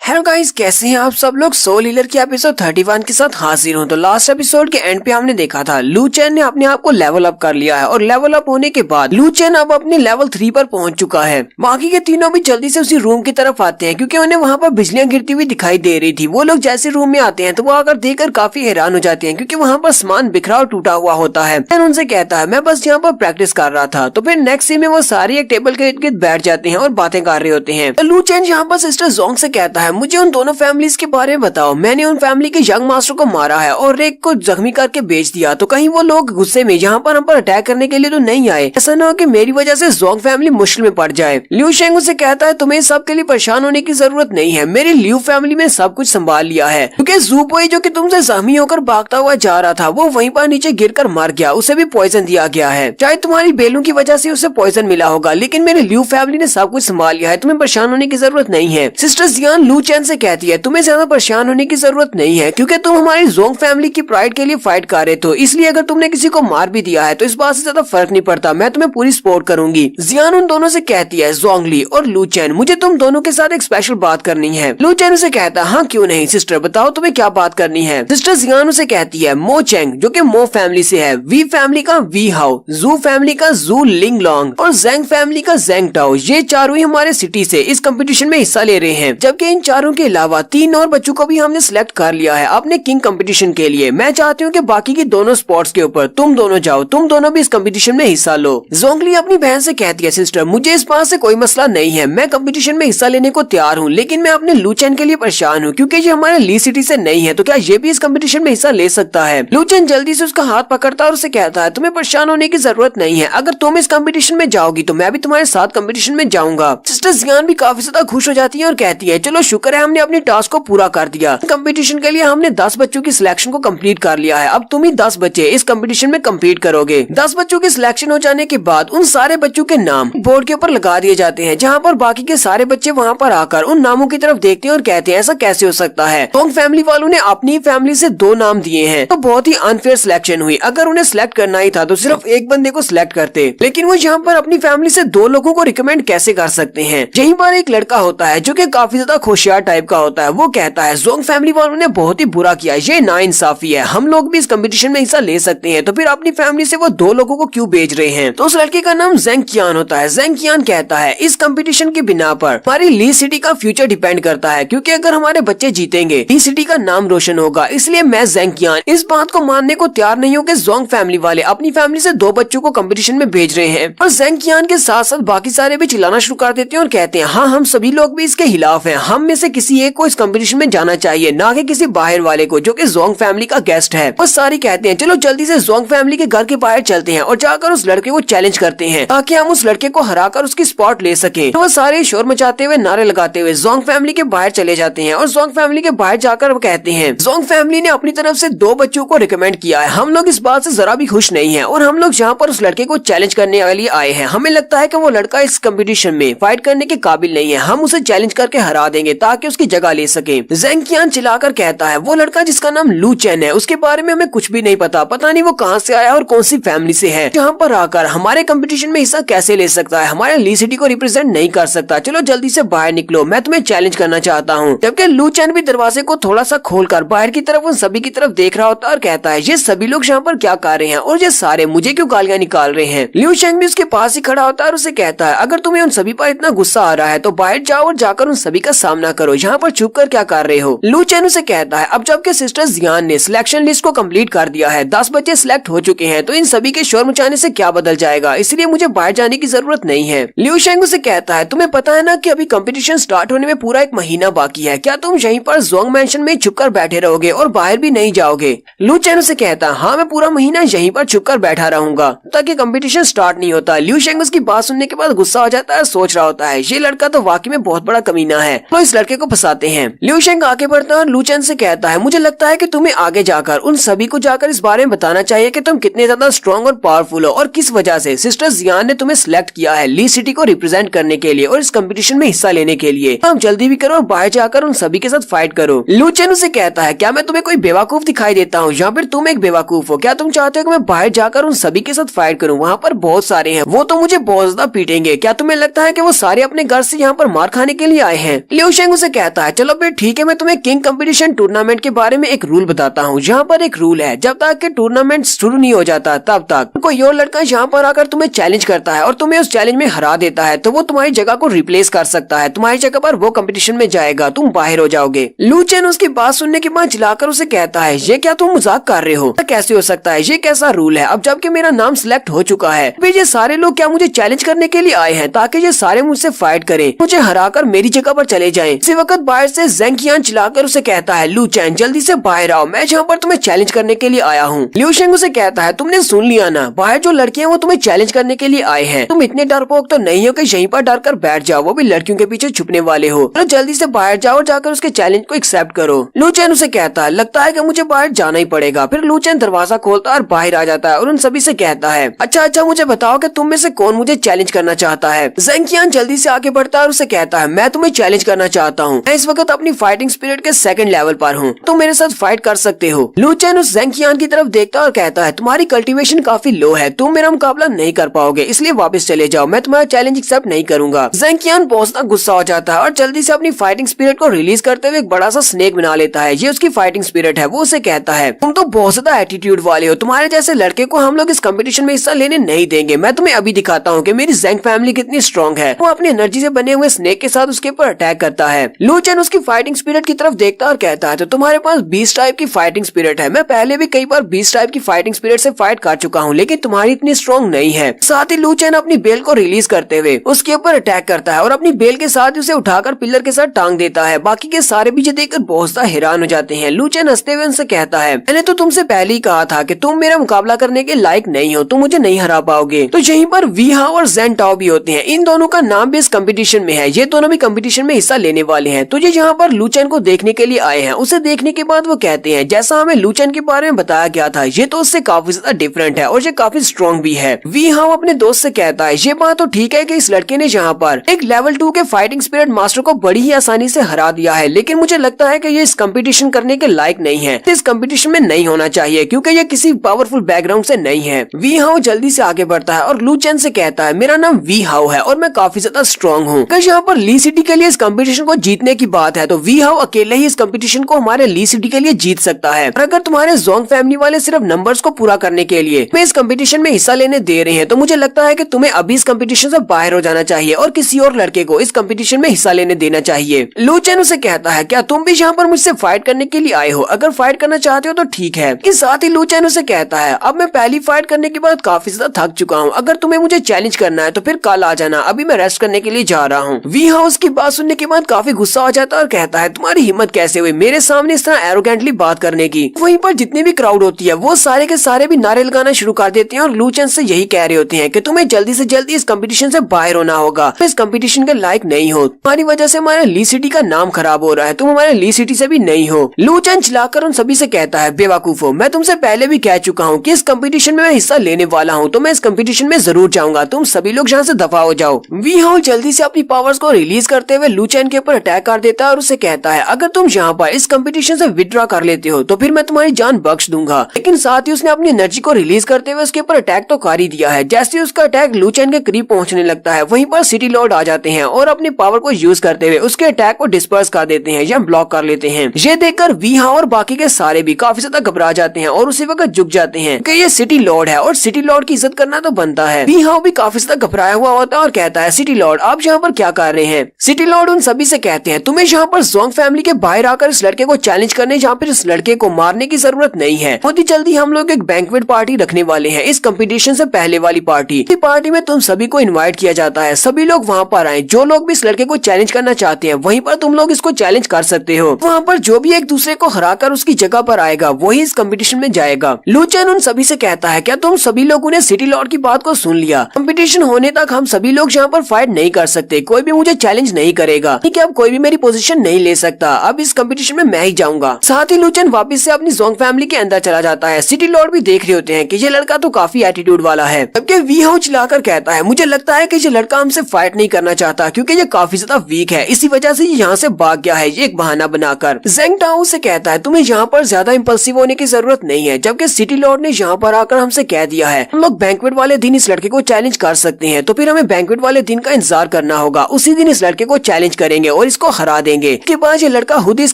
Hello guys, कैसे हैं आप सब लोग। सोल हीलर की एपिसोड 31 के साथ हाजिर हूं। तो लास्ट एपिसोड के एंड पे हमने देखा था लू चेन ने अपने आप को लेवल अप कर लिया है और लेवल अप होने के बाद लू चेन अब अपने लेवल 3 पर पहुंच चुका है। बाकी के तीनों भी जल्दी से उसी रूम की तरफ आते हैं क्योंकि उन्हें वहां पर बिजलियां गिरती हुई दिखाई दे रही थी। वो लोग जैसे रूम में आते हैं तो वो आकर देखकर काफी हैरान हो जाते हैं क्योंकि वहाँ पर सामान बिखरा और टूटा हुआ होता है। उनसे कहता है मैं बस यहाँ पर प्रैक्टिस कर रहा था। तो फिर नेक्स्ट सीन में वो सारे एक टेबल के इर्द गिर्द बैठ जाते हैं और बातें कर रहे होते हैं। तो लू चेन यहाँ पर सिस्टर जोंग से कहता है मुझे उन दोनों फैमिलीज के बारे में बताओ। मैंने उन फैमिली के यंग मास्टर को मारा है और रेक को जख्मी करके बेच दिया। तो कहीं वो लोग गुस्से में यहाँ पर हम पर अटैक करने के लिए तो नहीं आए। ऐसा न हो कि मेरी वजह से जोंग फैमिली मुश्किल में पड़ जाए। लिू शेंग उसे कहता है तुम्हें सब के लिए परेशान होने की जरूरत नहीं है। मेरी लिू फैमिली में सब कुछ संभाल लिया है क्योंकि ज़ूपोई जो कि तुमसे जख्मी होकर भागता हुआ जा रहा था वो वहीं पर नीचे गिरकर मर गया। उसे भी पॉइजन दिया गया है। चाहे तुम्हारी बेलों की वजह से उसे पॉइजन मिला होगा लेकिन मेरे लिू फैमिली ने सब कुछ संभाल लिया है। तुम्हें परेशान होने की जरूरत नहीं है। सिस्टर जियान लू चेन से कहती है तुम्हें ज्यादा परेशान होने की जरूरत नहीं है क्योंकि तुम हमारी जोंग फैमिली की प्राइड के लिए फाइट कर रहे हो। इसलिए अगर तुमने किसी को मार भी दिया है तो इस बात से ज्यादा फर्क नहीं पड़ता। मैं तुम्हें पूरी सपोर्ट करूंगी। जियान उन दोनों से कहती है जोंगली और लू चेन मुझे तुम दोनों के साथ एक स्पेशल बात करनी है। लू चेन उसे कहता है हाँ क्यों नहीं सिस्टर, बताओ तुम्हें क्या बात करनी है। सिस्टर जियान उसे कहती है मो चेंग जो कि मो फैमिली से है, वी फैमिली का वी हाउ, जू फैमिली का जू लिंग लॉन्ग और जेंग फैमिली का जेंग टाओ, ये चारों ही हमारे सिटी से इस कंपटीशन में हिस्सा ले रहे हैं। जबकि इन चारों के अलावा 3 और बच्चों को भी हमने सिलेक्ट कर लिया है अपने किंग कंपटीशन के लिए। मैं चाहती हूँ कि बाकी की दोनों स्पॉट्स के ऊपर तुम दोनों जाओ, तुम दोनों भी इस कंपटीशन में हिस्सा लो। जोंगली अपनी बहन से कहती है सिस्टर मुझे इस बात से कोई मसला नहीं है, मैं कंपटीशन में हिस्सा लेने को तैयार हूँ, लेकिन मैं अपने लू चेन के लिए परेशान हूँ क्योंकि ये हमारे ली सिटी से नहीं है। तो क्या ये भी इस कंपटीशन में हिस्सा ले सकता है। लू चेन जल्दी से उसका हाथ पकड़ता है और उसे कहता है तुम्हें परेशान होने की जरूरत नहीं है। अगर तुम इस कंपटीशन में जाओगी तो मैं भी तुम्हारे साथ कंपटीशन में जाऊंगा। सिस्टर जियान भी काफी ज्यादा खुश हो जाती है और कहती है चलो शुक्र है हमने अपनी टास्क को पूरा कर दिया। कंपटीशन के लिए हमने 10 बच्चों की सिलेक्शन को कंप्लीट कर लिया है। अब तुम ही 10 बच्चे इस कंपटीशन में कंप्लीट करोगे। 10 बच्चों की सिलेक्शन हो जाने के बाद उन सारे बच्चों के नाम बोर्ड के ऊपर लगा दिए जाते हैं जहाँ पर बाकी के सारे बच्चे वहाँ पर आकर उन नामों की तरफ देखते हैं और कहते हैं ऐसा कैसे हो सकता है। जोंग फैमिली वालों ने अपनी फैमिली से 2 नाम दिए हैं तो बहुत ही अनफेयर सिलेक्शन हुई। अगर उन्हें सिलेक्ट करना ही था तो सिर्फ एक बंदे को सिलेक्ट करते, लेकिन वो यहाँ पर अपनी फैमिली से 2 लोगों को रिकमेंड कैसे कर सकते हैं। यहीं पर एक लड़का होता है जो कि काफी ज्यादा होशियार टाइप का होता है। वो कहता है जोंग फैमिली वालों ने बहुत ही बुरा किया, ये नाइंसाफी है, हम लोग भी इस कंपटीशन में हिस्सा ले सकते हैं। तो फिर अपनी फैमिली से वो 2 लोगों को क्यों भेज रहे हैं। तो उस लड़के का नाम जेंग कियान होता है। जेंग कियान कहता है इस कंपटीशन की बिना पर हमारी ली सिटी का फ्यूचर डिपेंड करता है क्योंकि अगर हमारे बच्चे जीतेंगे ली सिटी का नाम रोशन होगा। इसलिए मैं जेंग कियान इस बात को मानने को तैयार नहीं हूँ कि जोंग फैमिली वाले अपनी फैमिली से 2 बच्चों को कंपटीशन में भेज रहे हैं। और जेंग कियान के साथ साथ बाकी सारे भी चिल्लाना शुरू कर देते हैं और कहते हैं हाँ हम सभी लोग भी इसके खिलाफ हैं, हम में से किसी एक को इस कंपटीशन में जाना चाहिए, ना कि किसी बाहर वाले को जो कि जोंग फैमिली का गेस्ट है। और सारे कहते हैं चलो जल्दी से जोंग फैमिली के घर के बाहर चलते हैं और जाकर उस लड़के को चैलेंज करते हैं ताकि हम उस लड़के को हराकर उसकी स्पॉट ले सकें। तो वो सारे शोर मचाते हुए नारे लगाते हुए जोंग फैमिली के बाहर चले जाते हैं और जोंग फैमिली के बाहर जाकर वो कहते हैं जोंग फैमिली ने अपनी तरफ से 2 बच्चों को रिकमेंड किया है, हम लोग इस बात से जरा भी खुश नहीं है और हम लोग यहाँ पर उस लड़के को चैलेंज करने के लिए आए हैं। हमें लगता है कि वो लड़का इस कंपटीशन में फाइट करने के काबिल नहीं है, हम उसे चैलेंज करके हरा देंगे ताकि उसकी जगह ले सके। जेंग कियान चिल्लाकर कहता है वो लड़का जिसका नाम लू चेन है उसके बारे में हमें कुछ भी नहीं पता, पता नहीं वो कहाँ से आया और कौन सी फैमिली से है, यहाँ पर आकर हमारे कंपटीशन में हिस्सा कैसे ले सकता है, हमारे ली सिटी को रिप्रेजेंट नहीं कर सकता। चलो जल्दी से बाहर निकलो, मैं तुम्हें चैलेंज करना चाहता हूँ। जबकि लू चेन भी दरवाजे को थोड़ा सा खोलकर बाहर की तरफ उन सभी की तरफ देख रहा होता है और कहता है ये सभी लोग यहाँ पर क्या कर रहे हैं और ये सारे मुझे क्यों गालियाँ निकाल रहे हैं। लिू शेंग भी उसके पास ही खड़ा होता है और उसे कहता है अगर तुम्हें उन सभी पर इतना गुस्सा आ रहा है तो बाहर जाओ और जाकर उन सभी का सामना करो, यहाँ पर छुप कर क्या कर रहे हो। लू चेन उसे कहता है अब जबकि सिस्टर जियान ने सिलेक्शन लिस्ट को कंप्लीट कर दिया है, 10 बच्चे सिलेक्ट हो चुके हैं, तो इन सभी के शोर मचाने से क्या बदल जाएगा, इसलिए मुझे बाहर जाने की जरूरत नहीं है। लिू शेंग उसे कहता है तुम्हें पता है ना कि अभी कंपटीशन स्टार्ट होने में पूरा 1 महीना बाकी है, क्या तुम यहीं पर जोंग मैंशन में छुपकर बैठे रहोगे और बाहर भी नहीं जाओगे। लू चेन उसे कहता है हाँ मैं पूरा महीना यहीं पर छुपकर बैठा रहूंगा ताकि कंपटीशन स्टार्ट नहीं होता। लिू शेंग उसकी बात सुनने के बाद गुस्सा हो जाता है, सोच रहा होता है ये लड़का तो वाकई में बहुत बड़ा कमीना है, तो इस लड़के को फंसाते हैं। लिू शेंग आगे बढ़ता है और लू चेन से कहता है मुझे लगता है कि तुम्हें आगे जाकर उन सभी को जाकर इस बारे में बताना चाहिए कि तुम कितने ज्यादा स्ट्रॉन्ग और पावरफुल हो और किस वजह से सिस्टर जियान ने तुम्हें सिलेक्ट किया है ली सिटी को रिप्रेजेंट करने के लिए और इस कंपटीशन में हिस्सा लेने के लिए। तो अब जल्दी भी करो और बाहर जाकर उन सभी के साथ फाइट करो। लू चेन उसे कहता है क्या मैं तुम्हें कोई बेवकूफ दिखाई देता हूँ या फिर तुम एक बेवकूफ हो, क्या तुम चाहते हो कि मैं बाहर जाकर उन सभी के साथ फाइट करूँ, वहाँ पर बहुत सारे हैं, वो तो मुझे बहुत ज्यादा पीटेंगे, क्या तुम्हें लगता है कि वो सारे अपने घर से यहाँ पर मार खाने के लिए आए हैं। लिू शेंग उसे कहता है चलो फिर ठीक है, मैं तुम्हें किंग कंपटीशन टूर्नामेंट के बारे में एक रूल बताता हूँ। यहाँ पर एक रूल है, जब तक के टूर्नामेंट शुरू नहीं हो जाता तब तक कोई और लड़का यहाँ पर आकर तुम्हें चैलेंज करता है और तुम्हें उस चैलेंज में हरा देता है तो वो तुम्हारी जगह को रिप्लेस कर सकता है, तुम्हारी जगह पर वो कंपटीशन में जाएगा, तुम बाहर हो जाओगे। लू चेन उसकी बात सुनने के बाद चिल्लाकर उसे कहता है ये क्या तुम मजाक कर रहे हो, कैसे हो सकता है, ये कैसा रूल है। अब जबकि मेरा नाम सिलेक्ट हो चुका है, ये सारे लोग क्या मुझे चैलेंज करने के लिए आए हैं ताकि ये सारे मुझसे फाइट करें, मुझे हराकर मेरी जगह पर चले जाएं। इसी वक्त बाहर से ज़ेंग क़ियान चिल्लाकर उसे कहता है लू चेन जल्दी से बाहर आओ, मैं यहाँ पर तुम्हें चैलेंज करने के लिए आया हूँ। लिu शेंग उसे कहता है तुमने सुन लिया ना, बाहर जो लड़कियां वो तुम्हें चैलेंज करने के लिए आए हैं, तुम इतने डरपोक तो नहीं हो कि यहीं पर डर कर बैठ जाओ, वो भी लड़कियों के पीछे छुपने वाले हो। तो जल्दी से बाहर जाओ और जाकर उसके चैलेंज को एक्सेप्ट करो। लू चेन उसे कहता है लगता है कि मुझे बाहर जाना ही पड़ेगा। फिर लू चेन दरवाजा खोलता है और बाहर आ जाता है और उन सभी से कहता है अच्छा मुझे बताओ कि तुम में से कौन मुझे चैलेंज करना चाहता है। ज़ेंग क़ियान जल्दी से आगे बढ़ता है और उसे कहता है मैं तुम्हें चैलेंज करना चाहता हूँ, मैं इस वक्त अपनी फाइटिंग स्पिरिट के सेकंड लेवल पर हूँ, तुम मेरे साथ फाइट कर सकते हो। लू चेन उस ज़ेंग क़ियान की तरफ देखता है और कहता है तुम्हारी कल्टीवेशन काफी लो है, तुम मेरा मुकाबला नहीं कर पाओगे, इसलिए वापस चले जाओ, मैं तुम्हारा चैलेंज एक्सेप्ट नहीं करूंगा। ज़ेंग क़ियान बहुत ज्यादा गुस्सा हो जाता है और जल्दी से अपनी फाइटिंग स्पिरिट को रिलीज करते हुए एक बड़ा सा स्नेक बना लेता है, ये उसकी फाइटिंग स्पिरिट है। वो उसे कहता है तुम तो बहुत ज्यादा एटीट्यूड वाले हो, तुम्हारे जैसे लड़के को हम लोग इस कंपटीशन में हिस्सा लेने नहीं देंगे, मैं तुम्हें अभी दिखाता हूँ कि मेरी ज़ेंग फैमिली कितनी स्ट्रॉन्ग है। वो अपनी एनर्जी से बने हुए स्नेक के साथ उसके ऊपर अटैक करता है। लू चेन उसकी फाइटिंग स्पिरिट की तरफ देखता है और कहता है तो तुम्हारे पास 20 टाइप की फाइटिंग स्पिरिट है, मैं पहले भी कई बार 20 टाइप की फाइटिंग स्पिरिट से फाइट कर चुका हूँ, लेकिन तुम्हारी इतनी स्ट्रॉन्ग नहीं है। साथ ही लू चेन अपनी बेल को रिलीज करते हुए उसके ऊपर अटैक करता है और अपनी बेल के साथ उसे उठाकर पिलर के साथ टांग देता है। बाकी के सारे भी देखकर बहुत ज्यादा हैरान हो जाते हैं। लू चेन हंसते हुए उनसे कहता है मैंने तो तुमसे पहले ही कहा था कि तुम मेरा मुकाबला करने के लायक नहीं हो, तुम मुझे नहीं हरा पाओगे। तो यहीं पर वी हाओ और ज़ेन टाओ भी होते हैं, इन दोनों का नाम भी इस कंपटीशन में है, ये दोनों भी कंपटीशन में हिस्सा लेने वाले हैं। तो ये यहाँ पर लू चेन को देखने के लिए आए हैं। उसे देखने के बाद वो कहते हैं जैसा हमें लू चेन के बारे में बताया गया था ये तो उससे काफी ज्यादा डिफरेंट है और ये काफी स्ट्रॉन्ग भी है। वी हाओ अपने दोस्त से कहता है ये बात तो ठीक है कि इस लड़के ने यहाँ पर एक लेवल 2 के फाइटिंग स्पिरिट मास्टर को बड़ी ही आसानी से हरा दिया है, लेकिन मुझे लगता है कि ये इस कंपटीशन करने के लायक नहीं है, इस कंपटीशन में नहीं होना चाहिए क्योंकि ये किसी पावरफुल बैकग्राउंड से नहीं है। वी हाओ जल्दी से आगे बढ़ता है और लू चेन से कहता है मेरा नाम वी हाओ है और मैं काफी ज्यादा स्ट्रॉन्ग हूँ। यहाँ पर ली सिटी के लिए इस कंपटीशन को जीतने की बात है तो वी हाओ अकेले ही इस कंपटीशन को हमारे ली सिटी के लिए जीत सकता है। और अगर तुम्हारे जोंग फैमिली वाले सिर्फ नंबर्स को पूरा करने के लिए मैं इस कंपटीशन में हिस्सा लेने दे रहे हैं तो मुझे लगता है कि तुम्हें अभी इस कंपटीशन से बाहर हो जाना चाहिए और किसी और लड़के को इस कंपटीशन में हिस्सा लेने देना चाहिए। लू चेन उसे कहता है क्या तुम भी यहाँ पर मुझसे फाइट करने के लिए आए हो, अगर फाइट करना चाहते हो तो ठीक है। इसके साथ ही लू चेन उसे कहता है अब मैं पहली फाइट करने के बाद काफी ज्यादा थक चुका हूँ, अगर तुम्हें मुझे चैलेंज करना है तो फिर कल आ जाना, अभी मैं रेस्ट करने के लिए जा रहा हूँ। वी हाउस की बात सुनने के बाद काफी गुस्सा हो जाता है और कहता है तुम्हारी हिम्मत कैसे हुई मेरे सामने इस तरह एरोगेंटली बात करने की। वहीं पर जितनी भी क्राउड होती है वो सारे के सारे भी नारे लगाना शुरू कर देते हैं और लू चेन से यही कह रहे होते हैं कि तुम्हें जल्दी से जल्दी इस कंपटीशन से बाहर होना होगा, तुम इस कंपटीशन के लायक नहीं हो, तुम्हारी वजह से हमारे ली सिटी का नाम खराब हो रहा है, तुम हमारे ली सिटी से भी नहीं हो। लू चेन चिल्लाकर उन सभी से कहता है बेवकूफो, मैं तुमसे पहले भी कह चुका हूँ कि इस कंपटीशन में मैं हिस्सा लेने वाला हूँ तो मैं इस कंपटीशन में जरूर जाऊंगा, तुम सभी लोग यहाँ से दफा हो जाओ। वी हाउ जल्दी से अपनी पावर्स को रिलीज करते हुए लू चेन के ऊपर अटैक कर देता है और उसे कहता है अगर तुम यहाँ पर इस कंपटीशन से विड्रॉ कर लेते हो तो फिर मैं तुम्हारी जान बख्श दूंगा। लेकिन साथ ही उसने अपनी एनर्जी को रिलीज करते हुए उसके ऊपर अटैक तो कर ही दिया है। जैसे ही उसका अटैक लू चेन के करीब पहुंचने लगता है वहीं पर सिटी लॉर्ड आ जाते हैं और अपनी पावर को यूज करते हुए उसके अटैक को डिस्पर्स कर देते हैं या ब्लॉक कर लेते हैं। ये देखकर वी हाउ और बाकी के सारे भी काफी ज्यादा घबरा जाते हैं और उसी वक्त झुक जाते हैं कि ये सिटी लॉर्ड है और सिटी लॉर्ड की इज्जत करना तो बनता है। वी हाउ भी काफी ज्यादा घबराया हुआ होता है और कहता है सिटी लॉर्ड आप यहाँ पर क्या कर रहे हैं। सिटी लॉर्ड उन सभी से कहते हैं तुम्हें यहाँ पर जोंग फैमिली के बाहर आकर इस लड़के को चैलेंज करने यहाँ पर इस लड़के को मारने की जरूरत नहीं है। बहुत ही जल्दी हम लोग एक बैंक्वेट पार्टी रखने वाले हैं, इस कंपटीशन से पहले वाली पार्टी। इस पार्टी में तुम सभी को इनवाइट किया जाता है, सभी लोग वहाँ पर आए, जो लोग भी इस लड़के को चैलेंज करना चाहते हैं वहीं पर तुम लोग इसको चैलेंज कर सकते हो। वहाँ पर जो भी एक दूसरे को हराकर उसकी जगह पर आएगा वही इस कंपटीशन में जाएगा। लू चेन उन सभी से कहता है क्या तुम सभी लोगों ने सिटी लॉर्ड की बात को सुन लिया, कंपटीशन होने तक हम सभी लोग यहाँ पर फाइट नहीं कर सकते, कोई भी मुझे चैलेंज नहीं करेगा, ठीक है अब कोई भी मेरी पोजीशन नहीं ले सकता, अब इस कंपटीशन में मैं ही जाऊंगा। साथ ही लू चेन वापस से अपनी जोंग फैमिली के अंदर चला जाता है। सिटी लॉर्ड भी देख रहे होते हैं कि ये लड़का तो काफी एटीट्यूड वाला है, जबकि वी हाउ चिल्लाकर कहता है मुझे लगता है कि ये लड़का हमसे फाइट नहीं करना चाहता क्योंकि ये काफी ज्यादा वीक है, इसी वजह से ये यहाँ से भाग गया है, ये एक बहाना बनाकर। ज़ेंग टाओ से कहता है तुम्हें यहाँ पर ज्यादा इम्पल्सिव होने की जरूरत नहीं है, जबकि सिटी लॉर्ड ने यहाँ पर आकर हमसे कह दिया है हम लोग बैंक्वेट वाले दिन इस लड़के को चैलेंज कर सकते हैं, तो फिर हमें बैंक्वेट वाले दिन का इंतजार करना होगा, उसी दिन इस लड़के को चैलेंज करेंगे और इसको हरा देंगे। इसके बाद ये लड़का खुद इस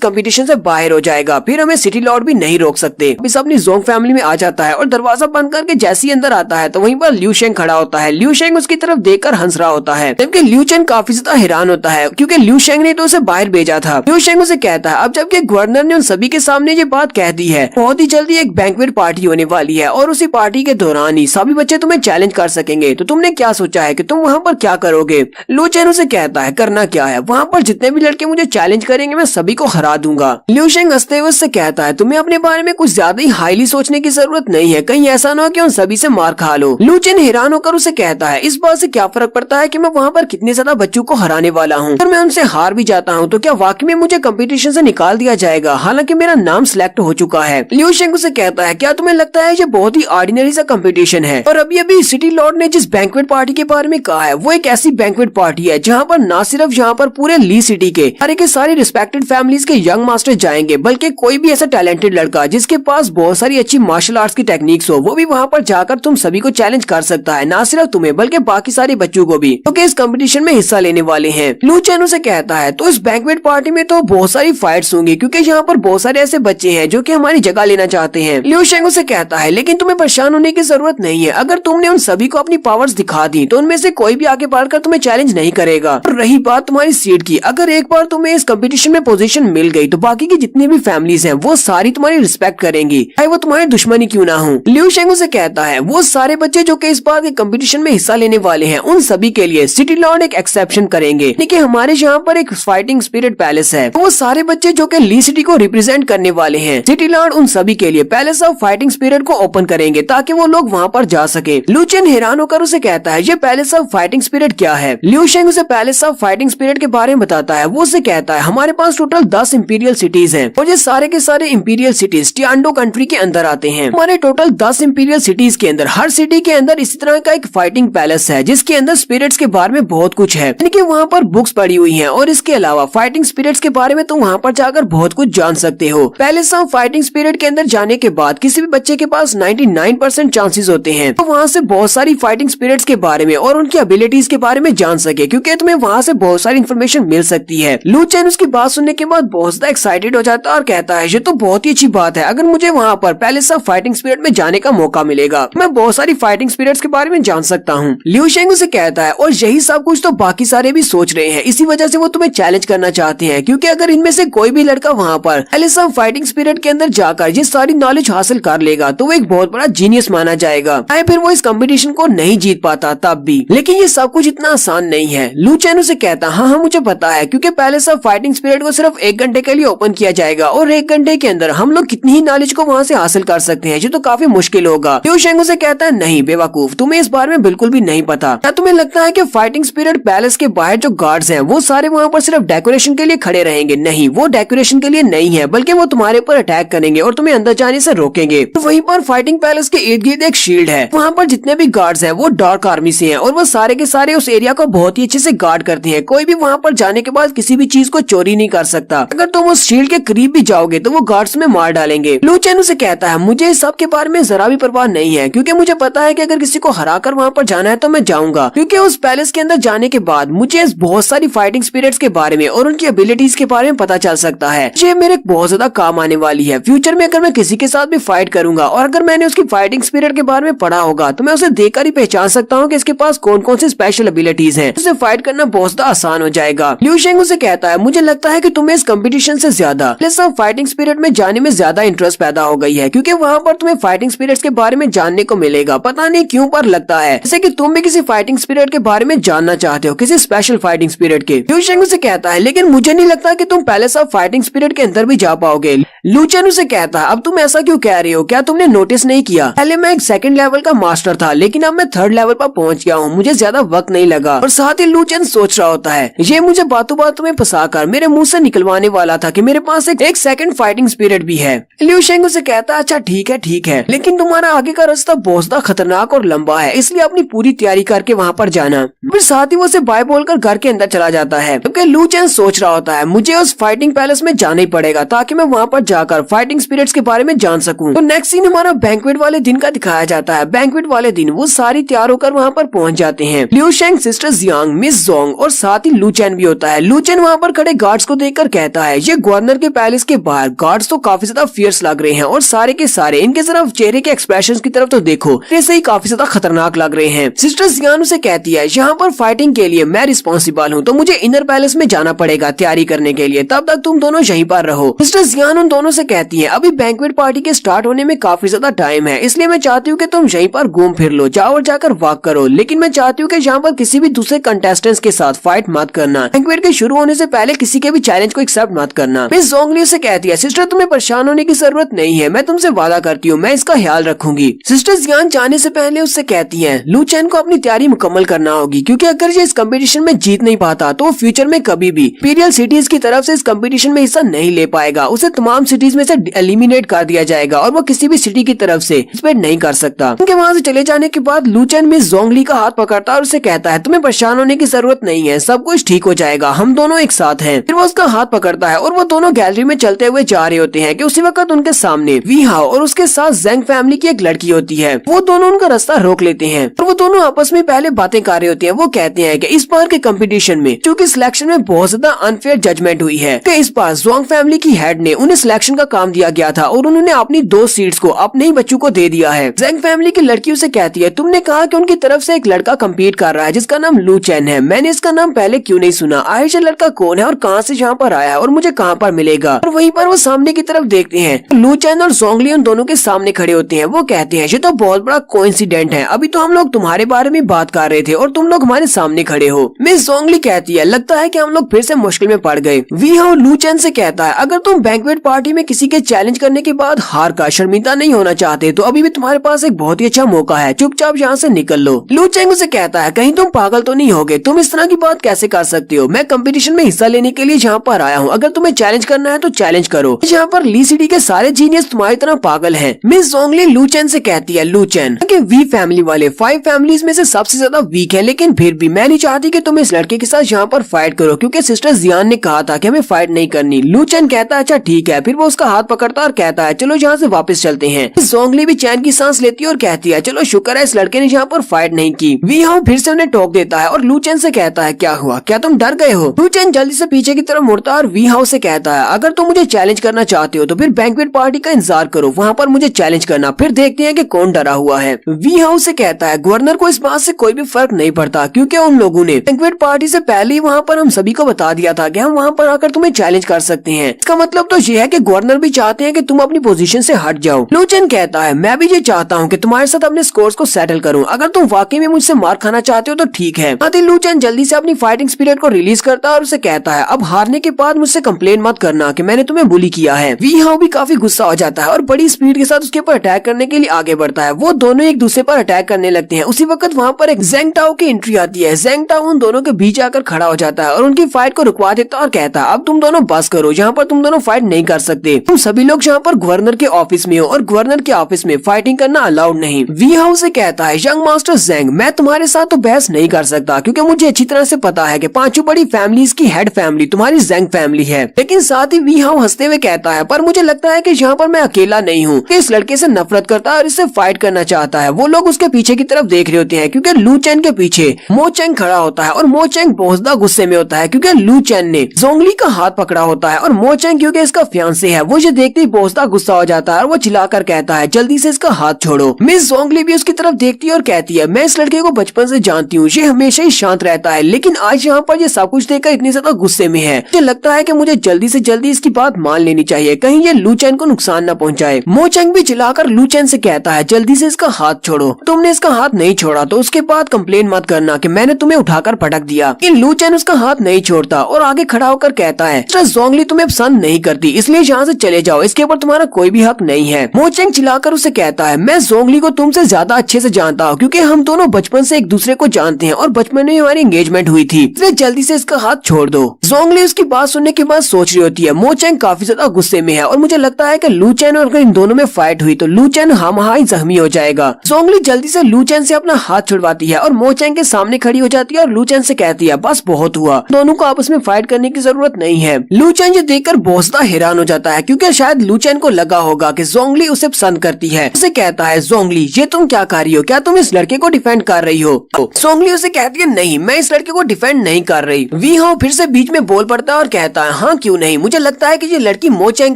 कंपटीशन से बाहर हो जाएगा, फिर हमें सिटी लॉर्ड भी नहीं रोक सकते। इस अपनी जोंग फैमिली में आ जाता है और दरवाजा बंद करके जैसे ही अंदर आता है तो वहीं पर लिू शेंग खड़ा होता है। लिू शेंग उसकी तरफ देखकर हंस रहा होता है, जबकि लिू चेन काफी ज्यादा हैरान होता है क्योंकि लिू शेंग ने तो उसे बाहर भेजा था। लिू शेंग उसे कहता है अब जबकि गवर्नर ने उन सभी के सामने ये बात कह दी है, बहुत ही जल्दी एक बैंक्वेट पार्टी होने वाली है और उसी पार्टी के दौरान ही सभी बच्चे तुम्हें चैलेंज कर सकेंगे, तो तुमने क्या सोचा है कि तुम वहाँ पर क्या करोगे। लिू चेन उसे कहता है करना क्या है, वहाँ पर जितने भी लड़के मुझे चैलेंज करेंगे मैं सभी को हरा दूंगा। लिू शेंग हंसते हुए उससे कहता है तुम्हें अपने बारे में कुछ ज्यादा ही हाईली सोचने की जरूरत नहीं है, कहीं ऐसा ना हो कि उन सभी से मार खा लो। लिू चेन हैरान होकर उसे कहता है इस बात से क्या फर्क पड़ता है कि मैं वहाँ पर कितने ज्यादा बच्चों को हराने वाला हूँ, अगर मैं उनसे हार भी जाता हूँ तो क्या वाकई में मुझे कंपटीशन से निकाल दिया जाएगा, हालांकि मेरा नाम सिलेक्ट हो चुका है। लिू शेंग उसे कहता है क्या तुम्हें लगता है ये बहुत ही ऑर्डिनरी सा कंपटीशन है, और अभी अभी सिटी लॉर्ड ने जिस बैंक्वेट पार्टी के बारे में कहा है वो एक ऐसी बैंक्वेट पार्टी है जहाँ पर न सिर्फ यहाँ पर पूरे ली सिटी के सारे रिस्पेक्टेड फैमिलीज के यंग मास्टर जाएंगे, बल्कि कोई भी ऐसा टैलेंटेड लड़का जिसके पास बहुत सारी अच्छी मार्शल आर्ट्स की टेक्निक्स हो वो भी वहाँ पर जाकर तुम सभी को चैलेंज कर सकता है, न सिर्फ तुम्हें बल्कि बाकी सारे बच्चों को भी, क्योंकि इस कंपटीशन में हिस्सा लेने वाले हैं। लिू चेन उसे कहता है तो इस बैंक्वेट पार्टी में तो बहुत सारी फाइट्स होंगी क्योंकि यहाँ पर बहुत सारे ऐसे बच्चे हैं जो कि हमारी जगह लेना चाहते हैं। लिू शेंग उसे कहता है लेकिन तुम्हें परेशान होने की जरूरत नहीं है, अगर तुमने उन सभी को अपनी पावर्स दिखा दी तो उनमें से कोई भी आगे बढ़कर तुम्हें चैलेंज नहीं करेगा। और रही बात तुम्हारी सीट की, अगर एक बार तुम्हें इस कंपटीशन में पोजीशन मिल गई तो बाकी की जितनी भी फैमिलीज हैं वो सारी तुम्हारी रिस्पेक्ट करेंगी, चाहे वो तुम्हारी दुश्मनी क्यों ना हो। लिू शेंग उसे कहता है वो सारे बच्चे जो कि इस बार के कंपटीशन में हिस्सा लेने वाले हैं उन सभी के लिए सिटी लॉर्ड एक एक्सेप्शन करेंगे, क्योंकि हमारे यहाँ पर एक फाइटिंग स्पिरिट पैलेस है, तो वो सारे बच्चे जो कि ली सिटी को रिप्रेजेंट करने वाले हैं, सिटी लॉर्ड उन सभी के लिए पैलेस ऑफ फाइटिंग स्पिरिट को ओपन करेंगे ताकि वो लोग वहाँ पर जा सके। लिू चेन हैरान होकर उसे कहता है ये पैलेस ऑफ फाइटिंग स्पिरिट क्या है। लिू शेंग उसे पैलेस ऑफ फाइटिंग स्पिरिट के बारे में बताता है। वो उसे कहता है हमारे पास टोटल 10 इंपीरियल सिटीज हैं और ये सारे के सारे इंपीरियल सिटीज टियान्डो कंट्री के अंदर आते हैं। हमारे टोटल 10 इंपीरियल सिटीज के अंदर हर सिटी के अंदर इसी तरह का एक फाइटिंग पैलेस है जिसके अंदर स्पिरिट्स के बारे में बहुत कुछ है, यानी कि वहाँ पर बुक्स पड़ी हुई हैं और इसके अलावा फाइटिंग स्पिरिट्स के बारे में तुम वहाँ पर जाकर बहुत कुछ जान सकते हो। पैलेस ऑफ फाइटिंग स्पिरिट के अंदर जाने के बाद किसी भी बच्चे के पास 99% चांसेस होते हैं तो वहाँ से बहुत सारी फाइटिंग स्पिरिट्स के बारे में और उनकी एबिलिटीज के बारे में जान सके, क्योंकि तुम्हें वहाँ से बहुत सारी इन्फॉर्मेशन मिल सकती है। लू चेन उसकी बात सुनने के बाद बहुत ज्यादा एक्साइटेड हो जाता है और कहता है ये तो बहुत ही अच्छी बात है, अगर मुझे वहाँ पर पैलेस ऑफ फाइटिंग स्पिरिट में जाने का मौका मिलेगा मैं बहुत सारी फाइटिंग स्पिरिट्स के बारे में जान सकता हूँ। लिू शेंग उसे कहता है और यही सब कुछ तो बाकी सारे भी सोच रहे हैं, इसी वजह से वो तुम्हें चैलेंज करना चाहते हैं, क्योंकि अगर इनमें से कोई भी लड़का वहाँ पर पैलेस ऑफ फाइटिंग स्पिरिट के अंदर जाकर ये सारी नॉलेज हासिल कर लेगा तो वो एक बहुत बड़ा जीनियस माना जाएगा, चाहे फिर वो इस कंपटीशन को नहीं जीत पाता तब भी। लेकिन ये सब कुछ इतना आसान नहीं है। लू चेन उसे कहता हाँ मुझे पता है, क्योंकि पैलेस ऑफ फाइटिंग स्पिरिट को सिर्फ 1 घंटे के लिए ओपन किया जाएगा और 1 घंटे के अंदर हम लोग कितनी ही नॉलेज को वहाँ से हासिल कर सकते हैं, ये तो काफी मुश्किल होगा। लिू शेंग उसे कहता है नहीं बेवकूफ, तुम्हें इस बारे में बिल्कुल भी नहीं पता। क्या तुम्हें लगता है कि फाइटिंग स्पिरिट पैलेस के बाहर जो गार्ड्स हैं वो सारे वहाँ पर सिर्फ डेकोरेशन के लिए खड़े रहेंगे? नहीं, वो डेकोरेशन के लिए नहीं है, बल्कि वो तुम्हारे ऊपर अटैक करेंगे और तुम्हें अंदर जाने से रोकेंगे। तो वहीं पर फाइटिंग पैलेस के इर्द गिर्द एक शील्ड है, वहाँ पर जितने भी गार्ड्स हैं वो डार्क आर्मी से हैं और वो सारे के सारे उस एरिया को बहुत ही अच्छे से गार्ड करते हैं। कोई भी वहाँ पर जाने के बाद किसी भी चीज को चोरी नहीं कर सकता। अगर तुम उस शील्ड के करीब भी जाओगे तो वो गार्ड्स में मार डालेंगे। लू चेन उसे कहता है मुझे इस सब के बारे में जरा भी परवाह नहीं है, क्योंकि मुझे पता है कि अगर किसी को हराकर वहाँ पर जाना है तो मैं जाऊंगा, क्योंकि उस पैलेस के अंदर जाने के बाद मुझे बहुत सारी फाइटिंग स्पिरिट्स के बारे में और उनकी एबिलिटीज के बारे में पता चल सकता है। ये मेरे बहुत ज्यादा काम आने वाली है। फ्यूचर में अगर मैं किसी के साथ भी फाइट करूंगा और अगर मैंने उसकी फाइटिंग स्पिरिट के बारे में पढ़ा होगा तो मैं उसे देखकर ही पहचान सकता हूँ कि इसके पास कौन कौन सी स्पेशल एबिलिटीज हैं। उसे फाइट करना बहुत ज्यादा आसान हो जाएगा। लिू शेंग उसे कहता है मुझे लगता है कि तुम्हें इस कंपटीशन से ज्यादा पैलेस ऑफ फाइटिंग स्पिरिट में जाने में ज्यादा इंटरेस्ट पैदा हो गई है, क्योंकि वहाँ पर तुम्हें फाइटिंग स्पिरिट्स के बारे में जानने को मिलेगा। पता नहीं क्यों पर लगता है जैसे कि तुम भी किसी फाइटिंग स्पिरिट के बारे में जानना चाहते हो, किसी स्पेशल फाइटिंग स्पिरिट के। लिू शेंग उसे कहता है लेकिन मुझे नहीं लगता कि तुम पैलेस ऑफ फाइटिंग स्पिरिट के अंदर भी जा पाओगे। लू चेन उसे कहता है अब तुम ऐसा क्यों कह रहे हो, क्या तुमने नोटिस नहीं किया? पहले मैं एक 2nd लेवल का मास्टर था, लेकिन अब मैं 3rd लेवल पर पहुंच गया हूँ, मुझे ज्यादा वक्त नहीं लगा। और साथ ही लू चेन सोच रहा होता है ये मुझे बातों बातों में फंसाकर मेरे मुंह से निकलवाने वाला था कि मेरे पास एक 2nd फाइटिंग स्पिरिट भी है। लिू शेंग उसे कहता है अच्छा ठीक है, लेकिन तुम्हारा आगे का रास्ता बहुत ज्यादा खतरनाक और लंबा है, इसलिए अपनी पूरी तैयारी करके वहाँ पर जाना। फिर साथ ही वो उसे बाय बोलकर घर के अंदर चला जाता है, क्योंकि लू चेन सोच रहा होता है मुझे उस फाइटिंग पैलेस में जाना ही पड़ेगा ताकि मैं वहाँ पर जाकर फाइटिंग स्पिरिट्स के बारे में जान सकूं। तो नेक्स्ट सीन हमारा बैंक्वेट वाले दिन का दिखाया जाता है। बैंक्वेट वाले दिन वो सारी तैयार होकर वहाँ पर पहुँच जाते हैं। लिू शेंग, सिस्टर जियांग, मिस जोंग और साथ ही लू चेन भी होता है। लूचेन वहाँ पर खड़े गार्ड्स को देखकर कहता है ये गवर्नर के पैलेस के बाहर गार्ड्स तो काफी ज्यादा फियर्स लग रहे हैं और सारे के सारे इनके सिर्फ चेहरे के एक्सप्रेशंस की तरफ तो देखो ऐसे ही काफी ज्यादा खतरनाक लग रहे हैं। सिस्टर जियान उसे कहती है यहाँ पर फाइटिंग के लिए मैं रिस्पॉन्सिबल हूँ तो मुझे इनर पैलेस में जाना पड़ेगा तैयारी करने के लिए, तब तक तुम दोनों यहीं पर रहो। सिस्टर जियान उन दोनों से कहती है अभी बैंक्वेट पार्टी के स्टार्ट होने में काफी ज्यादा टाइम है, इसलिए मैं चाहती हूँ कि तुम यहीं पर घूम फिर लो, जाओ और जाकर वॉक करो, लेकिन मैं चाहती हूँ कि यहाँ पर किसी भी दूसरे कंटेस्टेंट्स के साथ फाइट मत करना। बैंक्वेट के शुरू होने से पहले किसी के भी चैलेंज को एक्सेप्ट मत करना। मिस जोंगली उसे कहती है सिस्टर तुम्हें परेशान होने की जरूरत नहीं है, मैं तुमसे वादा करती हूँ मैं इसका ख्याल रखूंगी। सिस्टर जियान जाने से पहले उससे कहती है लूचेन को अपनी तैयारी मुकम्मल करना होगी क्योंकि अगर ये इस कंपटीशन में जीत नहीं पाता तो फ्यूचर में कभी भी इंपीरियल सिटीज की तरफ से इस कंपटीशन में हिस्सा नहीं ले पाएगा, उसे तमाम सिटीज में से एलिमिनेट कर दिया जाएगा और वो किसी भी सिटी की तरफ से पार्टिसिपेट नहीं कर सकता। उनके वहाँ से चले जाने के बाद लूचेन मिस जोंगली का हाथ पकड़ता है और उसे कहता है तुम्हें परेशान होने की जरूरत नहीं है, सब कुछ ठीक हो जाएगा, हम दोनों एक साथ हैं। फिर वो उसका हाथ पकड़ता है और वो दोनों गैलरी में चलते हुए जा रहे होते हैं कि उसी वक्त उनके सामने वी हाओ और उसके साथ जेंग फैमिली की एक लड़की होती है। वो दोनों उनका रास्ता रोक लेते हैं और वो दोनों आपस में पहले बातें कर रहे होते हैं। वो कहते हैं कि इस बार के कंपटीशन में क्योंकि सिलेक्शन में बहुत ज्यादा अनफेयर जजमेंट हुई है कि इस बार जोंग फैमिली की हेड ने उन्हें सिलेक्शन का काम दिया गया था और उन्होंने अपनी 2 सीट्स को अपने ही बच्चों को दे दिया है। जेंग फैमिली की लड़की उसे कहती है तुमने कहा कि उनकी तरफ से एक लड़का कम्पीट कर रहा है जिसका नाम लू चैन है, मैंने इसका नाम पहले क्यों नहीं सुना, आखिर लड़का कौन है और कहाँ से यहाँ पर आया है और मुझे कहाँ पर मिलेगा। और वहीं पर वो सामने की तरफ देखते हैं लू चैन और जोंगली उन दोनों के सामने खड़े होते हैं। वो कहते हैं ये तो बहुत बड़ा कोइंसिडेंट है, अभी तो हम लोग तुम्हारे बारे में बात कर रहे थे और तुम लोग हमारे सामने खड़े हो। मिस जोंगली कहती है लगता है कि हम लोग फिर से मुश्किल में पड़ गए। वी हाओ लू चैन से कहता है अगर तुम बैंक्वेट पार्टी में किसी के चैलेंज करने के बाद हार का शर्मिंदा नहीं होना चाहते तो अभी भी तुम्हारे पास एक बहुत ही अच्छा मौका है, चुपचाप यहाँ से निकल लो। लू चैन उसे कहता है कहीं तुम पागल तो नहीं होगे, तुम इस तरह की बात कैसे कर सकते हो, मैं कंपटीशन में हिस्सा लेने के लिए यहाँ पर आया हूँ, अगर तुम्हें चैलेंज करना है तो चैलेंज करो, यहाँ पर ली सिटी के सारे जीनियस तुम्हारी तरह पागल हैं। मिस जोंगली लू चैन से कहती है लू चैन कि वी फैमिली वाले 5 फैमिलीज में से सबसे ज्यादा वीक है, लेकिन फिर भी मैं नहीं चाहती कि तुम इस लड़के के साथ यहाँ पर फाइट करो क्योंकि सिस्टर जियान ने कहा था कि हमें फाइट नहीं करनी। लू चैन कहता है अच्छा ठीक है, फिर वो उसका हाथ पकड़ता और कहता है चलो यहाँ से वापस चलते हैं। जोंगली भी चैन की सांस लेती है और कहती है चलो शुक्र है इस लड़के ने यहाँ पर फाइट नहीं की। वी हाओ फिर से उन्हें टोक देता है और लू चैन से कहता है क्या हुआ, क्या तुम डर गए हो। लू चैन जल्दी से पीछे की तरफ मुड़ता है और वी हाओ से कहता है अगर तुम मुझे चैलेंज करना चाहते हो तो फिर बैंक्वेट पार्टी का इंतजार करो, वहाँ पर मुझे चैलेंज करना, फिर देखते हैं कि कौन डरा हुआ है। वी हाओ से कहता है गवर्नर को इस बात से कोई भी फर्क नहीं पड़ता क्योंकि उन लोगों ने बैंक्वेट पार्टी से पहले ही वहाँ पर हम सभी को बता दिया था कि हम वहाँ पर आकर तुम्हें चैलेंज कर सकते हैं। इसका मतलब तो ये है कि गवर्नर भी चाहते हैं कि तुम अपनी पोजीशन से हट जाओ। लू चैन कहता है मैं भी ये चाहता हूँ कि तुम्हारे साथ अपने स्कोर्स को सेटल करूँ, अगर तुम वाकई में मुझसे मार खाना चाहते हो तो ठीक है। लू चैन जल्दी से अपनी फाइटिंग स्पिरिट को रिलीज करता है और उसे कहता है अब हारने के बाद मुझसे कंप्लेन मत करना कि मैंने तुम्हें बुली किया है। वी हाओ भी काफी गुस्सा हो जाता है और बड़ी स्पीड के साथ उसके ऊपर अटैक करने के लिए आगे बढ़ता है। वो दोनों एक दूसरे पर अटैक करने लगते हैं। उसी वक्त वहाँ पर एक जेंग टाओ की एंट्री आती है। जेंग टाओ उन दोनों के बीच आकर खड़ा हो जाता है और उनकी फाइट को रुकवा देता है और कहता है अब तुम दोनों बस करो, यहाँ पर तुम दोनों फाइट नहीं कर सकते, तुम सभी लोग यहाँ पर गवर्नर के ऑफिस में हो और गवर्नर के ऑफिस में फाइटिंग करना अलाउड नहीं। वी हाओ से कहता है यंग मास्टर जेंग मैं तुम्हारे साथ तो बहस नहीं कर सकता क्योंकि मुझे अच्छी तरह से पता है कि 5 बड़ी फैमिलीज की हेड फैमिली तुम्हारी जेंग फैमिली है, लेकिन साथ ही वी हाओ हंसते हुए कहता है पर मुझे लगता है कि यहाँ पर मैं अकेला नहीं हूँ, इस लड़के से नफरत करता है और इससे फाइट करना चाहता है। वो लोग उसके पीछे की तरफ देख रहे होते हैं क्योंकि लू चैन के पीछे मो चैंग खड़ा होता है और मो चैंग बहुत ज्यादा गुस्से में होता है क्योंकि लू चैन ने जोंगली का हाथ पकड़ा होता है और मो चैंग क्योंकि इसका फियांसे है वो ये देखते ही बहुत ज्यादा गुस्सा हो जाता है और वो चिल्लाकर कहता है जल्दी से इसका हाथ छोड़ो। मिस जोंगली भी उसकी तरफ देखती है और कहती है मैं इस लड़के को बचपन से जानती हूँ, ये हमेशा ही शांत रहता है लेकिन आज यहाँ पर ये सब कुछ देखकर इतनी ज्यादा गुस्से में है, मुझे लगता है कि मुझे जल्दी से जल्दी इसकी बात मान लेनी चाहिए, कहीं ये लू चैन को नुकसान न पहुँचाए। मो चैंग भी चिल्लाकर लू चैन से कहता है जल्दी से इसका हाथ छोड़ो, तुमने इसका हाथ नहीं छोड़ा तो उसके बाद कंप्लेन मत करना कि मैंने तुम्हें उठाकर पटक दिया। लेकिन लू चैन उसका हाथ नहीं छोड़ता और आगे खड़ा होकर कहता है जोंगली तुम्हें पसंद नहीं करती इसलिए यहाँ से चले जाओ, इसके ऊपर तुम्हारा कोई भी हक नहीं है। मो चैंग चिल्लाकर उसे कहता है मैं जोंगली को तुमसे ज्यादा अच्छे से जानता हूँ क्योंकि हम दोनों बचपन से एक दूसरे को जानते हैं और बचपन में हमारी एंगेजमेंट हुई थी, इसलिए जल्दी से इसका हाथ छोड़ दो। जोंगली उसकी बात सुनने के बाद सोच रही होती है मो चैंग काफी ज्यादा गुस्से में है और मुझे लगता है कि लू चैन और अगर इन दोनों में फाइट हुई तो लू चैन हामहा जख्मी हो जाएगा। जोंगली जल्दी से लू चैन से अपना हाथ छुड़वाती है और मो चैंग के सामने खड़ी हो जाती है और लू चैन से कहती है बस बहुत हुआ, दोनों को आपस में फाइट करने की जरूरत नहीं है। लू चैन ये देखकर बहुत ज्यादा हैरान हो जाता है क्योंकि शायद लू चैन को लगा होगा कि जोंगली उसे पसंद करती है। उसे कहता है जोंगली ये तुम क्या कर रही हो, क्या तुम इस लड़के को डिफेंड कर रही हो। जोंगली उसे कहती है नहीं मैं इस लड़के को डिफेंड नहीं कर रही। वी हाउ फिर से बीच में बोल पड़ता है और कहता है हाँ क्यों नहीं, मुझे लगता है कि ये लड़की मो चैंग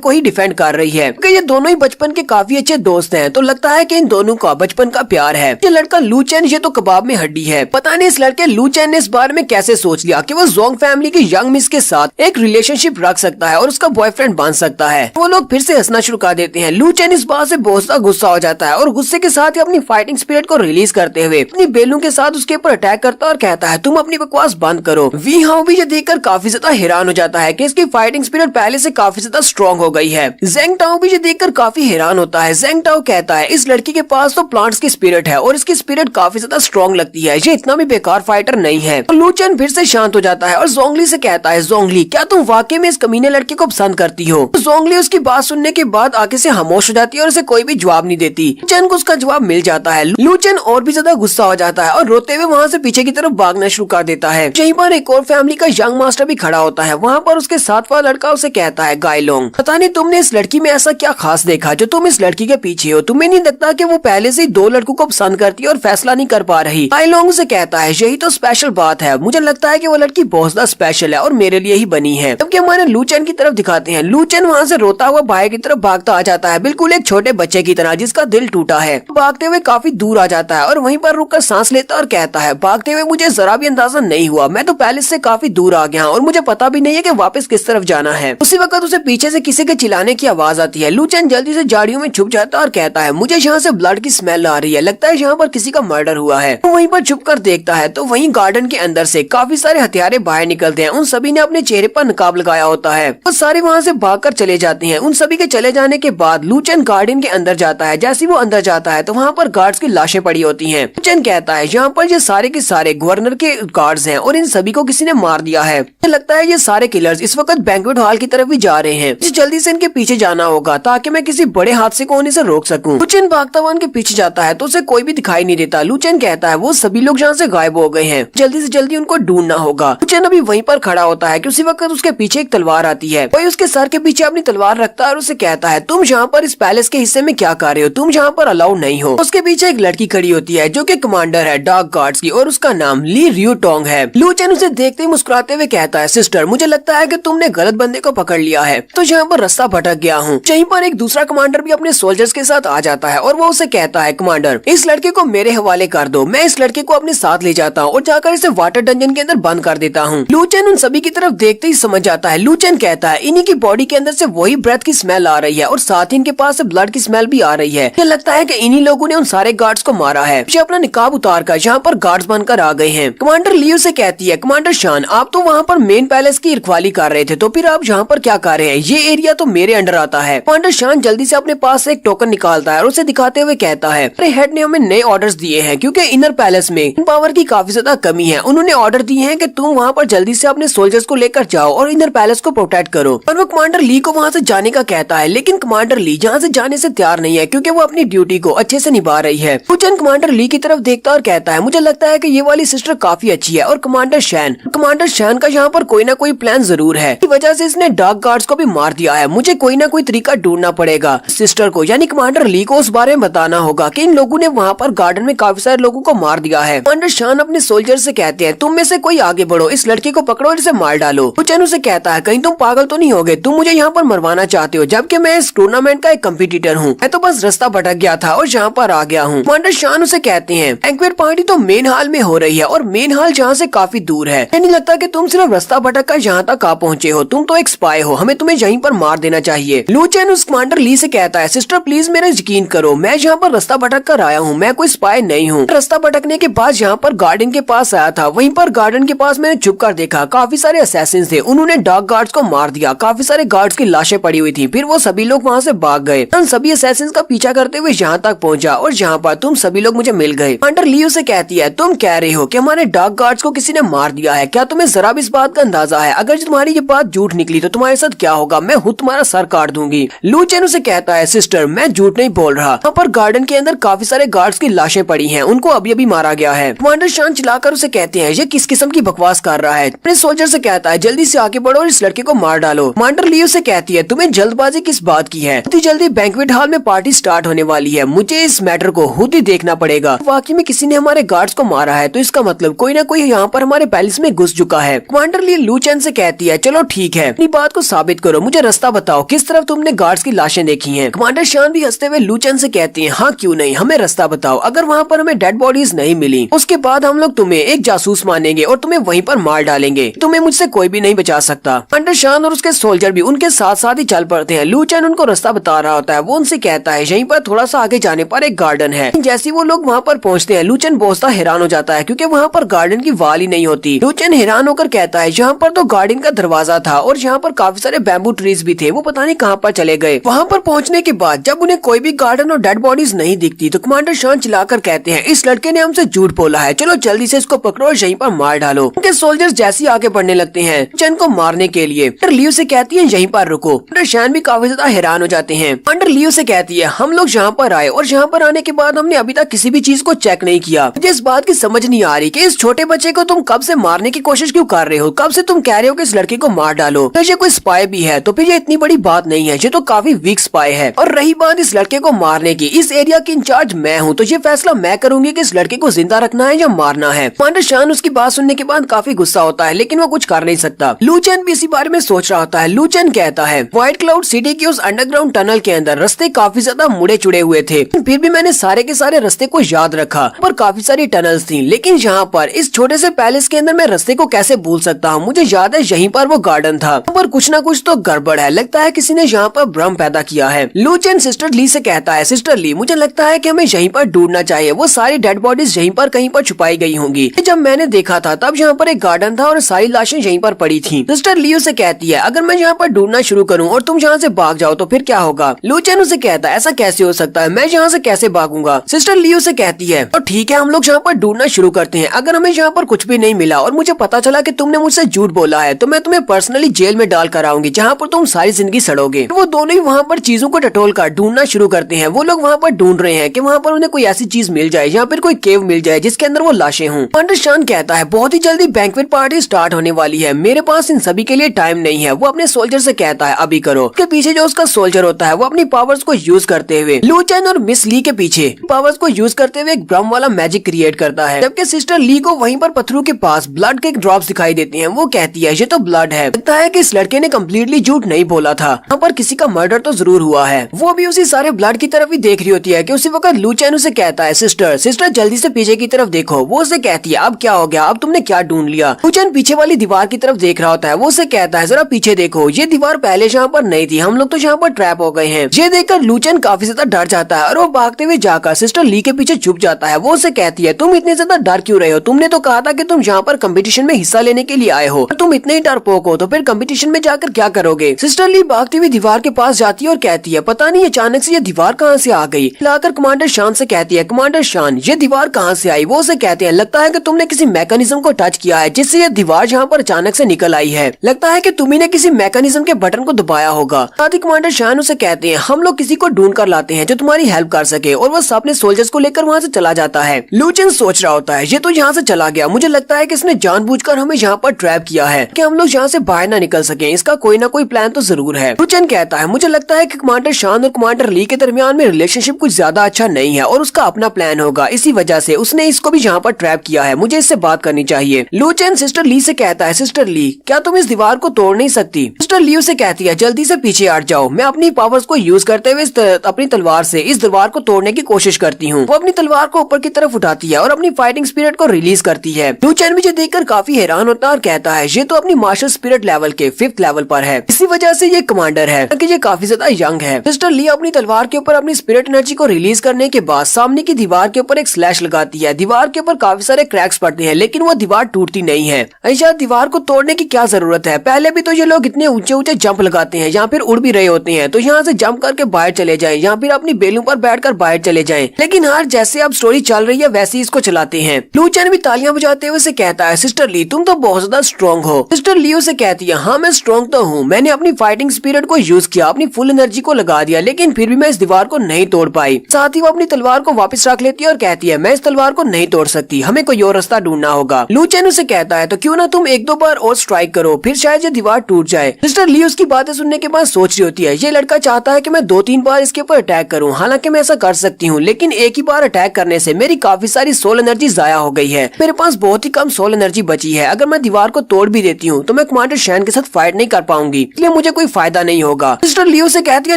को ही डिफेंड कर रही है क्योंकि ये दोनों ही बचपन के काफी अच्छे दोस्त हैं, तो लगता है कि इन दोनों का बचपन का प्यार है। ये लड़का लू चैन ये तो कबाब में हड्डी है। पता नहीं इस लड़के लू चैन ने इस बारे में कैसे सोच लिया कि वो जोंग फैमिली की यंग मिस के साथ एक रिलेशनशिप रख सकता है और उसका बॉयफ्रेंड बन सकता है। वो लोग फिर से हंसना शुरू कर देते हैं। लू चैन इस बात से बहुत सा गुस्सा हो जाता है और गुस्से के साथ ही अपनी फाइटिंग स्पिरिट को रिलीज करते हुए अपनी बेलू के साथ उसके ऊपर अटैक करता है और कहता है तुम अपनी बकवास बंद करो। वी हाउ भी ये देखकर काफी ज्यादा हैरान हो जाता है कि इसकी फाइटिंग स्पिरिट पहले से काफी ज्यादा स्ट्रॉन्ग हो गई है। जेंग टाओ भी ये देखकर काफी हैरान होता है। जेंग टाओ कहता है इस लड़की के पास तो प्लांट्स की स्पिरिट है और इसकी स्पिरिट काफी ज्यादा स्ट्रॉन्ग लगती है, ये इतना भी बेकार फाइटर नहीं है। तो लू चैन फिर से शांत हो जाता है और जोंगली से कहता है जोंगली क्या तुम वाकई में इस कमीने लड़के को पसंद करती हो? तो जोंगली उसकी बात सुनने के बाद आगे से खामोश हो जाती है और उसे कोई भी जवाब नहीं देती। चैन को उसका जवाब मिल जाता है। लू चैन और भी ज्यादा गुस्सा हो जाता है और रोते हुए वहाँ से पीछे की तरफ भागना शुरू कर देता है। यहीं पर एक और फैमिली का यंग मास्टर भी खड़ा होता है। वहाँ पर उसके साथ वाला लड़का उसे कहता है गायलोंग पता नहीं तुमने इस लड़की में ऐसा क्या खास देखा जो तुम इस लड़की के पीछे हो? तुम्हें नहीं लगता कि वो पहले से ही दो लड़कों को पसंद करती है और फैसला नहीं कर पा रही? गायलोंग उसे कहता है यही तो स्पेशल बात है, मुझे लगता है कि वो लड़की बहुत ज्यादा स्पेशल है और मेरे लिए ही बनी है। जबकि हमारे लू चैन की तरफ दिखाते हैं। लू चैन वहाँ से रोता हुआ भाई की तरफ भागता आ जाता है, बिल्कुल एक छोटे बच्चे की तरह जिसका दिल टूटा है। भागते हुए काफी दूर आ जाता है और वहीं पर रुककर सांस लेता और कहता है भागते हुए मुझे जरा भी अंदाजा नहीं हुआ, मैं तो पैलेस से काफी दूर आ गया और मुझे पता भी नहीं है कि वापस किस तरफ जाना है। उसी वक्त उसे पीछे से किसी के चिल्लाने की आवाज आती है। लू चैन जल्दी से झाड़ियों में छुप जाता है और कहता है मुझे यहाँ से ब्लड की स्मेल आ रही है, लगता है यहाँ पर किसी का मर्डर हुआ है। तो वहीं पर छुप कर देखता है तो वहीं गार्डन के अंदर से काफी सारे हथियारे बाहर निकलते हैं। उन सभी ने अपने चेहरे पर नकाब लगाया होता है। वो सारे वहाँ से भागकर चले जाते हैं। उन सभी के चले जाने के बाद लू चैन गार्डन के अंदर जाता है। जैसे वो अंदर जाता है तो वहाँ पर गार्ड्स की लाशें पड़ी होती हैं। लू चैन कहता है यहाँ पर ये सारे के सारे गवर्नर के गार्ड्स हैं और इन सभी को किसी ने मार दिया है। मुझे लगता है ये सारे किलर्स इस वक्त बैंक्वेट हॉल की तरफ भी जा रहे हैं। मुझे जल्दी से इनके पीछे जाना होगा ताकि मैं किसी बड़े हादसे को होने से रोक सकूं। लू चैन भागता हुआ उनके पीछे जाता है तो उसे कोई भी दिखाई नहीं देता। लू चैन कहता है वो सभी लोग यहाँ से गायब हो गए हैं, जल्दी से जल्दी उनको ढूंढना होगा। लू चैन अभी वहीं पर खड़ा होता है कि उसी वक्त उसके पीछे एक तलवार आती है। वही उसके सर के पीछे अपनी तलवार रखता है और उसे कहता है तुम यहाँ पर इस पैलेस के हिस्से में क्या कर रहे हो? तुम यहाँ पर अलाउड नहीं हो। उसके पीछे एक लड़की खड़ी होती है जो कि कमांडर है डार्क गार्ड्स की और उसका नाम ली रियो टोंग है। लू चैन उसे देखते ही मुस्कुराते हुए कहता है सिस्टर मुझे लगता है कि तुमने गलत बंदे को पकड़ लिया है, तो यहाँ पर रास्ता भटक गया हूँ। यहीं पर एक दूसरा कमांडर भी अपने सोल्जर्स के साथ आ जाता है और वो उसे कहता है कमांडर इस लड़के को मेरे हवाले कर दो, मैं इस लड़के को अपने साथ ले जाता हूँ और जाकर इसे वाटर डंजन के अंदर बंद कर देता हूँ। लू चैन उन सभी की तरफ देखते ही समझ जाता है। लू चैन कहता है इन्हीं की बॉडी के अंदर से वही ब्रेथ की स्मेल आ रही है और साथ ही इनके पास से ब्लड की स्मेल भी आ रही है। मुझे लगता है कि इन्हीं लोगों ने उन सारे गार्ड्स को मारा है। मुझे अपना निकाब उतार कर यहाँ पर गार्ड्स बनकर आ गए हैं। कमांडर लियो से कहती है कमांडर शान आप तो वहाँ पर मेन पैलेस की रखवाली कर रहे थे, तो फिर आप यहाँ पर क्या कर रहे हैं? ये एरिया तो मेरे अंडर आता है। कमांडर शान जल्दी से अपने पास से एक टोकन निकालता है और उसे दिखाते हुए कहता है अरे हेड ने हमें नए ऑर्डर्स दिए हैं क्योंकि इनर पैलेस में पावर की काफी ज्यादा कमी है। उन्होंने ऑर्डर दिए हैं कि तुम वहाँ पर जल्दी से अपने सोल्जर्स को लेकर जाओ और इनर पैलेस को प्रोटेक्ट करो। और वो कमांडर ली को वहाँ से जाने का कहता है, लेकिन कमांडर ली जहाँ से जाने से तैयार नहीं है क्योंकि वो अपनी ड्यूटी को अच्छे से निभा रही है। लू चैन कमांडर ली की तरफ देखता और कहता है मुझे लगता है कि ये वाली सिस्टर काफी अच्छी है और कमांडर शैन का यहाँ पर कोई ना कोई प्लान जरूर है, इस वजह से इसने डार्क गार्ड्स को भी मार दिया है। मुझे कोई ना कोई तरीका ढूंढना पड़ेगा। सिस्टर को यानी कमांडर ली को उस बारे में बताना होगा कि इन लोगों ने वहाँ पर गार्डन में काफी सारे लोगों को मार दिया है। कमांडर शान अपने सोल्जर से कहते हैं तुम में से कोई आगे बढ़ो, इस लड़की को पकड़ो और इसे मार डालो। लू चैन उसे कहता है कहीं तुम पागल तो नहीं हो गए, तुम मुझे यहाँ पर मरवाना चाहते हो जबकि मैं इस टूर्नामेंट का एक कम्पिटिटर हूँ। मैं तो बस रास्ता भटक गया था और यहाँ पर आ गया हूँ। कमांडर शान उसे कहते हैं बैंक्वेट पार्टी तो मेन हॉल में हो रही है और मेन हॉल जहाँ से काफी दूर है। नहीं लगता कि तुम सिर्फ रास्ता भटक कर यहाँ तक आ पहुँचे हो, तुम तो एक स्पाई हो, हमें तुम्हें यहीं पर मार देना चाहिए। लू चैन उस कमांडर ली से कहता है सिस्टर प्लीज मेरा यकीन करो, मैं यहाँ पर रास्ता भटक कर आया हूँ, मैं कोई स्पाई नहीं हूँ। रास्ता भटकने के बाद यहाँ पर गार्डन के पास आया था, वहीं पर गार्डन के पास मैंने छुप कर देखा काफी सारे असैसिन्स थे, उन्होंने डार्क गार्ड्स को मार दिया, काफी सारे गार्ड्स की लाशें पड़ी हुई थी। फिर वो सभी लोग वहाँ से भाग गए। उन सभी असैसिन्स का पीछा करते हुए यहाँ तक पहुँचा और यहाँ पर तुम सभी लोग मुझे मिल गए। कमांडर लियो से कहती है तुम कह रहे हो कि हमारे डार्क गार्ड्स को किसी ने मार दिया है, क्या तुम्हें जरा भी इस बात का अंदाजा है? अगर तुम्हारी ये बात झूठ निकली तो तुम्हारे साथ क्या होगा? मैं खुद तुम्हारा सर काट दूंगी। लू चैन उसे कहता है सिस्टर मैं झूठ नहीं बोल रहा, वहाँ पर गार्डन के अंदर काफी सारे गार्ड्स की लाशें पड़ी हैं, उनको अभी अभी मारा गया है। कमांडर शान चिल्लाकर उसे कहते हैं ये किस किस्म की बकवास कर रहा है। अपने सोल्जर से कहता है जल्दी से आगे बढ़ो और इस लड़के को मार डालो। कमांडर लियो से कहती है तुम्हें जल्दबाजी किस बात की है? बहुत जल्दी बैंक्वेट हॉल में पार्टी स्टार्ट होने वाली है, मुझे इस मैटर को खुद ही देखना पड़ेगा। वाकई में किसी ने हमारे गार्ड्स को मारा है तो इसका मतलब कोई ना कोई यहाँ पर हमारे पैलेस में घुस चुका है। कमांडर ली लू चेन से कहती है चलो ठीक है, अपनी बात को साबित करो, मुझे रास्ता बताओ, किस तरफ तुमने गार्ड्स की लाशें देखी हैं। कमांडर शान भी हंसते हुए लू चेन से कहती है हाँ क्यों नहीं, हमें रास्ता बताओ, अगर वहाँ पर हमें डेड बॉडीज नहीं मिली उसके बाद हम लोग तुम्हें एक जासूस मानेंगे और तुम्हें वहीं पर मार डालेंगे, तुम्हें मुझसे कोई भी नहीं बचा सकता। कमांडर शान और उसके सोल्जर भी उनके साथ साथ ही चल पड़ते हैं। लू चेन उनको रास्ता बता रहा होता है, वो उनसे कहता है यहीं पर थोड़ा सा आगे जाने पर एक गार्डन है। जैसे वो लोग वहाँ पर पहुँचते हैं लू चेन बहुत हैरान हो जाता है क्योंकि वहाँ पर गार्डन की वाल ही नहीं होती। लू चेन हैरान होकर कहता है यहाँ पर तो गार्डन का दरवाजा था और यहाँ पर काफी सारे बैम्बू ट्रीज भी थे, वो पता नहीं कहाँ पर चले गए। वहाँ पर पहुँचने के बाद जब उन्हें कोई भी गार्डन और डेड बॉडीज नहीं दिखती तो कमांडर शान चिल्लाकर कहते हैं इस लड़के ने हमसे झूठ बोला है, चलो जल्दी से इसको पकड़ो और यहीं पर मार डालो। उनके सोल्जर्स जैसे ही आगे बढ़ने लगते हैं चेन को मारने के लिए, लियो से कहती है यहीं पर रुको। कमांडर शान भी काफी ज्यादा हैरान हो जाते हैं। कमांडर लियो से कहती है हम लोग यहाँ पर आए और यहाँ पर आने के बाद हमने अभी तक किसी भी चीज को चेक नहीं किया, मुझे इस बात की समझ नहीं आ रही कि इस छोटे बच्चे को तुम कब से मारने की कोशिश क्यों कर रहे हो, कब से तुम कह रहे हो कि इस लड़के को मार डालो। तो ये कोई स्पाई भी है तो फिर ये इतनी बड़ी बात नहीं है, ये तो काफी वीक स्पाई है। और रही बात इस लड़के को मारने की, इस एरिया की इंचार्ज मैं हूँ तो ये फैसला मैं करूंगी कि इस लड़के को जिंदा रखना है या मारना है। कमांडर शान उसकी बात सुनने के बाद काफी गुस्सा होता है लेकिन वो कुछ कर नहीं सकता। लू चेन भी इसी बारे में सोच रहा होता है। लू चेन कहता है व्हाइट क्लाउड सिटी की उस अंडरग्राउंड टनल के अंदर रास्ते काफी ज्यादा मुड़े चुड़े हुए थे, फिर भी मैंने सारे के सारे रास्ते को याद रखा। पर काफी सारी टनल्स थी लेकिन यहाँ पर इस छोटे से पैलेस के अंदर मैं रास्ते को कैसे भूल सकता हूँ। मुझे याद है यहीं पर वो गार्डन था, पर कुछ ना कुछ तो गड़बड़ है, लगता है किसी ने यहाँ पर भ्रम पैदा किया है। लू चेन सिस्टर ली से कहता है सिस्टर ली मुझे लगता है कि हमें यहीं पर ढूंढना चाहिए, वो सारी डेड बॉडीज यहीं पर कहीं पर छुपाई गई होंगी। जब मैंने देखा था तब यहाँ पर एक गार्डन था और सारी लाशें यहीं पर पड़ी थी। सिस्टर लियो से कहती है अगर मैं यहाँ पर ढूंढना शुरू करूँ और तुम यहाँ से भाग जाओ तो फिर क्या होगा। लू चेन उसे कहता है ऐसा कैसे हो सकता है, मैं यहाँ से कैसे भागूंगा। सिस्टर लियो से कहती है तो ठीक है हम लोग यहाँ पर ढूंढना शुरू करते हैं, अगर हमें यहाँ पर कुछ भी नहीं मिला और मुझे पता चला कि तुमने मुझसे झूठ बोला है तो मैं तुम्हें पर्सनली जेल में डाल कर आऊंगी जहाँ पर तुम सारी जिंदगी सड़ोगे। वो दोनों ही वहाँ पर चीजों को टटोल कर ढूंढना शुरू करते हैं। वो लोग वहाँ पर ढूंढ रहे हैं कि वहाँ पर उन्हें कोई ऐसी चीज मिल जाए यहाँ पर कोई केव मिल जाए जिसके अंदर वो लाशें हों। कमांडर शान कहता है बहुत ही जल्दी बैंक्वेट पार्टी स्टार्ट होने वाली है, मेरे पास इन सभी के लिए टाइम नहीं है। वो अपने सोल्जर से कहता है अभी करो। उसके पीछे जो उसका सोल्जर होता है वो अपनी पावर्स को यूज करते हुए लू चेन और मिस ली के पीछे पावर्स को यूज करते हुए एक भ्रम वाला मैजिक क्रिएट करता है, जबकि सिस्टर ली को वहीं पर पत्थरों के पास ब्लड के ड्रॉप्स दिखाई देते हैं। वो कहती है ये तो ब्लड है, लगता है कि इस लड़के ने कम्प्लीटली झूठ नहीं बोला था, यहाँ पर किसी का मर्डर तो जरूर हुआ है। वो भी उसी सारे ब्लड की तरफ ही देख रही होती है कि उसी वक्त लू चेन उसे कहता है सिस्टर जल्दी से पीछे की तरफ देखो। वो उसे कहती है अब क्या हो गया, अब तुमने क्या ढूंढ लिया। लू चेन पीछे वाली दीवार की तरफ देख रहा होता है। वो उसे कहता है जरा पीछे देखो, ये दीवार पहले यहाँ पर नहीं थी, हम लोग तो यहाँ पर ट्रैप हो गए हैं। ये देखकर लू चेन काफी ज्यादा डर जाता है और वो भागते हुए जाकर सिस्टर ली के पीछे छुप जाता है। वो उसे कहती है तुम इतने ज्यादा डर क्यों रहे हो, तुमने तो कहा था कि तुम यहाँ पर कंपटीशन में हिस्सा लेने के लिए आए हो, तुम इतने ही डरपोक हो तो फिर कंपटीशन में जाकर क्या करोगे। सिस्टर ली भागती हुई दीवार के पास जाती है और कहती है पता नहीं अचानक से ये दीवार कहाँ से आ गई। लाकर कमांडर शान से कहती है कमांडर शान ये दीवार कहाँ से आई। वो उसे कहते हैं लगता है कि तुमने किसी मैकेनिज्म को टच किया है जिससे ये दीवार यहाँ पर अचानक से निकल आई है, लगता है कि तुम्ही ने किसी मैकेनिज्म के बटन को दबाया होगा। साथ ही कमांडर शान उसे कहते हैं हम लोग किसी को ढूंढ कर लाते हैं जो तुम्हारी हेल्प कर सके, और वो अपने सोल्जर्स को लेकर वहाँ से चला जाता है। लू चेन सोच रहा होता है ये तो यहाँ से चला गया, मुझे लगता है कि इसने जानबूझकर हमें यहाँ पर ट्रैप किया है कि हम लोग यहाँ से बाहर ना निकल सके, इसका कोई ना कोई प्लान तो जरूर है। लू चेन कहता है मुझे लगता है कि कमांडर शान और कमांडर ली के दरमियान में रिलेशनशिप कुछ ज्यादा अच्छा नहीं है और उसका अपना प्लान होगा, इसी वजह से उसने इसको भी यहाँ पर ट्रैप किया है, मुझे इससे बात करनी चाहिए। लू चेन सिस्टर ली से कहता है सिस्टर ली क्या तुम इस दीवार को तोड़ नहीं सकती। सिस्टर ली उसे कहती है जल्दी से पीछे हट जाओ, मैं अपनी पावर्स को यूज करते हुए अपनी तलवार से इस दीवार को तोड़ने की कोशिश करती हूँ। वो अपनी तलवार को ऊपर की तरफ उठाती है और अपनी फाइटिंग स्पिरिट को रिलीज करती है। लू चेन मुझे देखकर काफी हैरान होता है और कहता है ये तो अपनी मार्शल स्पिरिट लेवल के 5th लेवल पर है, इसी वजह से ये कमांडर है कि ये काफी ज्यादा यंग है। सिस्टर ली अपनी तलवार के ऊपर अपनी स्पिरिट एनर्जी को रिलीज करने के बाद सामने की दीवार के ऊपर एक स्लैश लगाती है। दीवार के ऊपर काफी सारे क्रैक्स पड़ते हैं लेकिन वो दीवार टूटती नहीं है। ऐसा दीवार को तोड़ने की क्या जरूरत है, पहले भी तो ये लोग इतने ऊंचे ऊंचे जंप लगाते हैं, यहाँ फिर उड़ भी रहे होते हैं, तो यहाँ से जंप करके बाहर चले जाएं, यहाँ फिर अपनी बेलों पर बैठकर बाहर चले जाएं। लेकिन हर जैसे अब स्टोरी चल रही है वैसे ही इसको चलाते हैं। लू चेन भी तालियां बजाते हुए से कहता है सिस्टर ली तुम तो बहुत ज्यादा स्ट्रॉन्ग हो। सिस्टर लियो से कहती है हाँ मैं स्ट्रॉन्ग तो हूँ, मैंने अपनी फाइटिंग स्पिरिट को यूज किया, अपनी फुल एनर्जी को लगा दिया, लेकिन फिर भी मैं इस दीवार को नहीं तोड़ पाई। साथ ही वो अपनी तलवार को वापस रख लेती है और कहती है मैं इस तलवार को नहीं तोड़ सकती, हमें कोई और रास्ता ढूंढना होगा। लू चेन उसे कहता है तो क्यों ना तुम 1-2 बार और स्ट्राइक करो, फिर शायद ये दीवार टूट जाए। सिस्टर ली उसकी बातें सुनने के बाद सोच रही होती है ये लड़का चाहता है कि मैं 2-3 बार इसके ऊपर अटैक करूं, हालांकि मैं ऐसा कर सकती हूं, लेकिन एक ही बार अटैक करने से मेरी काफी सारी सोल एनर्जी जाया हो गई है, मेरे पास बहुत ही कम सोल एनर्जी बची बची है। अगर मैं दीवार को तोड़ भी देती हूँ तो मैं कमांडर शैन के साथ फाइट नहीं कर पाऊंगी, इसलिए मुझे कोई फायदा नहीं होगा। सिस्टर लियो से कहती है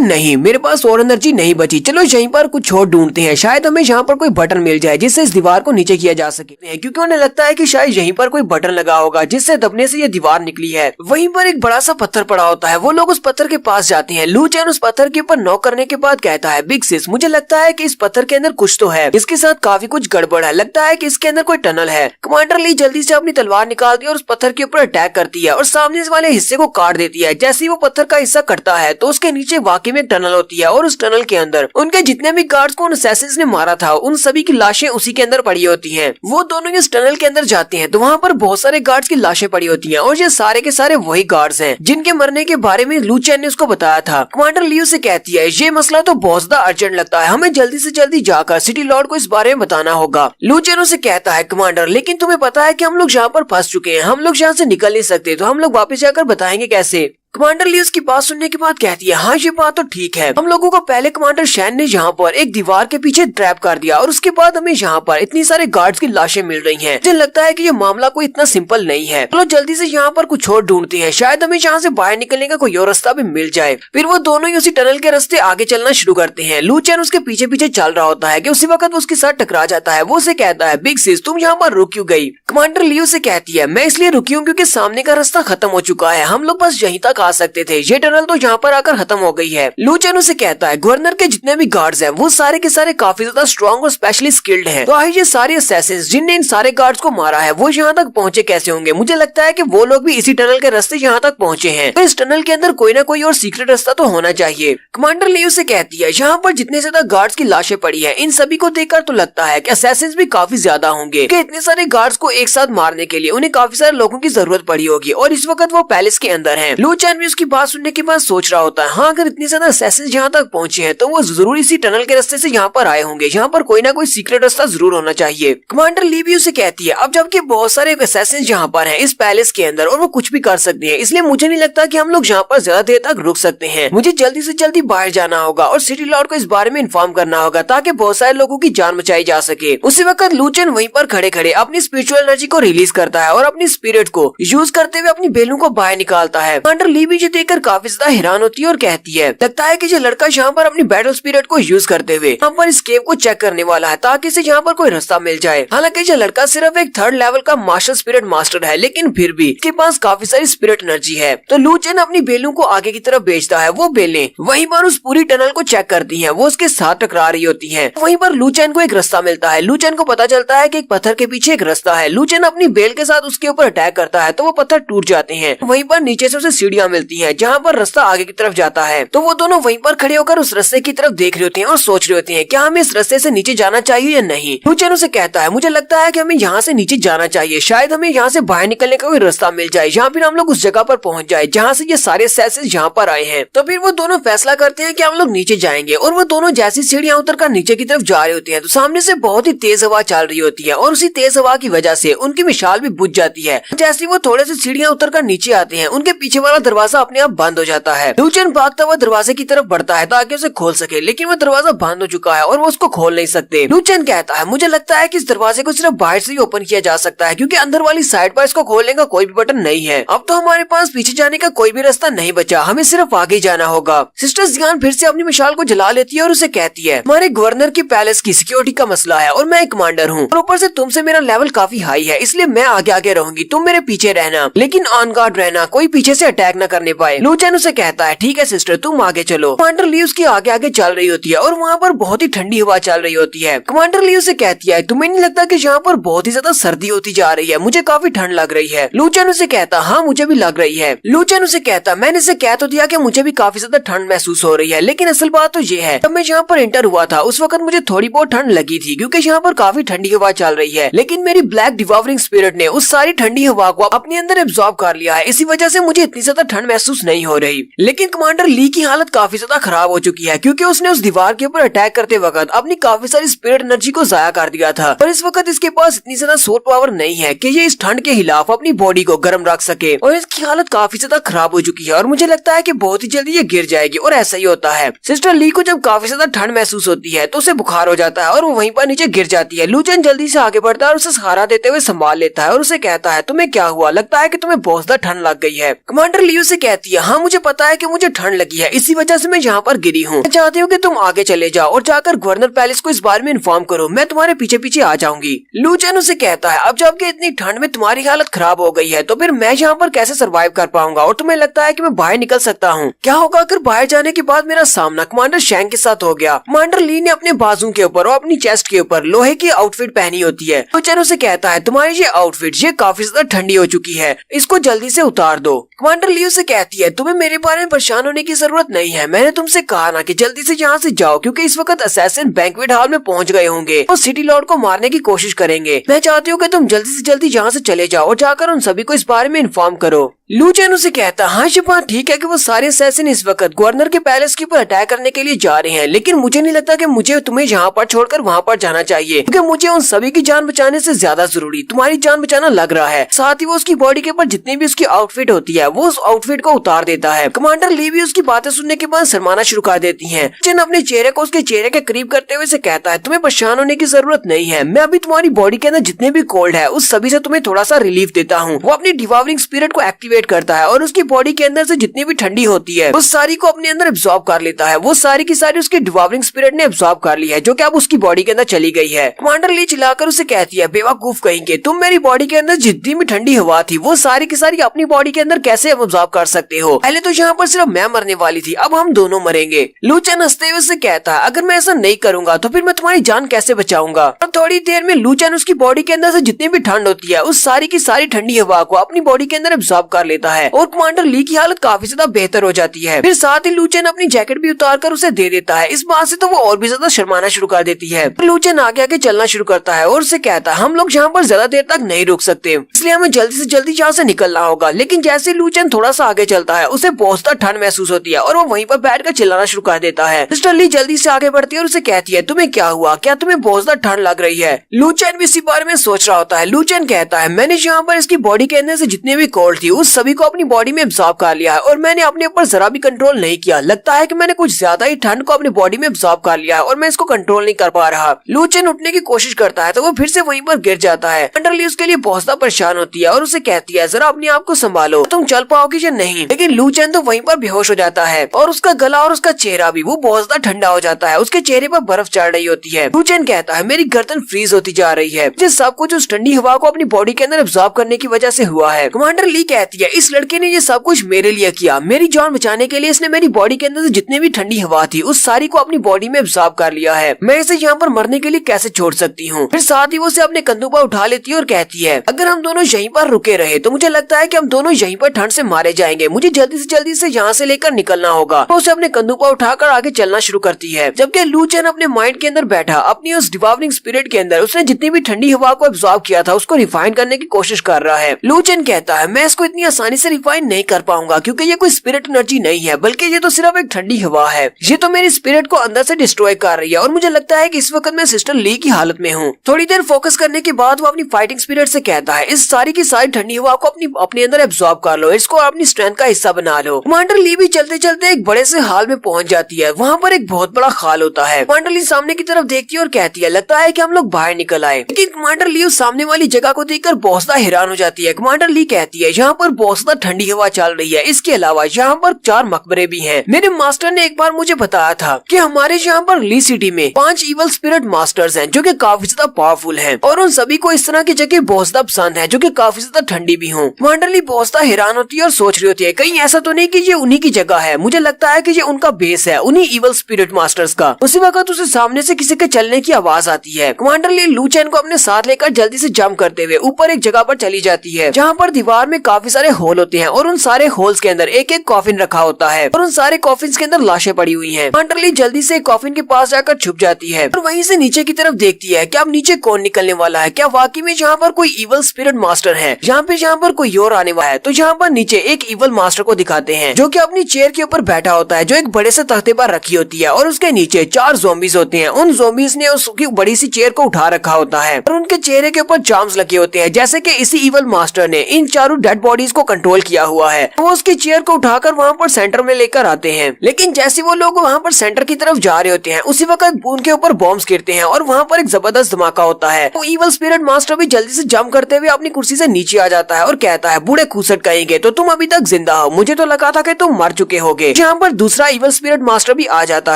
नहीं, मेरे पास और एनर्जी नहीं बची, चलो यहीं पर कुछ और ढूंढते हैं, शायद हमें यहाँ पर कोई बटन मिल जाए जिससे इस दीवार को नीचे किया जा सके, क्योंकि उन्हें लगता है कि शायद यहीं पर कोई बटन लगा होगा जिससे दबने से ये दीवार निकली है। वहीं पर एक बड़ा सा पत्थर पड़ा होता है, वो लोग उस पत्थर के पास जाते हैं। लू चैन उस पत्थर के ऊपर नॉक करने के बाद कहता है बिग सिस, मुझे लगता है कि इस पत्थर के अंदर कुछ तो है, इसके साथ काफी कुछ गड़बड़ है, लगता है कि इसके अंदर कोई टनल है। कमांडर ली जल्दी से अपनी तलवार निकालती है और उस पत्थर के ऊपर अटैक करती है और सामने वाले हिस्से को काट देती है। जैसे ही वो पत्थर का हिस्सा कटता है तो उसके नीचे वाकई में एक टनल होती है और उस टनल के अंदर उनके जितने भी गार्ड्स को उन असैसिन्स ने मारा था उन सभी की लाशें उसी के अंदर पड़ी होती हैं। वो दोनों इस टनल के अंदर जाते हैं तो वहाँ पर बहुत सारे गार्ड्स की लाशें पड़ी होती हैं और ये सारे के सारे वही गार्ड्स हैं जिनके मरने के बारे में लू चैन ने उसको बताया था। कमांडर लियो से कहती है ये मसला तो बहुत ज्यादा अर्जेंट लगता है, हमें जल्दी से जल्दी जाकर सिटी लॉर्ड को इस बारे में बताना होगा। लू चैन उसे कहता है कमांडर लेकिन तुम्हें पता है कि हम लोग यहाँ पर फंस चुके हैं, हम लोग यहाँ से निकल नहीं सकते, तो हम लोग वापस जाकर बताएंगे कैसे। कमांडर ली उसकी बात सुनने के बाद कहती है हाँ ये बात तो ठीक है, हम लोगों को पहले कमांडर शैन ने यहाँ पर एक दीवार के पीछे ट्रैप कर दिया और उसके बाद हमें यहाँ पर इतनी सारे गार्ड्स की लाशें मिल रही हैं। मुझे लगता है कि ये मामला कोई इतना सिंपल नहीं है, चलो जल्दी से यहाँ पर कुछ और ढूंढते हैं, शायद हमें यहाँ से बाहर निकलने का कोई और रास्ता भी मिल जाए। फिर वो दोनों ही उसी टनल के रास्ते आगे चलना शुरू करते हैं। लू चैन उसके पीछे पीछे चल रहा होता है कि उसी वक्त वो उसके साथ टकरा जाता है। वो उसे कहता है बिग सिस तुम यहाँ पर रुक क्यों गई। कमांडर लियो से कहती है मैं इसलिए रुकी हूँ क्योंकि सामने का रास्ता खत्म हो चुका है, हम लोग बस यहीं तक आ सकते थे, ये टनल तो यहाँ पर आकर खत्म हो गई है। लू चैन उसे कहता है गवर्नर के जितने भी गार्ड्स हैं वो सारे के सारे काफी ज्यादा स्ट्रॉन्ग और स्पेशली स्किल्ड हैं, तो ये सारे असैसिन्स जिनने इन सारे गार्ड्स को मारा है वो यहाँ तक पहुँचे कैसे होंगे। मुझे लगता है कि वो लोग भी इसी टनल के रास्ते यहाँ तक पहुँचे हैं, तो इस टनल के अंदर कोई ना कोई और सीक्रेट रास्ता तो होना चाहिए। कमांडर लियो से कहती है यहाँ पर जितने ज्यादा गार्ड्स की लाशें पड़ी है इन सभी को देखकर तो लगता है कि असैसिन्स भी काफी ज्यादा होंगे, कि इतने सारे गार्ड्स को एक साथ मारने के लिए उन्हें काफी सारे लोगों की जरूरत पड़ी होगी और इस वक्त वो पैलेस के अंदर है। लू चैन भी उसकी बात सुनने के बाद सोच रहा होता है हाँ अगर इतने ज्यादा असैसिन्स यहाँ तक पहुँचे हैं तो वो जरूर इसी टनल के रास्ते से यहाँ पर आए होंगे, यहाँ पर कोई ना कोई सीक्रेट रास्ता जरूर होना चाहिए। कमांडर ली भी उसे कहती है अब जबकि बहुत सारे असैसिन्स यहाँ पर हैं इस पैलेस के अंदर और वो कुछ भी कर सकते हैं, इसलिए मुझे नहीं लगता कि हम लोग यहाँ पर ज्यादा देर तक रुक सकते हैं, मुझे जल्दी से जल्दी बाहर जाना होगा और सिटी लॉर्ड को इस बारे में इन्फॉर्म करना होगा ताकि बहुत सारे लोगों की जान बचाई जा सके। उसी वक्त लू चैन वहीं पर खड़े खड़े अपनी स्पिरिचुअल एनर्जी को रिलीज करता है और अपनी स्पिरिट को यूज करते हुए अपनी बेलू को बाहर निकालता है। कमांडर ली भी देखकर काफी ज्यादा हैरान होती है और कहती है लगता है कि ये लड़का यहाँ पर अपनी बैटल स्पिरिट को यूज करते हुए यहाँ पर इस केव को चेक करने वाला है ताकि इसे यहाँ पर कोई रास्ता मिल जाए। हालांकि ये लड़का सिर्फ एक 3rd लेवल का मास्टर स्पिरिट मास्टर है, लेकिन फिर भी इसके पास काफी सारी स्पिरिट एनर्जी है। तो लू चैन अपनी बेलों को आगे की तरफ भेजता है, वो बेलें वहीं पर उस पूरी टनल को चेक करती हैं, वो उसके साथ टकरा रही होती हैं। वहीं पर लू चैन को एक रास्ता मिलता है। लू चैन को पता चलता है कि एक पत्थर के पीछे एक रास्ता है। लू चैन अपनी बेल के साथ उसके ऊपर अटैक करता है तो वो पत्थर टूट जाते हैं। वहीं पर नीचे से उसे सीढ़ियां मिलती हैं जहाँ पर रास्ता आगे की तरफ जाता है। तो वो दोनों वहीं पर खड़े होकर उस रास्ते की तरफ देख रहे होते हैं और सोच रहे होते हैं क्या हमें इस रास्ते से नीचे जाना चाहिए या नहीं। लू चैन उसे कहता है मुझे लगता है कि हमें यहाँ से नीचे जाना चाहिए, शायद हमें यहाँ से बाहर निकलने का कोई रास्ता मिल जाए या फिर हम लोग उस जगह पर पहुँच जाए जहाँ से ये सारे असैसिन्स यहाँ पर आए हैं। तो फिर वो दोनों फैसला करते हैं कि हम लोग नीचे जाएंगे और वो दोनों जैसी सीढ़ियाँ उतरकर नीचे की तरफ जा रहे होते हैं तो सामने से बहुत ही तेज हवा चल रही होती है और उसी तेज हवा की वजह से उनकी मिसाल भी बुझ जाती है। जैसे वो थोड़े से सीढ़ियाँ उतरकर नीचे आते हैं उनके पीछे वाला दरवाजा अपने आप बंद हो जाता है। लू चैन भागता हुआ दरवाजे की तरफ बढ़ता है ताकि उसे खोल सके, लेकिन वो दरवाजा बंद हो चुका है और वो उसको खोल नहीं सकते। लू चैन कहता है मुझे लगता है कि इस दरवाजे को सिर्फ बाहर से ही ओपन किया जा सकता है क्योंकि अंदर वाली साइड पर इसको खोलने का कोई भी बटन नहीं है। अब तो हमारे पास पीछे जाने का कोई भी रास्ता नहीं बचा, हमें सिर्फ आगे जाना होगा। सिस्टर जियान फिर से अपनी मिसाल को जला लेती है और उसे कहती है हमारे गवर्नर की पैलेस की सिक्योरिटी का मसला है और मैं एक कमांडर हूँ और ऊपर से तुमसे मेरा लेवल काफी हाई है, इसलिए मैं आगे आगे रहूंगी, तुम मेरे पीछे रहना, लेकिन ऑन गार्ड रहना, कोई पीछे से अटैक न करने पाए। लू चैन उसे कहता है ठीक है सिस्टर तुम आगे चलो। कमांडर ली उसकी आगे आगे चल रही होती है और वहाँ पर बहुत ही ठंडी हवा चल रही होती है। कमांडर ली उसे कहती है तुम्हें नहीं लगता कि यहाँ पर बहुत ही ज्यादा सर्दी होती जा रही है, मुझे काफी ठंड लग रही है। लू चैन उसे कहता हाँ मुझे भी लग रही है। लू चैन उसे कहता मैंने इसे कह तो दिया कि मुझे भी काफी ज्यादा ठंड महसूस हो रही है, लेकिन असल बात तो ये है जब मैं यहाँ पर एंटर हुआ था उस वक्त मुझे थोड़ी बहुत ठंड लगी थी क्योंकि यहाँ पर काफी ठंडी हवा चल रही है, लेकिन मेरी ब्लैक डिवॉरिंग स्पिरिट ने उस सारी ठंडी हवा को अपने अंदर एब्जॉर्ब कर लिया है, इसी वजह से मुझे इतनी ज्यादा ठंड महसूस नहीं हो रही। लेकिन कमांडर ली की हालत काफी ज्यादा खराब हो चुकी है क्योंकि उसने उस दीवार के ऊपर अटैक करते वक्त अपनी काफी सारी स्पिरिट एनर्जी को जाया कर दिया था और इस वक्त इसके पास इतनी ज्यादा सोल पावर नहीं है कि ये इस ठंड के खिलाफ अपनी बॉडी को गर्म रख सके और इसकी हालत काफी ज्यादा खराब हो चुकी है और मुझे लगता है कि बहुत ही जल्दी ये गिर जाएगी और ऐसा ही होता है। सिस्टर ली को जब काफी ज्यादा ठंड महसूस होती है तो उसे बुखार हो जाता है और वो वहीं पर नीचे गिर जाती है। लू चेन जल्दी से आगे बढ़ता है और उसे सहारा देते हुए संभाल लेता है और उसे कहता है तुम्हें क्या हुआ, लगता है कि तुम्हें बहुत ज्यादा ठंड लग गई है। कमांडर ली उसे कहती है हाँ मुझे पता है कि मुझे ठंड लगी है, इसी वजह से मैं यहाँ पर गिरी हूँ। मैं चाहती हूँ कि तुम आगे चले जाओ और जाकर गवर्नर पैलेस को इस बारे में इन्फॉर्म करो, मैं तुम्हारे पीछे पीछे आ जाऊंगी। लू चेन उसे कहता है अब जबकि इतनी ठंड में तुम्हारी हालत खराब हो गई है तो फिर मैं यहाँ पर कैसे सर्वाइव कर पाऊंगा और तुम्हें लगता है कि मैं बाहर निकल सकता हूँ? क्या होगा अगर बाहर जाने के बाद मेरा सामना कमांडर शैंग के साथ हो गया? कमांडर ली ने अपने बाजू के ऊपर और अपनी चेस्ट के ऊपर लोहे की आउटफिट पहनी होती है। लू चेन उसे कहता है तुम्हारी ये आउटफिट ये काफी ज्यादा ठंडी हो चुकी है, इसको जल्दी से उतार दो। कमांडर ली उसे कहती है तुम्हें मेरे बारे में परेशान होने की जरूरत नहीं है, मैंने तुमसे कहा ना कि जल्दी से यहाँ से जाओ क्योंकि इस वक्त असैसिन बैंक्वेट हॉल में पहुंच गए होंगे और सिटी लॉर्ड को मारने की कोशिश करेंगे। मैं चाहती हूँ कि तुम जल्दी से जल्दी यहाँ से चले जाओ और जाकर उन सभी को इस बारे में इन्फॉर्म करो। लू चेन उसे कहता हाँ ये बात ठीक है कि वो सारे असैसिन इस वक्त गवर्नर के पैलेस के ऊपर अटैक करने के लिए जा रहे हैं, लेकिन मुझे नहीं लगता कि मुझे तुम्हें यहाँ पर छोड़कर वहाँ पर जाना चाहिए क्योंकि मुझे उन सभी की जान बचाने से ज्यादा जरूरी तुम्हारी जान बचाना लग रहा है। साथ ही वो उसकी बॉडी के ऊपर जितनी भी उसकी आउटफिट होती है वो उस आउटफिट को उतार देता है। कमांडर ली भी उसकी बातें सुनने के बाद शर्माना शुरू कर देती है। चेन अपने चेहरे को उसके चेहरे के करीब करते हुए से कहता है तुम्हें परेशान होने की जरूरत नहीं है, मैं अभी तुम्हारी बॉडी के अंदर जितने भी कोल्ड है उस सभी से तुम्हें थोड़ा सा रिलीफ देता हूँ। वो अपनी डिवावरिंग स्पिरिट को एक्टिवेट करता है और उसकी बॉडी के अंदर से जितनी भी ठंडी होती है उस सारी को अपने अंदर एब्जॉर्ब कर लेता है। वो सारी की सारी उसकी डिवावरिंग स्पिरिट ने एब्जॉर्ब कर ली है जो कि अब उसकी बॉडी के अंदर चली गई है। कमांडर ली चिल्लाकर उसे कहती है बेवकूफ कहेंगे, तुम मेरी बॉडी के अंदर जितनी भी ठंडी हवा थी वो सारी की सारी अपनी बॉडी के अंदर कैसे एब्जॉर्ब कर सकते हो? पहले तो यहाँ पर सिर्फ मैं मरने वाली थी, अब हम दोनों मरेंगे। लू चेन हंसते हुए से कहता है अगर मैं ऐसा नहीं करूंगा तो फिर मैं तुम्हारी जान कैसे बचाऊंगा? और थोड़ी देर में लू चेन उसकी बॉडी के अंदर से जितनी भी ठंड होती है उस सारी की सारी ठंडी हवा को अपनी बॉडी के अंदर एब्जॉर्ब कर लेता है और कमांडर ली की हालत काफी ज्यादा बेहतर हो जाती है। फिर साथ ही लू चेन अपनी जैकेट भी उतार कर उसे दे देता है। इस बात से तो वो और भी ज्यादा शर्माना शुरू कर देती है। लू चेन आगे आगे चलना शुरू करता है और उसे कहता है हम लोग यहाँ पर ज्यादा देर तक नहीं रुक सकते, इसलिए हमें जल्दी से जल्दी यहाँ से निकलना होगा। लेकिन जैसे लू चेन थोड़ा सा आगे चलता है उसे बहुत ज्यादा ठंड महसूस होती है और वो वहीं पर बैठ कर चिल्लाना शुरू कर देता है। सिस्टर ली जल्दी से आगे बढ़ती है और उसे कहती है तुम्हें क्या हुआ, क्या तुम्हें बहुत ज्यादा ठंड लग रही है? लू चेन भी इसी बारे में सोच रहा होता है। लू चेन कहता है मैंने यहाँ पर इसकी बॉडी के अंदर से जितने भी कोल्ड थी उस सभी को अपनी बॉडी में एब्जॉर्ब कर लिया है और मैंने अपने ऊपर जरा भी कंट्रोल नहीं किया। लगता है कि मैंने कुछ ज्यादा ही ठंड को अपनी बॉडी में एब्जॉर्ब कर लिया है और मैं इसको कंट्रोल नहीं कर पा रहा। लू चेन उठने की कोशिश करता है तो वो फिर से वहीं पर गिर जाता है। कमांडर ली उसके लिए बहुत ज्यादा परेशान होती है और उसे कहती है जरा अपने आप को संभालो, तुम चल पाओगी या नहीं? लेकिन लू चेन तो वहीं पर बेहोश हो जाता है और उसका गला और उसका चेहरा भी वो बहुत ज्यादा ठंडा हो जाता है। उसके चेहरे पर बर्फ चढ़ रही होती है। लू चेन कहता है मेरी गर्दन फ्रीज होती जा रही है, ये सब कुछ उस ठंडी हवा को अपनी बॉडी के अंदर एब्जॉर्ब करने की वजह से हुआ है। कमांडर ली कहती है इस लड़के ने ये सब कुछ मेरे लिए किया, मेरी जान बचाने के लिए इसने मेरी बॉडी के अंदर से जितने भी ठंडी हवा थी उस सारी को अपनी बॉडी में एब्जॉर्ब कर लिया है, मैं इसे यहाँ पर मरने के लिए कैसे छोड़ सकती हूँ? फिर साथ ही वो उसे अपने कंधों पर उठा लेती है और कहती है अगर हम दोनों यहीं पर रुके रहे तो मुझे लगता है कि हम दोनों यहीं पर ठंड से मारे जाएंगे, मुझे जल्दी से यहाँ से लेकर निकलना होगा। तो उसे अपने कंधों पर उठाकर आगे चलना शुरू करती है। जबकि लू चेन अपने माइंड के अंदर बैठा अपनी उस डिवावरिंग स्पिरिट के अंदर उसने जितनी भी ठंडी हवा को एब्जॉर्ब किया था उसको रिफाइन करने की कोशिश कर रहा है। लू चेन कहता है मैं इसको इतनी आसानी से रिफाइन नहीं कर पाऊंगा क्योंकि ये कोई स्पिरिट एनर्जी नहीं है बल्कि ये तो सिर्फ एक ठंडी हवा है, ये तो मेरी स्पिरिट को अंदर से डिस्ट्रॉय कर रही है और मुझे लगता है कि इस वक्त मैं सिस्टर ली की हालत में हूँ। थोड़ी देर फोकस करने के बाद वो अपनी फाइटिंग स्पिरिट से कहता है इस सारी की सारी ठंडी हवा को अपने अंदर एब्जॉर्ब कर लो, इसको अपनी स्ट्रेंथ का हिस्सा बना लो। कमांडर ली भी चलते चलते एक बड़े से हाल में पहुंच जाती है। वहाँ पर एक बहुत बड़ा खाल होता है। कमांडर ली सामने की तरफ देखती है और कहती है लगता है कि हम लोग बाहर निकल आए। लेकिन कमांडर ली उस सामने वाली जगह को देखकर बहुत ज्यादा हैरान हो जाती है। कमांडर ली कहती है यहाँ पर बहुत ज्यादा ठंडी हवा चल रही है, इसके अलावा यहाँ पर 4 मकबरे भी हैं। मेरे मास्टर ने एक बार मुझे बताया था कि हमारे यहाँ पर ली सिटी में 5 इवल स्पिरिट मास्टर्स हैं जो कि काफी ज्यादा पावरफुल हैं और उन सभी को इस तरह की जगह बहुत ज्यादा पसंद है जो कि काफी ज्यादा ठंडी भी हो। कमांडर ली बहुत ज्यादा हैरान होती है और सोच रही होती है कहीं ऐसा तो नहीं कि ये उन्हीं की जगह है, मुझे लगता है कि ये उनका बेस है उन्हीं इवल स्पिरिट मास्टर्स का। उसी वक्त उसे सामने से किसी के चलने की आवाज आती है। कमांडर ली लू चेन को अपने साथ लेकर जल्दी से जंप करते हुए ऊपर एक जगह पर चली जाती है जहाँ पर दीवार में काफी सारे होल होते हैं और उन सारे होल्स के अंदर एक एक कॉफिन रखा होता है और उन सारे कॉफिन के अंदर लाशें पड़ी हुई हैं। कमांडर ली जल्दी से कॉफिन के पास जाकर छुप जाती है और वहीं से नीचे की तरफ देखती है कि अब नीचे कौन निकलने वाला है, क्या वाकई में यहाँ पर कोई इवल स्पिरिट मास्टर है, यहाँ पर कोई और आने वाला है। तो यहाँ पर नीचे एक एक इवल मास्टर को दिखाते हैं जो कि अपनी चेयर के ऊपर बैठा होता है जो एक बड़े से तख्ते पर रखी होती है और उसके नीचे 4 ज़ॉम्बीज होते हैं। उन ज़ॉम्बीज ने उसकी बड़ी सी चेयर को उठा रखा होता है और उनके चेहरे के ऊपर चार्म्स लगे होते हैं जैसे कि इसी इवल मास्टर ने इन चारों डेड बॉडीज को कंट्रोल किया हुआ है। वो उसकी चेयर को उठाकर वहाँ पर सेंटर में लेकर आते हैं, लेकिन जैसे वो लोग वहाँ पर सेंटर की तरफ जा रहे होते हैं उसी वक्त उनके ऊपर बॉम्ब्स गिरते हैं और वहाँ पर एक जबरदस्त धमाका होता है। तो इवल स्पिरिट मास्टर भी जल्दी से जंप करते हुए अपनी कुर्सी से नीचे आ जाता है और कहता है, बूढ़े खूसट कहेंगे तो तुम अभी तक जिंदा हो, मुझे तो लगा था कि तुम मर चुके होगे। यहाँ पर दूसरा इवल स्पिरिट मास्टर भी आ जाता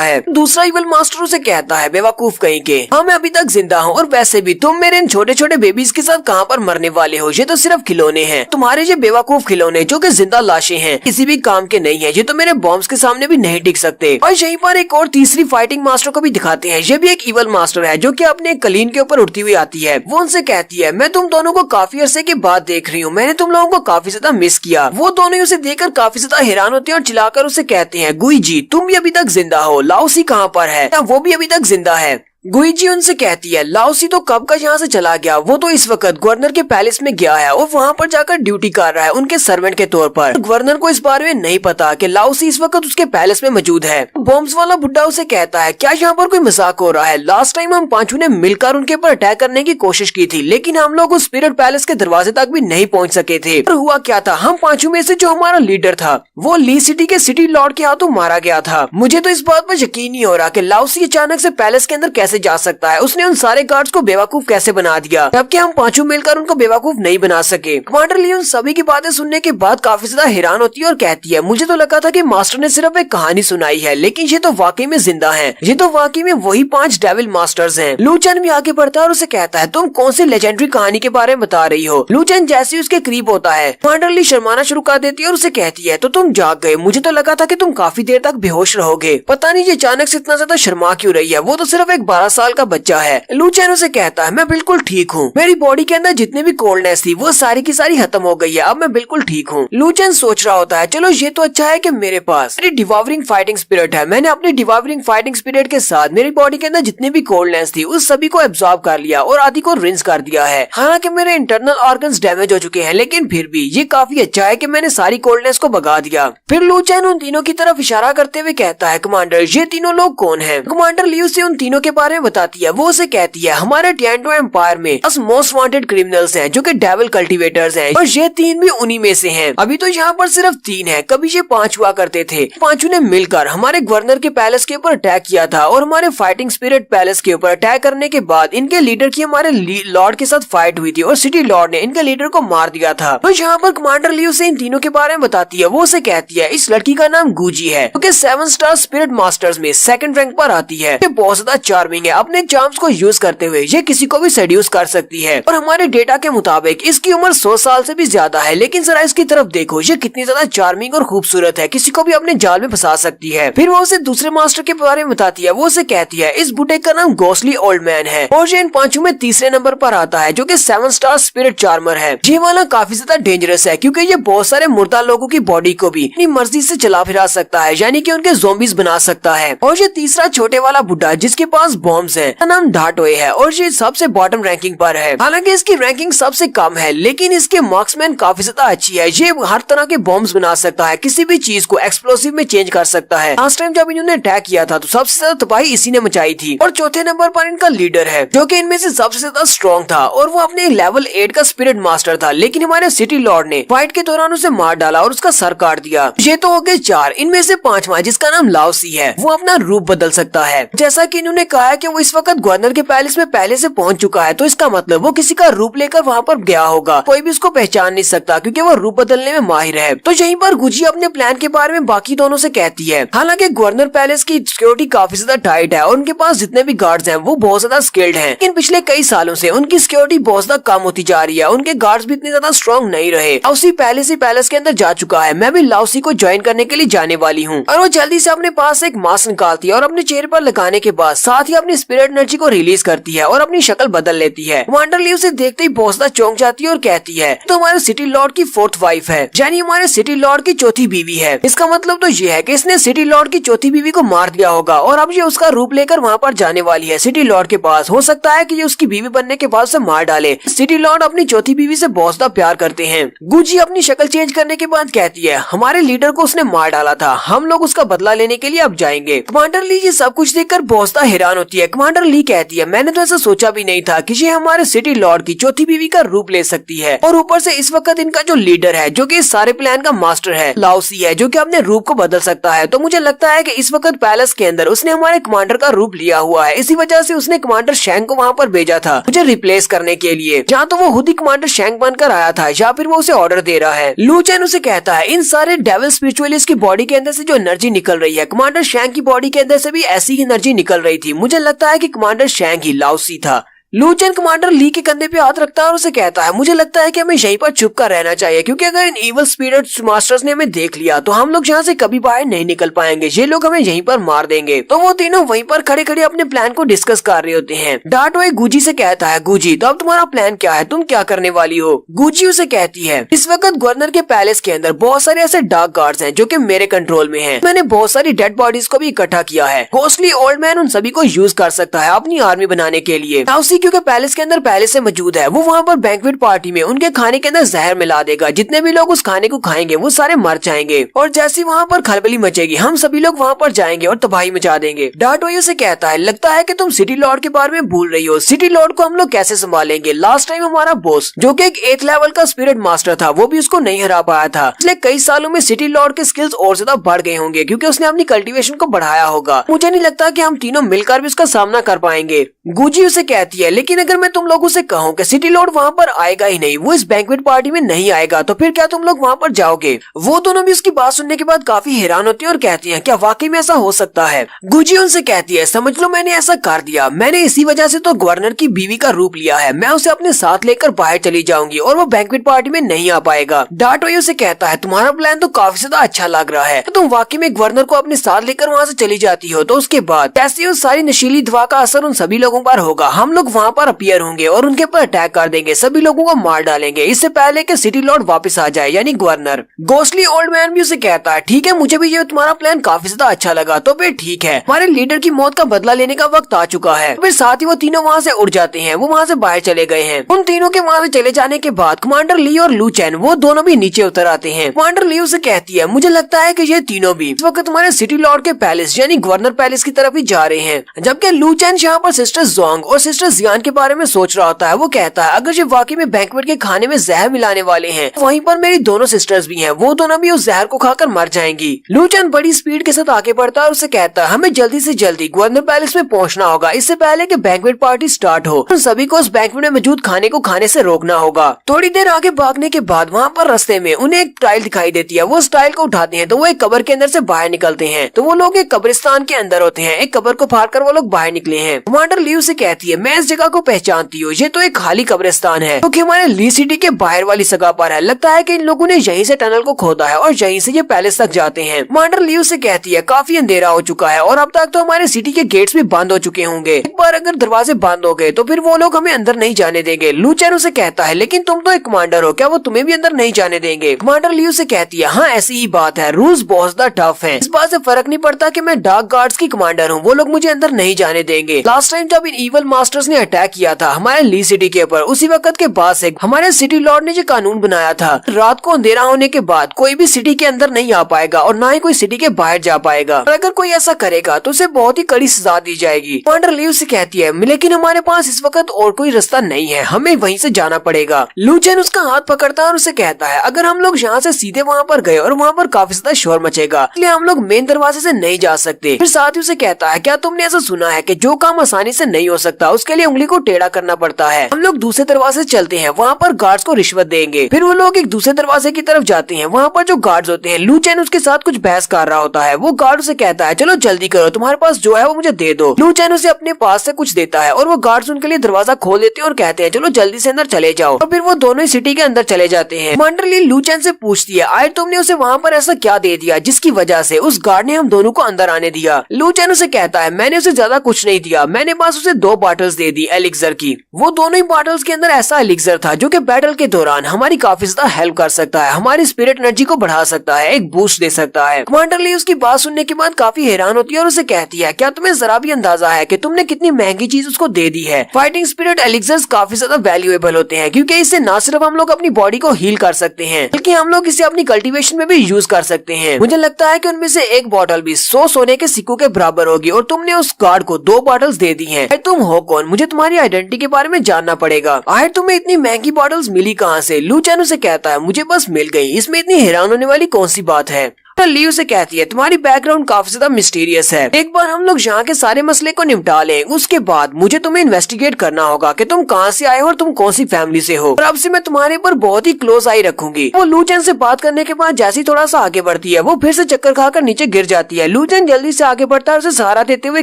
है। दूसरा इवल मास्टर उसे कहता है, बेवकूफ कहेंगे, हाँ मैं अभी तक जिंदा हूँ और वैसे भी तुम मेरे इन छोटे छोटे बेबीज के साथ कहाँ पर मरने वाले हो, ये तो सिर्फ खिलौने हैं। तुम्हारे ये बेवकूफ खिलौने जो कि जिंदा लाशें हैं किसी भी काम के नहीं है, ये तो मेरे बॉम्ब्स के सामने भी नहीं टिक सकते। और यहीं पर एक और तीसरी फाइटिंग मास्टर को भी दिखाते हैं। ये भी एक इवल मास्टर है जो कि अपने कलीन के ऊपर उड़ती हुई आती है। वो उनसे कहती है, मैं तुम दोनों को काफी अरसे के बाद देख रही हूँ, मैंने तुम लोगों को काफी ज्यादा मिस किया। वो दोनों उसे देखकर काफी ज्यादा हैरान होते हैं और चिल्लाकर उसे कहते हैं, गुई जी तुम भी अभी तक जिंदा हो, लाओसी कहाँ पर है, क्या वो भी अभी तक जिंदा है? गुईजी उनसे कहती है, लाओसी तो कब का यहाँ से चला गया, वो तो इस वक्त गवर्नर के पैलेस में गया है और वहाँ पर जाकर ड्यूटी कर रहा है उनके सर्वेंट के तौर पर। गवर्नर को इस बारे में नहीं पता कि लाओसी इस वक्त उसके पैलेस में मौजूद है। बॉम्ब्स वाला बुड्ढा उसे कहता है, क्या यहाँ पर कोई मजाक हो रहा है? लास्ट टाइम हम पांचों ने मिलकर उनके ऊपर अटैक करने की कोशिश की थी, लेकिन हम लोग उस स्पिरिट पैलेस के दरवाजे तक भी नहीं पहुँच सके थे। और हुआ क्या था, हम पांचों में से जो हमारा लीडर था वो ली सिटी के सिटी लॉर्ड के हाथों मारा गया था। मुझे तो इस बात पर यकीन नहीं हो रहा कि लाओसी अचानक से पैलेस के अंदर कैसे जा सकता है। उसने उन सारे गार्ड्स को बेवकूफ कैसे बना दिया, जबकि हम पांचों मिलकर उनको बेवकूफ नहीं बना सके। कमांडर ली उन सभी की बातें सुनने के बाद काफी ज्यादा हैरान होती है और कहती है, मुझे तो लगा था कि मास्टर ने सिर्फ एक कहानी सुनाई है, लेकिन ये तो वाकई में जिंदा है, ये तो वाकई में वही 5 डेविल मास्टर्स हैं। लू चेन भी आगे बढ़ता है और उसे कहता है, तुम कौन सी लेजेंडरी कहानी के बारे में बता रही हो? लू चेन जैसे ही उसके करीब होता है कमांडर ली शर्माना शुरू कर देती है और उसे कहती है, तो तुम जाग गए, मुझे तो लगा था कि तुम काफी देर तक बेहोश रहोगे, पता नहीं ये अचानक से इतना ज्यादा शर्मा क्यों रही है, वो तो सिर्फ एक 12 साल का बच्चा है। लू चेन उसे कहता है, मैं बिल्कुल ठीक हूँ, मेरी बॉडी के अंदर जितनी भी कोल्डनेस थी वो सारी की सारी खत्म हो गई है, अब मैं बिल्कुल ठीक हूँ। लू चेन सोच रहा होता है, चलो ये तो अच्छा है कि मेरे पास मेरी डिवावरिंग फाइटिंग स्पिरिट है, मैंने अपनी डिवावरिंग फाइटिंग स्पिरिट के साथ मेरी बॉडी के अंदर जितनी भी कोल्डनेस थी उस सभी को एब्जॉर्ब कर लिया और आदि को रिंस कर दिया है। हालांकि मेरे इंटरनल ऑर्गन्स डैमेज हो चुके हैं, लेकिन फिर भी ये काफी अच्छा है कि मैंने सारी कोल्डनेस को भगा दिया। फिर लू चेन उन तीनों की तरफ इशारा करते हुए कहता है, कमांडर ये तीनों लोग कौन है? कमांडर ली उसे उन तीनों के बारे में बताती है। वो उसे कहती है, हमारे टिएंटो एम्पायर में मोस्ट वांटेड क्रिमिनल्स हैं जो कि डेविल कल्टीवेटर्स हैं और ये 3 भी उन्हीं में से हैं। अभी तो यहाँ पर सिर्फ 3 हैं, कभी ये 5 हुआ करते थे। पांचों ने मिलकर हमारे गवर्नर के पैलेस के ऊपर अटैक किया था और हमारे फाइटिंग स्पिरिट पैलेस के ऊपर अटैक करने के बाद इनके लीडर की हमारे लॉर्ड के साथ फाइट हुई थी और सिटी लॉर्ड ने इनके लीडर को मार दिया था। तो यहाँ पर कमांडर ली उसे इन तीनों के बारे में बताती है। वो उसे कहती है, इस लड़की का नाम गुजी है जो कि 7 स्टार स्पिरिट मास्टर्स में 2nd रैंक पर आती है। ये बहुत ज्यादा चार्मिंग है, अपने चार्म्स को यूज करते हुए ये किसी को भी सेड्यूस कर सकती है और हमारे डेटा के मुताबिक इसकी उम्र 100 साल से भी ज्यादा है। लेकिन जरा इसकी तरफ देखो, ये कितनी ज्यादा चार्मिंग और खूबसूरत है, किसी को भी अपने जाल में फंसा सकती है। फिर वो उसे दूसरे मास्टर के बारे में बताती है। वो उसे कहती है, इस बूढ़े का नाम घोस्टली ओल्ड मैन है और ये इन 5 में तीसरे नंबर पर आता है जो कि 7 स्टार स्पिरिट चार्मर है। ये वाला काफी ज्यादा डेंजरस है क्योंकि ये बहुत सारे मुर्दा लोगों की बॉडी को भी अपनी मर्जी से चला फिरा सकता है, यानी कि उनके ज़ॉम्बीज बना सकता है। और ये तीसरा छोटे वाला बुड्ढा जिसके पास बॉम्ब्स है, उसका नाम डाटोए है और ये सबसे बॉटम रैंकिंग पर है। हालांकि इसकी रैंकिंग सबसे कम है, लेकिन इसके मार्क्समैन काफी ज्यादा अच्छी है। ये हर तरह के बॉम्ब्स बना सकता है, किसी भी चीज को एक्सप्लोसिव में चेंज कर सकता है। लास्ट टाइम जब इन्होंने अटैक किया था तो सबसे ज्यादा तबाही इसी ने मचाई थी। और चौथे नंबर पर इनका लीडर है जो कि इनमें से सबसे ज्यादा स्ट्रॉन्ग था और वो अपने लेवल 8 का स्पिरिट मास्टर था, लेकिन हमारे सिटी लॉर्ड ने फाइट के दौरान उसे मार डाला और उसका सर काट दिया। ये तो हो गए 4। इनमें से 5वां जिसका नाम लाओसी है वो अपना रूप बदल सकता है। जैसा कि इन्होंने कहा है कि वो इस वक्त गवर्नर के पैलेस में पहले से पहुंच चुका है, तो इसका मतलब वो किसी का रूप लेकर वहाँ पर गया होगा। कोई भी उसको पहचान नहीं सकता क्योंकि वो रूप बदलने में माहिर है। तो यहीं पर गुजी अपने प्लान के बारे में बाकी दोनों से कहती है। हालांकि गवर्नर पैलेस की सिक्योरिटी काफी ज्यादा टाइट है और उनके पास जितने भी गार्ड्स हैं वो बहुत ज्यादा स्किल्ड हैं, लेकिन पिछले कई सालों से उनकी सिक्योरिटी बहुत ज्यादा कम होती जा रही है। उनके गार्ड्स भी इतने ज्यादा स्ट्रॉन्ग नहीं रहे। लाओसी पहले से पैलेस के अंदर जा चुका है। मैं भी लाओसी को ज्वाइन करने के लिए जाने वाली हूँ। और वो जल्दी से अपने पास एक मास्क निकालती है और अपने चेहरे पर लगाने के बाद साथ ही अपने अपनी स्पिरिट एनर्जी को रिलीज करती है और अपनी शक्ल बदल लेती है। कमांडर ली उसे देखते ही बोसदा चौंक जाती है और कहती है तो हमारे सिटी लॉर्ड की 4th वाइफ है, यानी हमारे सिटी लॉर्ड की चौथी बीवी है। इसका मतलब तो ये है कि इसने सिटी लॉर्ड की चौथी बीवी को मार दिया होगा और अब ये उसका रूप लेकर वहाँ पर जाने वाली है सिटी लॉर्ड के पास। हो सकता है कि ये उसकी बीवी बनने के बाद उसे मार डाले। सिटी लॉर्ड अपनी चौथी बीवी से बोसदा प्यार करते हैं। गुजी अपनी शक्ल चेंज करने के बाद कहती है हमारे लीडर को उसने मार डाला था, हम लोग उसका बदला लेने के लिए अब जाएंगे। कमांडर ली ये सब कुछ देखकर बोसदा हैरान होती है। कमांडर ली कहती है मैंने तो ऐसा सोचा भी नहीं था कि ये हमारे सिटी लॉर्ड की चौथी बीवी का रूप ले सकती है, और ऊपर से इस वक्त इनका जो लीडर है जो कि इस सारे प्लान का मास्टर है लाओसी है, जो कि अपने रूप को बदल सकता है। तो मुझे लगता है कि इस वक्त पैलेस के अंदर उसने हमारे कमांडर का रूप लिया हुआ है। इसी वजह से उसने कमांडर शैंक को वहाँ पर भेजा था मुझे रिप्लेस करने के लिए, जहाँ तो वो खुद ही कमांडर शैंक बनकर आया था या फिर वो उसे ऑर्डर दे रहा है। लू चेन उसे कहता है इन सारे डेविल स्पिरिचुअलिस्ट की बॉडी के अंदर से जो एनर्जी निकल रही है कमांडर शैंक की बॉडी के अंदर से भी ऐसी ही एनर्जी निकल रही थी। मुझे लगता है कि कमांडर शैंक ही लाओसी था। लू चेन कमांडर ली के कंधे पे हाथ रखता है और उसे कहता है मुझे लगता है कि हमें यहीं पर छुप कर रहना चाहिए, क्योंकि अगर इन इविल स्पिरिट मास्टर्स ने हमें देख लिया तो हम लोग यहाँ से कभी बाहर नहीं निकल पाएंगे, ये लोग हमें यहीं पर मार देंगे। तो वो तीनों वहीं पर खड़े खड़े अपने प्लान को डिस्कस कर रहे होते हैं। डार्टवे गुजी से कहता है गुजी तो अब तुम्हारा प्लान क्या है, तुम क्या करने वाली हो। गुजी उसे कहती है इस वक्त गवर्नर के पैलेस के अंदर बहुत सारे ऐसे डार्क गार्ड्स हैं जो कि मेरे कंट्रोल में हैं। मैंने बहुत सारी डेड बॉडीज को भी इकट्ठा किया है। घोस्टली ओल्ड मैन उन सभी को यूज कर सकता है अपनी आर्मी बनाने के लिए। लाओसी क्योंकि पैलेस के अंदर पहले से मौजूद है, वो वहाँ पर बैंक्वेट पार्टी में उनके खाने के अंदर जहर मिला देगा। जितने भी लोग उस खाने को खाएंगे वो सारे मर जाएंगे, और जैसी वहाँ पर खलबली मचेगी हम सभी लोग वहाँ पर जाएंगे और तबाही मचा देंगे। डार्टोयो से कहता है लगता है कि तुम सिटी लॉर्ड के बारे में भूल रही हो, सिटी लॉर्ड को हम लोग कैसे संभालेंगे। लास्ट टाइम हमारा बॉस जो कि एक 8th लेवल का स्पिरिट मास्टर था वो भी उसको नहीं हरा पाया था। इसलिए कई सालों में सिटी लॉर्ड के स्किल्स और ज्यादा बढ़ गए होंगे क्योंकि उसने अपनी कल्टीवेशन को बढ़ाया होगा। मुझे नहीं लगता कि हम तीनों मिलकर भी उसका सामना कर पाएंगे। गुजी उसे कहती है लेकिन अगर मैं तुम लोगों से कहूँ कि सिटी लॉर्ड वहाँ पर आएगा ही नहीं, वो इस बैंक्वेट पार्टी में नहीं आएगा, तो फिर क्या तुम लोग वहाँ पर जाओगे। वो दोनों भी उसकी बात सुनने के बाद काफी हैरान होती हैं और कहती हैं क्या वाकई में ऐसा हो सकता है। गुजी उनसे कहती है समझ लो मैंने ऐसा कर दिया, मैंने इसी वजह से तो गवर्नर की बीवी का रूप लिया है। मैं उसे अपने साथ लेकर बाहर चली जाऊंगी और वो बैंक्वेट पार्टी में नहीं आ पाएगा। डार्टोयो से कहता है तुम्हारा प्लान तो काफी ज्यादा अच्छा लग रहा है, तो तुम वाकई में गवर्नर को अपने साथ लेकर वहाँ से चली जाती हो, तो उसके बाद कैसे उस सारी नशीली दवा का असर उन सभी लोगों पर होगा। हम लोग वहाँ पर अपीयर होंगे और उनके ऊपर अटैक कर देंगे, सभी लोगों को मार डालेंगे इससे पहले कि सिटी लॉर्ड वापस आ जाए यानी गवर्नर। घोस्टली ओल्ड मैन भी उसे कहता है ठीक है मुझे भी ये तुम्हारा प्लान काफी ज्यादा अच्छा लगा, तो फिर ठीक है हमारे लीडर की मौत का बदला लेने का वक्त आ चुका है। फिर साथ ही वो तीनों वहाँ से उड़ जाते हैं, वो वहाँ से बाहर चले गए हैं। उन तीनों के वहाँ से चले जाने के बाद कमांडर ली और लू चेन वो दोनों भी नीचे उतर आते हैं। कमांडर ली उसे कहती है मुझे लगता है कि ये तीनों भी इस वक्त तुम्हारे सिटी लॉर्ड के पैलेस यानी गवर्नर पैलेस की तरफ ही जा रहे हैं, जबकि लू चेन यहाँ पर सिस्टर जोंग और सिस्टर जियान के बारे में सोच रहा होता है। वो कहता है अगर ये वाकई में बैंक्वेट के खाने में जहर मिलाने वाले हैं, वहीं पर मेरी दोनों सिस्टर्स भी हैं, वो दोनों भी उस जहर को खाकर मर जाएंगी। लू चेन बड़ी स्पीड के साथ आगे बढ़ता है और उसे कहता है हमें जल्दी से जल्दी गवर्नर पैलेस में पहुंचना होगा इससे पहले कि बैंक्वेट पार्टी स्टार्ट हो। उन सभी को उस बैंक्वेट में मौजूद खाने को खाने से रोकना होगा। थोड़ी देर आगे भागने के बाद वहाँ पर रास्ते में उन्हें एक टाइल दिखाई देती है। वो उस टाइल को उठाते हैं तो वो एक कब्र के अंदर से बाहर निकलते हैं। तो वो लोग एक कब्रिस्तान के अंदर होते हैं। एक कब्र को फाड़ कर वो लोग बाहर निकले हैं। कमांडर ली उसे कहती है मैं इस जगह को पहचानती हूँ, ये तो एक खाली कब्रिस्तान है क्योंकि हमारे ली सिटी के बाहर वाली जगह पर है। लगता है कि इन लोगों ने यहीं से टनल को खोदा है और यहीं से ये पैलेस तक जाते हैं। कमांडर ली उसे कहती है काफी अंधेरा हो चुका है और अब तक तो हमारे सिटी के गेट्स भी बंद हो चुके होंगे, एक बार अगर दरवाजे बंद हो गए तो फिर वो लोग हमें अंदर नहीं जाने देंगे। लू चेन उसे कहता है लेकिन तुम तो एक कमांडर हो, क्या वो तुम्हें भी अंदर नहीं जाने देंगे। कमांडर ली उसे कहती है हाँ ऐसी ही बात है, रूल्स बहुत ज्यादा टफ है, इस बात से फर्क नहीं पड़ता कि मैं डार्क गार्ड्स की कमांडर हूँ, वो लोग मुझे अंदर नहीं जाने देंगे। लास्ट टाइम जब इन इवल मास्टर्स ने अटैक किया था हमारे ली सिटी के ऊपर, उसी वक्त के बाद से हमारे सिटी लॉर्ड ने जो कानून बनाया था रात को अंधेरा होने के बाद कोई भी सिटी के अंदर नहीं आ पाएगा और ना ही कोई सिटी के बाहर जा पाएगा, और अगर कोई ऐसा करेगा तो उसे बहुत ही कड़ी सजा दी जाएगी। कमांडर ली उसे कहती है लेकिन हमारे पास इस वक्त और कोई रास्ता नहीं है, हमें वहीं से जाना पड़ेगा। लू चेन उसका हाथ पकड़ता है और उसे कहता है अगर हम लोग यहाँ से सीधे वहाँ पर गए और वहाँ पर काफी ज्यादा शोर मचेगा, इसलिए हम लोग मेन दरवाजे से नहीं जा सकते। फिर साथ ही उसे कहता है क्या तुमने ऐसा सुना है कि जो काम आसानी से नहीं हो सकता उसके लिए उंगली को टेढ़ा करना पड़ता है। हम लोग दूसरे दरवाजे से चलते हैं, वहाँ पर गार्ड्स को रिश्वत देंगे। फिर वो लोग एक दूसरे दरवाजे की तरफ जाते हैं, वहाँ पर जो गार्ड्स होते हैं, लू चैन उसके साथ कुछ बहस कर रहा होता है। वो गार्ड उसे कहता है चलो जल्दी करो, तुम्हारे पास जो है वो मुझे दे दो। लू चैन उसे अपने पास से कुछ देता है और वो गार्ड्स उनके लिए दरवाजा खोल देते हैं और कहते हैं चलो जल्दी से अंदर चले जाओ। और फिर वो दोनों ही सिटी के अंदर चले जाते हैं। कमांडर ली लू चैन से पूछती है आयर तुमने उसे वहाँ पर ऐसा क्या दे दिया जिसकी वजह से उस गार्ड ने हम दोनों को अंदर आने दिया। लू चैन उसे कहता है मैंने उसे ज्यादा कुछ नहीं दिया, मैंने बस उसे 2 बॉटल्स दे दी एलिक्सर की। वो दोनों ही बॉटल्स के अंदर ऐसा एलिक्सर था जो कि बैटल के दौरान हमारी काफी ज्यादा हेल्प कर सकता है, हमारी स्पिरिट एनर्जी को बढ़ा सकता है, एक बूस्ट दे सकता है। कमांडर ली उसकी बात सुनने के बाद काफी हैरान होती है और उसे कहती है क्या तुम्हें जरा भी अंदाजा है कि तुमने कितनी महंगी चीज उसको दे दी है। फाइटिंग स्पिरिट एलिक्सर्स काफी ज्यादा वैल्यूएबल होते हैं क्योंकि इससे न सिर्फ हम लोग अपनी बॉडी को हील कर सकते हैं बल्कि हम लोग इसे अपनी कल्टीवेशन में भी यूज कर सकते हैं। मुझे लगता है कि उनमें से एक बॉटल भी 100 सोने के सिक्कों के बराबर होगी और तुमने उस गार्ड को 2 बॉटल्स दे दी हैं। तुम हो कौन? मुझे तुम्हारी आइडेंटिटी के बारे में जानना पड़ेगा। आखिर तुम्हें इतनी महंगी बॉटल्स मिली कहाँ से? लू चैन उसे कहता है मुझे बस मिल गई, इसमें इतनी हैरान होने वाली कौन सी बात है। ली उसे कहती है तुम्हारी बैकग्राउंड काफी ज्यादा मिस्टीरियस है, एक बार हम लोग यहाँ के सारे मसले को निपटा लें, उसके बाद मुझे तुम्हें इन्वेस्टिगेट करना होगा कि तुम कहाँ से आए हो और तुम कौन सी फैमिली से हो, और अब से मैं तुम्हारे ऊपर बहुत ही क्लोज आई रखूंगी। वो लू चैन से बात करने के बाद जैसे ही थोड़ा सा आगे बढ़ती है वो फिर से चक्कर खाकर नीचे गिर जाती है। लू चैन जल्दी से आगे बढ़ता है, उसे सहारा देते हुए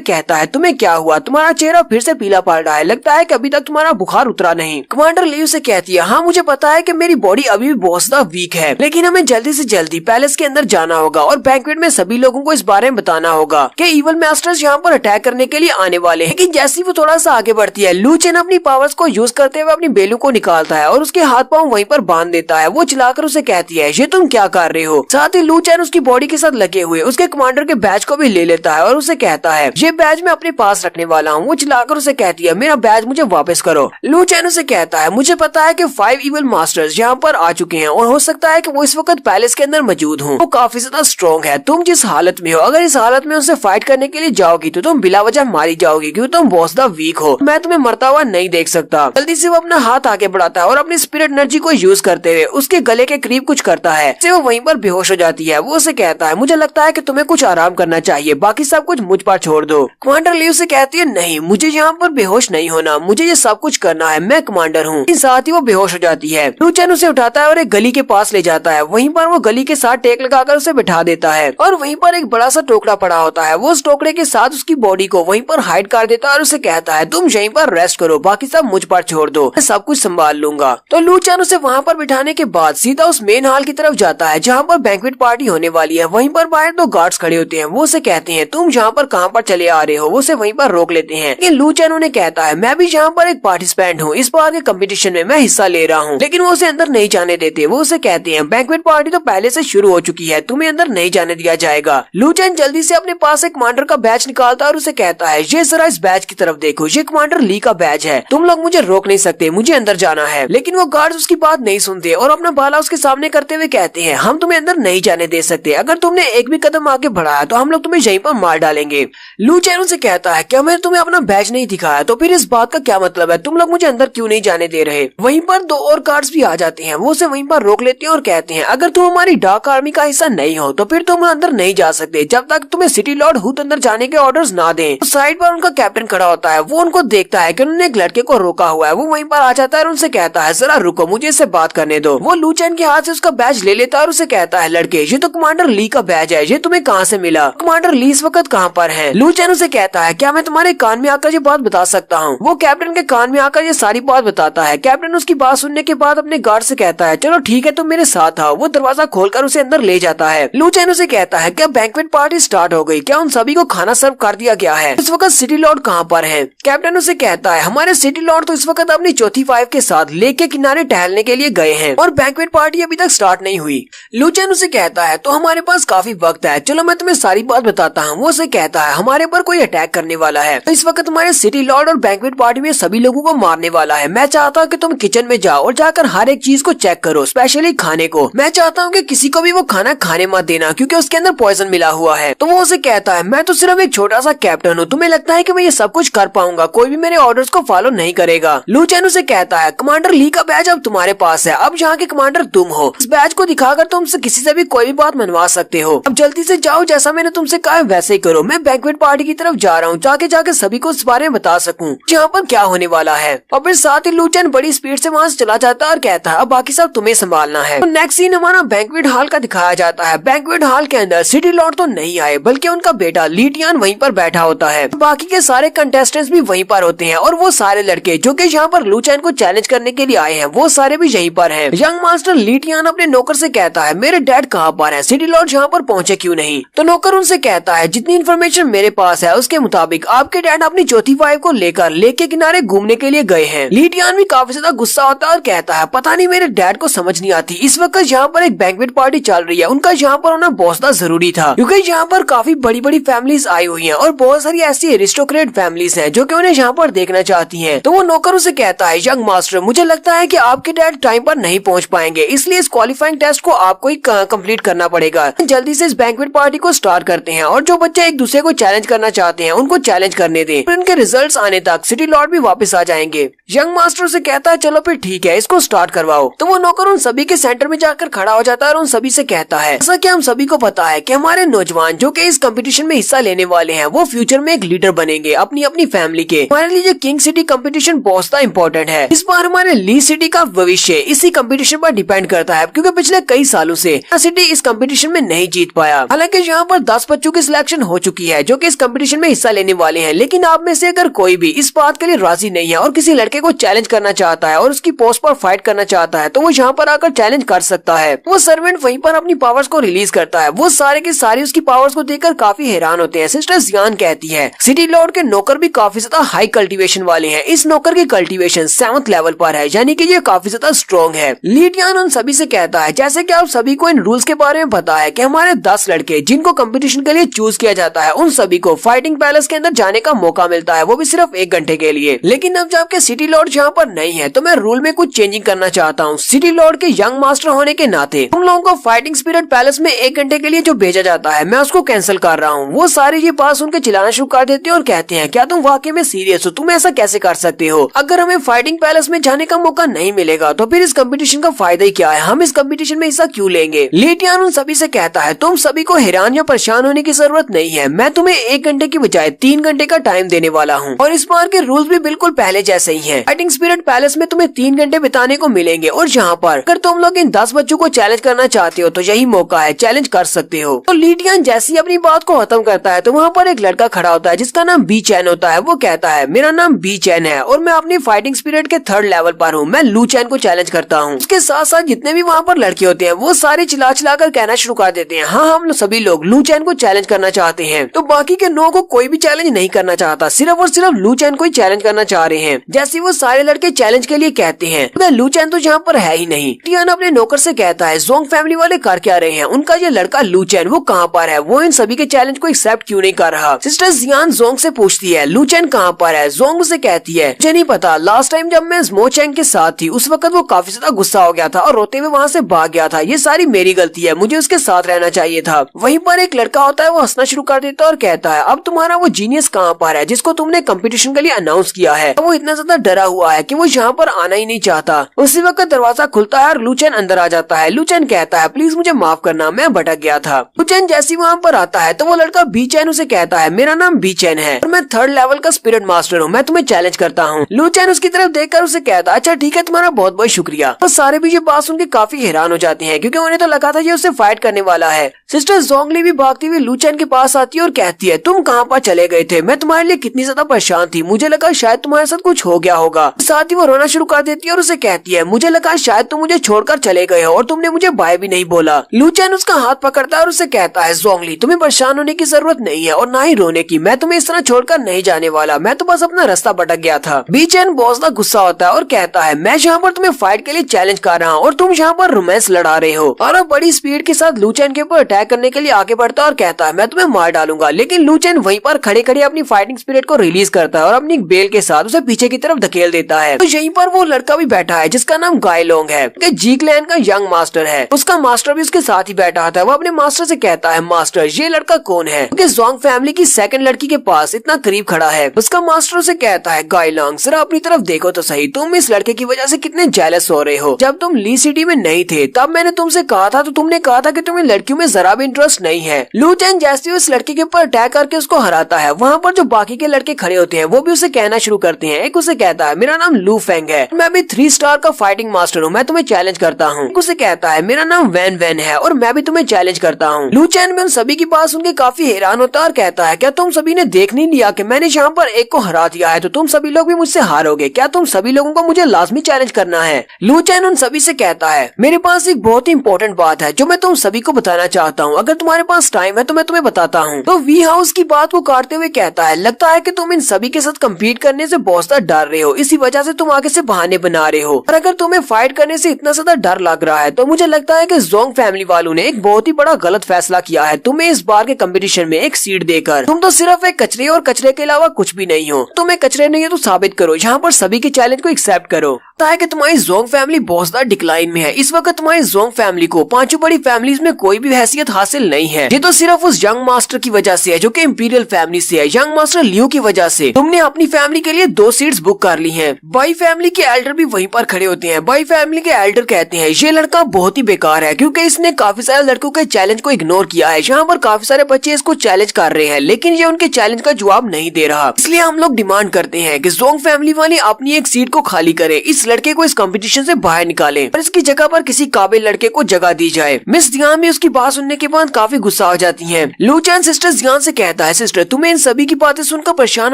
कहता है तुम्हें क्या हुआ? तुम्हारा चेहरा फिर से पीला पड़ रहा है, लगता है कि अभी तक तुम्हारा बुखार उतरा नहीं। कमांडर ली उसे कहती है हाँ मुझे पता है कि मेरी बॉडी अभी भी बहुत ज्यादा वीक है, लेकिन हमें जल्दी से जल्दी पैलेस के अंदर जाना होगा और बैंक्वेट में सभी लोगों को इस बारे में बताना होगा कि इवल मास्टर्स यहाँ पर अटैक करने के लिए आने वाले हैं। लेकिन जैसे ही वो थोड़ा सा आगे बढ़ती है लू चैन अपनी पावर्स को यूज करते हुए अपनी बेलू को निकालता है और उसके हाथ पांव वहीं पर बांध देता है। वो चिल्लाकर उसे कहती है ये तुम क्या कर रहे हो? साथ ही लू चैन उसकी बॉडी के साथ लगे हुए उसके कमांडर के बैज को भी ले लेता है और उसे कहता है ये बैज मैं अपने पास रखने वाला हूँ। वो चिल्लाकर उसे कहती है मेरा बैज मुझे वापस करो। लू चैन उसे कहता है मुझे पता है कि 5 इवल मास्टर्स यहाँ पर आ चुके हैं और हो सकता है कि वो इस वक्त पैलेस के अंदर मौजूद हों। वो काफी ज्यादा स्ट्रॉन्ग है, तुम जिस हालत में हो अगर इस हालत में उनसे फाइट करने के लिए जाओगी तो तुम बिला वजह मारी जाओगी क्योंकि तुम बहुत ज्यादा वीक हो, मैं तुम्हें मरता हुआ नहीं देख सकता। जल्दी से वो अपना हाथ आगे बढ़ाता है और अपनी स्पिरिट एनर्जी को यूज करते हुए उसके गले के करीब कुछ करता है, वो वहीं पर बेहोश हो जाती है। वो उसे कहता है मुझे लगता है कि तुम्हें कुछ आराम करना चाहिए, बाकी सब कुछ मुझ पर छोड़ दो। कमांडर ली उसे कहती है नहीं मुझे यहाँ पर बेहोश नहीं होना, मुझे ये सब कुछ करना है, मैं कमांडर हूँ। साथ ही वो बेहोश हो जाती है। लू चैन उसे उठाता है और एक गली के पास ले जाता है, वहीं पर वो गली के साथ टेक लगाकर उसे बिठा देता है और वहीं पर एक बड़ा सा टोकरा पड़ा होता है। वो उस टोकरे के साथ उसकी बॉडी को वहीं पर हाइड कर देता है और उसे कहता है तुम यहीं पर रेस्ट करो, बाकी सब मुझ पर छोड़ दो, मैं सब कुछ संभाल लूंगा। तो लू चैन उसे वहाँ पर बिठाने के बाद सीधा उस मेन हॉल की तरफ जाता है जहाँ पर बैंक्वेट पार्टी होने वाली है। वहीं पर बाहर 2 गार्ड्स खड़े होते हैं। वो उसे कहते हैं तुम यहाँ पर कहाँ पर चले आ रहे हो? वो उसे वहीं पर रोक लेते हैं। लेकिन लू चैन उन्हें कहता है मैं भी यहाँ पर एक पार्टिसिपेंट हूँ, इस बार के कंपटीशन में मैं हिस्सा ले रहा हूँ। लेकिन वो उसे अंदर नहीं जाने देते। वो उसे कहते हैं बैंक्वेट पार्टी तो पहले से शुरू हो चुकी है, तुम्हें अंदर नहीं जाने दिया जाएगा। लू चैन जल्दी से अपने पास एक कमांडर का बैच निकालता है और उसे कहता है ये जरा इस बैच की तरफ देखो, ये कमांडर ली का बैच है, तुम लोग मुझे रोक नहीं सकते, मुझे अंदर जाना है। लेकिन वो गार्ड्स उसकी बात नहीं सुनते और अपना भाला उसके सामने करते हुए कहते हैं हम तुम्हें अंदर नहीं जाने दे सकते, अगर तुमने एक भी कदम आगे बढ़ाया तो हम लोग तुम्हें यहीं पर मार डालेंगे। लू चैन उसे कहता है क्या मैंने तुम्हें अपना बैच नहीं दिखाया? तो फिर इस बात का क्या मतलब है? तुम लोग मुझे अंदर क्यों नहीं जाने दे रहे? वहीं पर 2 और गार्ड्स भी आ जाते हैं। वो उसे वहीं पर रोक लेते हैं और कहते हैं अगर तुम हमारी डार्क आर्मी का हिस्सा नहीं हो तो फिर तुम अंदर नहीं जा सकते जब तक तुम्हें सिटी लॉर्ड हुत अंदर जाने के ऑर्डर्स ना दें। तो साइड पर उनका कैप्टन खड़ा होता है। वो उनको देखता है कि उन्होंने एक लड़के को रोका हुआ है। वो वहीं पर आ जाता है और उनसे कहता है जरा रुको, मुझे इससे बात करने दो। वो लू चैन के हाथ से उसका बैज ले लेता है और उसे कहता है लड़के ये तो कमांडर ली का बैज है, ये तुम्हें कहाँ से मिला? कमांडर ली इस वक्त कहाँ पर है? लू चैन उसे कहता है क्या मैं तुम्हारे कान में आकर ये बात बता सकता हूँ? वो कैप्टन के कान में आकर ये सारी बात बताता है। कैप्टन उसकी बात सुनने के बाद अपने गार्ड से कहता है चलो ठीक है तुम मेरे साथ आओ। वो दरवाजा खोलकर उसे अंदर ले जाता है। लू चैन उसे कहता है क्या बैंक्वेट पार्टी स्टार्ट हो गई? क्या उन सभी को खाना सर्व कर दिया गया है? इस वक्त सिटी लॉर्ड कहाँ पर है? कैप्टन उसे कहता है हमारे सिटी लॉर्ड तो इस वक्त अपनी चौथी 5 के साथ लेक के किनारे टहलने के लिए गए हैं और बैंक्वेट पार्टी अभी तक स्टार्ट नहीं हुई। लू चैन उसे कहता है तो हमारे पास काफी वक्त है, चलो मैं तुम्हें सारी बात बताता हूँ। वो उसे कहता है हमारे ऊपर कोई अटैक करने वाला है, तो इस वक्त हमारे सिटी लॉर्ड और बैंक्वेट पार्टी में सभी लोगों को मारने वाला है। मैं चाहता हूँ कि तुम किचन में जाओ और जाकर हर एक चीज को चेक करो, स्पेशली खाने को। मैं चाहता हूँ कि किसी को भी वो खाना खाने मत देना क्योंकि उसके अंदर पॉइजन मिला हुआ है। तो वो उसे कहता है मैं तो सिर्फ एक छोटा सा कैप्टन हूँ, तुम्हें लगता है कि मैं ये सब कुछ कर पाऊंगा? कोई भी मेरे ऑर्डर्स को फॉलो नहीं करेगा। लू चेन उसे कहता है कमांडर ली का बैज अब तुम्हारे पास है, अब यहाँ के कमांडर तुम हो। इस बैज को दिखाकर तुम किसी से भी कोई भी बात मनवा सकते हो। अब जल्दी से जाओ, जैसा मैंने तुमसे कहा वैसे ही करो। मैं बैंक्वेट पार्टी की तरफ जा रहा हूँ, जाके सभी को इस बारे में बता सकूं यहाँ पर क्या होने वाला है। और फिर साथ ही लू चेन बड़ी स्पीड से वहाँ से चला जाता है और कहता है अब बाकी सब तुम्हें संभालना है। तो नेक्स्ट सीन हमारा बैंक्वेट हॉल का दिखाया जाता है। बैंक्वेट हॉल के अंदर सिटी लॉर्ड तो नहीं आए बल्कि उनका बेटा ली टियान वहीं पर बैठा होता है। बाकी के सारे कंटेस्टेंट्स भी वहीं पर होते हैं और वो सारे लड़के जो कि यहाँ पर लू चेन को चैलेंज करने के लिए आए हैं वो सारे भी यहीं पर हैं। यंग मास्टर ली टियान अपने नौकर से कहता है मेरे डैड कहाँ पर है, सिटी लॉर्ड यहाँ पर पहुँचे क्यों नहीं? तो नौकर उनसे कहता है जितनी इन्फॉर्मेशन मेरे पास है उसके मुताबिक आपके डैड अपनी चौथी वाइफ को लेकर लेक के किनारे घूमने के लिए गए हैं। ली टियान भी काफी ज्यादा गुस्सा होता है और कहता है पता नहीं मेरे डैड को समझ नहीं आती, इस वक्त यहाँ पर एक बैंक्वेट पार्टी चल रही है, उनका यहाँ पर होना बहुत ज्यादा जरूरी था क्योंकि यहाँ पर काफी बड़ी बड़ी फैमिलीज आई हुई हैं और बहुत सारी ऐसी एरिस्टोक्रेट फैमिलीज हैं जो कि उन्हें यहाँ पर देखना चाहती हैं। तो वो नौकर उसे कहता है यंग मास्टर मुझे लगता है कि आपके डैड टाइम पर नहीं पहुँच पाएंगे, इसलिए इस क्वालिफाइंग टेस्ट को आपको ही कंप्लीट करना पड़ेगा। जल्दी से इस बैंक्वेट पार्टी को स्टार्ट करते हैं और जो बच्चे एक दूसरे को चैलेंज करना चाहते हैं उनको चैलेंज करने दें। फिर उनके रिजल्ट्स आने तक सिटी लॉर्ड भी वापस आ जाएंगे। यंग मास्टर से कहता है चलो फिर ठीक है इसको स्टार्ट करवाओ। तो वो नौकर उन सभी के सेंटर में जाकर खड़ा हो जाता है और उन सभी से कहता है जैसा कि हम सभी को पता है कि हमारे नौजवान जो कि इस कंपटीशन में हिस्सा लेने वाले हैं वो फ्यूचर में एक लीडर बनेंगे अपनी अपनी फैमिली के। हमारे लिए जो किंग सिटी कंपटीशन बहुत ज्यादा इम्पोर्टेंट है। इस बार हमारे ली सिटी का भविष्य इसी कंपटीशन पर डिपेंड करता है क्योंकि पिछले कई सालों से सिटी इस कंपटीशन में नहीं जीत पाया। हालांकि यहाँ पर 10 बच्चों की सिलेक्शन हो चुकी है जो कि इस कंपटीशन में हिस्सा लेने वाले हैं, लेकिन आप में से अगर कोई भी इस बात के लिए राजी नहीं है और किसी लड़के को चैलेंज करना चाहता है और उसकी पोस्ट पर फाइट करना चाहता है तो वो यहाँ पर आकर चैलेंज कर सकता है। वो सर्वेंट वहीं पर अपनी पावर्स को रिलीज करता है। वो सारे के सारे उसकी पावर्स को देखकर काफी हैरान होते हैं। सिस्टर जियान कहती है सिटी लॉर्ड के नौकर भी काफी ज्यादा हाई कल्टीवेशन वाले हैं, इस नौकर की कल्टीवेशन 7th लेवल पर है, यानी कि ये काफी ज्यादा स्ट्रॉन्ग है। ली टियान उन सभी से कहता है जैसे कि आप सभी को इन रूल्स के बारे में पता है कि हमारे 10 लड़के जिनको कंपटीशन के लिए चूज किया जाता है उन सभी को फाइटिंग पैलेस के अंदर जाने का मौका मिलता है, वो भी सिर्फ 1 घंटे के लिए। लेकिन अब जबकि सिटी लॉर्ड यहाँ पर नहीं है तो मैं रूल में कुछ चेंजिंग करना चाहता हूँ। सिटी लॉर्ड के यंग मास्टर होने के नाते तुम लोगों को फाइटिंग स्पिरिट पैलेस में 1 घंटे के लिए जो भेजा जाता है मैं उसको कैंसिल कर रहा हूँ। वो सारे ये बात सुनकर चिल्लाना शुरू कर देते हैं और कहते हैं क्या तुम वाकई में सीरियस हो, तुम ऐसा कैसे कर सकते हो? अगर हमें फाइटिंग पैलेस में जाने का मौका नहीं मिलेगा तो फिर इस कंपटीशन का फायदा ही क्या है, हम इस कंपटीशन में हिस्सा क्यों लेंगे? ली टियान उन सभी से कहता है तुम सभी को हैरान या परेशान होने की जरूरत नहीं है, मैं तुम्हें 1 घंटे की बजाय 3 घंटे का टाइम देने वाला हूँ और इस बार के रूल्स भी बिल्कुल पहले जैसे ही हैं। फाइटिंग स्पिरिट पैलेस में तुम्हें 3 घंटे बिताने को मिलेंगे और यहाँ पर अगर तुम लोग इन 10 बच्चों को चैलेंज करना चाहते हो तो यही मौका है, चैलेंज कर सकते हो। तो ली टियान जैसे ही अपनी बात को खत्म करता है तो वहाँ पर एक लड़का खड़ा होता है जिसका नाम बी चैन होता है। वो कहता है मेरा नाम बी चैन है और मैं अपनी फाइटिंग स्पिरिट के 3rd लेवल पर हूँ, मैं लू चैन को चैलेंज करता हूँ। उसके साथ साथ जितने भी वहाँ पर लड़के होते हैं वो सारे चिल्ला कर कहना शुरू कर देते हैं हाँ हम सभी लोग लू चैन को चैलेंज करना चाहते हैं। तो बाकी के लोगों को कोई भी चैलेंज नहीं करना चाहता, सिर्फ और सिर्फ लू चैन को ही चैलेंज करना चाह रहे हैं। जैसे वो सारे लड़के चैलेंज के लिए कहते हैं लू चैन तो यहाँ पर है ही नहीं। टियान अपने नौकर से कहता है जोंग फैमिली वाले कर क्या रहे हैं, उनका ये लड़का लू चैन वो कहाँ पर है, वो इन सभी के चैलेंज को एक्सेप्ट क्यों नहीं कर रहा? सिस्टर जियान जोंग से पूछती है लू चैन कहाँ पर है? जोंग उसे कहती है मुझे नहीं पता, लास्ट टाइम जब मैं स्मो चैंग के साथ थी उस वक्त वो काफी ज्यादा गुस्सा हो गया था और रोते हुए वहाँ से भाग गया था, ये सारी मेरी गलती है, मुझे उसके साथ रहना चाहिए था। वहीं पर एक लड़का होता है वो हंसना शुरू कर देता है और कहता है अब तुम्हारा वो जीनियस कहाँ पर है जिसको तुमने कंपटीशन के लिए अनाउंस किया है? वो इतना ज्यादा डरा हुआ है कि वो यहाँ पर आना ही नहीं चाहता। उसी वक्त दरवाजा खुलता है और लू चैन अंदर आ जाता है। लू चैन कहता है प्लीज मुझे माफ करना, मैं भटक गया था। लू चैन जैसे वहाँ पर आता है तो वो लड़का बी चैन उसे कहता है मेरा नाम बी चैन है और मैं 3rd लेवल का स्पिरिट मास्टर हूँ, मैं तुम्हें चैलेंज करता हूँ। लू चैन उसकी तरफ देखकर उसे कहता है अच्छा ठीक है, तुम्हारा बहुत बहुत शुक्रिया। तो सारे भी ये बात सुन के काफी हैरान हो जाते हैं क्योंकि उन्हें तो लगा था ये उससे फाइट करने वाला है। सिस्टर जोंगली भी भागती हुई लू चैन के पास आती है और कहती है तुम कहाँ पर चले गए थे, मैं तुम्हारे लिए कितनी ज्यादा परेशान थी, मुझे लगा शायद तुम्हारे साथ कुछ हो गया होगा। साथ ही वो रोना शुरू कर देती है और उसे कहती है मुझे लगा शायद तुम मुझे छोड़कर चले गए हो और तुमने मुझे बाय भी नहीं बोला। लू चैन उसका हाथ पकड़ता है और उसे कहता है जोंगली तुम्हें परेशान होने की जरूरत नहीं है और ना ही रोने की, मैं तुम्हें इस तरह छोड़कर नहीं जाने वाला, मैं तो बस अपना रास्ता भटक गया था। बी चैन बहुत ज्यादा गुस्सा होता है और कहता है मैं यहाँ पर तुम्हें फाइट के लिए चैलेंज कर रहा हूँ और तुम यहाँ पर रोमांस लड़ा रहे हो। और अब बड़ी स्पीड के साथ लू चैन के ऊपर अटैक करने के लिए आगे बढ़ता है और कहता है मैं तुम्हें मार डालूंगा। लेकिन लू चैन वहीं पर खड़े खड़े अपनी फाइटिंग स्पिरिट को रिलीज करता है और अपनी बेल के साथ उसे पीछे की तरफ धकेल देता है। तो यहीं पर वो लड़का भी बैठा है जिसका नाम गायलोंग है, जी क्लैन का यंग मास्टर है, उसका मास्टर भी उसके साथ ही बैठा था वो अपने मास्टर से कहता है, मास्टर ये लड़का कौन है, क्योंकि ज़ोंग फैमिली की सेकंड लड़की के पास इतना करीब खड़ा है। उसका मास्टर से कहता है, गाइलांग जरा अपनी तरफ देखो तो सही, तुम इस लड़के की वजह से कितने जेलस हो रहे हो। जब तुम ली सिटी में नहीं थे तब मैंने तुमसे कहा था, तो तुमने कहा था कि तुम्हें लड़कियों में जरा भी इंटरेस्ट नहीं है। लू चेन जैसे उस लड़के के ऊपर अटैक करके उसको हराता है, वहाँ पर जो बाकी के लड़के खड़े होते हैं वो भी उसे कहना शुरू करते हैं। एक उसे कहता है, मेरा नाम लू फेंग है, मैं भी 3 स्टार का फाइटिंग मास्टर हूँ, मैं तुम्हें चैलेंज करता हूँ। एक उसे कहता है, मेरा नाम वैन वैन है और मैं भी तुम्हें चैलेंज करता हूँ। लू चेन में उन सभी के पास उनके काफी हैरान होता है और कहता है, क्या तुम सभी ने देख नहीं लिया कि मैंने यहाँ पर एक को हरा दिया है, तो तुम सभी लोग भी मुझसे हारोगे, क्या तुम सभी लोगों को मुझे लाजमी चैलेंज करना है। लू चेन उन सभी से कहता है, मेरे पास एक बहुत ही इंपॉर्टेंट बात है जो मैं तुम सभी को बताना चाहता हूँ, अगर तुम्हारे पास टाइम है तो मैं तुम्हें बताता हूँ। तो वी हाउस की बात को काटते हुए कहता है, लगता है कि तुम इन सभी के साथ कम्पीट करने से बहुत ज्यादा डर रहे हो, इसी वजह से तुम आगे से बहाने बना रहे हो, और अगर तुम्हें फाइट करने से इतना ज्यादा डर लग रहा है तो मुझे लगता है कि ज़ोंग फैमिली वालों ने एक बहुत ही बड़ा गलत फैसला किया है तुम्हें इस बार के कंपटीशन में एक सीट देकर। तुम तो सिर्फ एक कचरे और कचरे के अलावा कुछ भी नहीं हो, तुम्हें कचरे नहीं है तो साबित करो, यहाँ पर सभी के चैलेंज को एक्सेप्ट करो। है कि तुम्हारी ज़ोंग फैमिली बहुत ज्यादा डिक्लाइन में है। इस वक्त तुम्हारी ज़ोंग फैमिली को 5 बड़ी फैमिलीज में कोई भी हैसियत हासिल नहीं है। ये तो सिर्फ उस यंग मास्टर की वजह से है जो कि इंपीरियल फैमिली से है। यंग मास्टर लियो की वजह से तुमने अपनी फैमिली के लिए 2 सीट्स बुक कर ली हैं। बाई फैमिली के एल्डर भी वहीं पर खड़े होते हैं। बाई फैमिली के एल्डर कहते हैं ये लड़का बहुत ही बेकार है क्योंकि इसने काफी सारे लड़कों के चैलेंज को इग्नोर किया है। यहाँ पर काफी सारे बच्चे इसको चैलेंज कर रहे हैं लेकिन ये उनके चैलेंज का जवाब नहीं दे रहा। इसलिए हम लोग डिमांड करते हैं कि ज़ोंग फैमिली वाले अपनी एक सीट को खाली करें, इस लड़के को इस कंपटीशन से बाहर निकालें और इसकी जगह पर किसी काबिल लड़के को जगह दी जाए। मिस जियान भी उसकी बात सुनने के बाद काफी गुस्सा हो जाती हैं। लू चैन सिस्टर जियान से कहता है, सिस्टर तुम्हें इन सभी की बातें सुनकर परेशान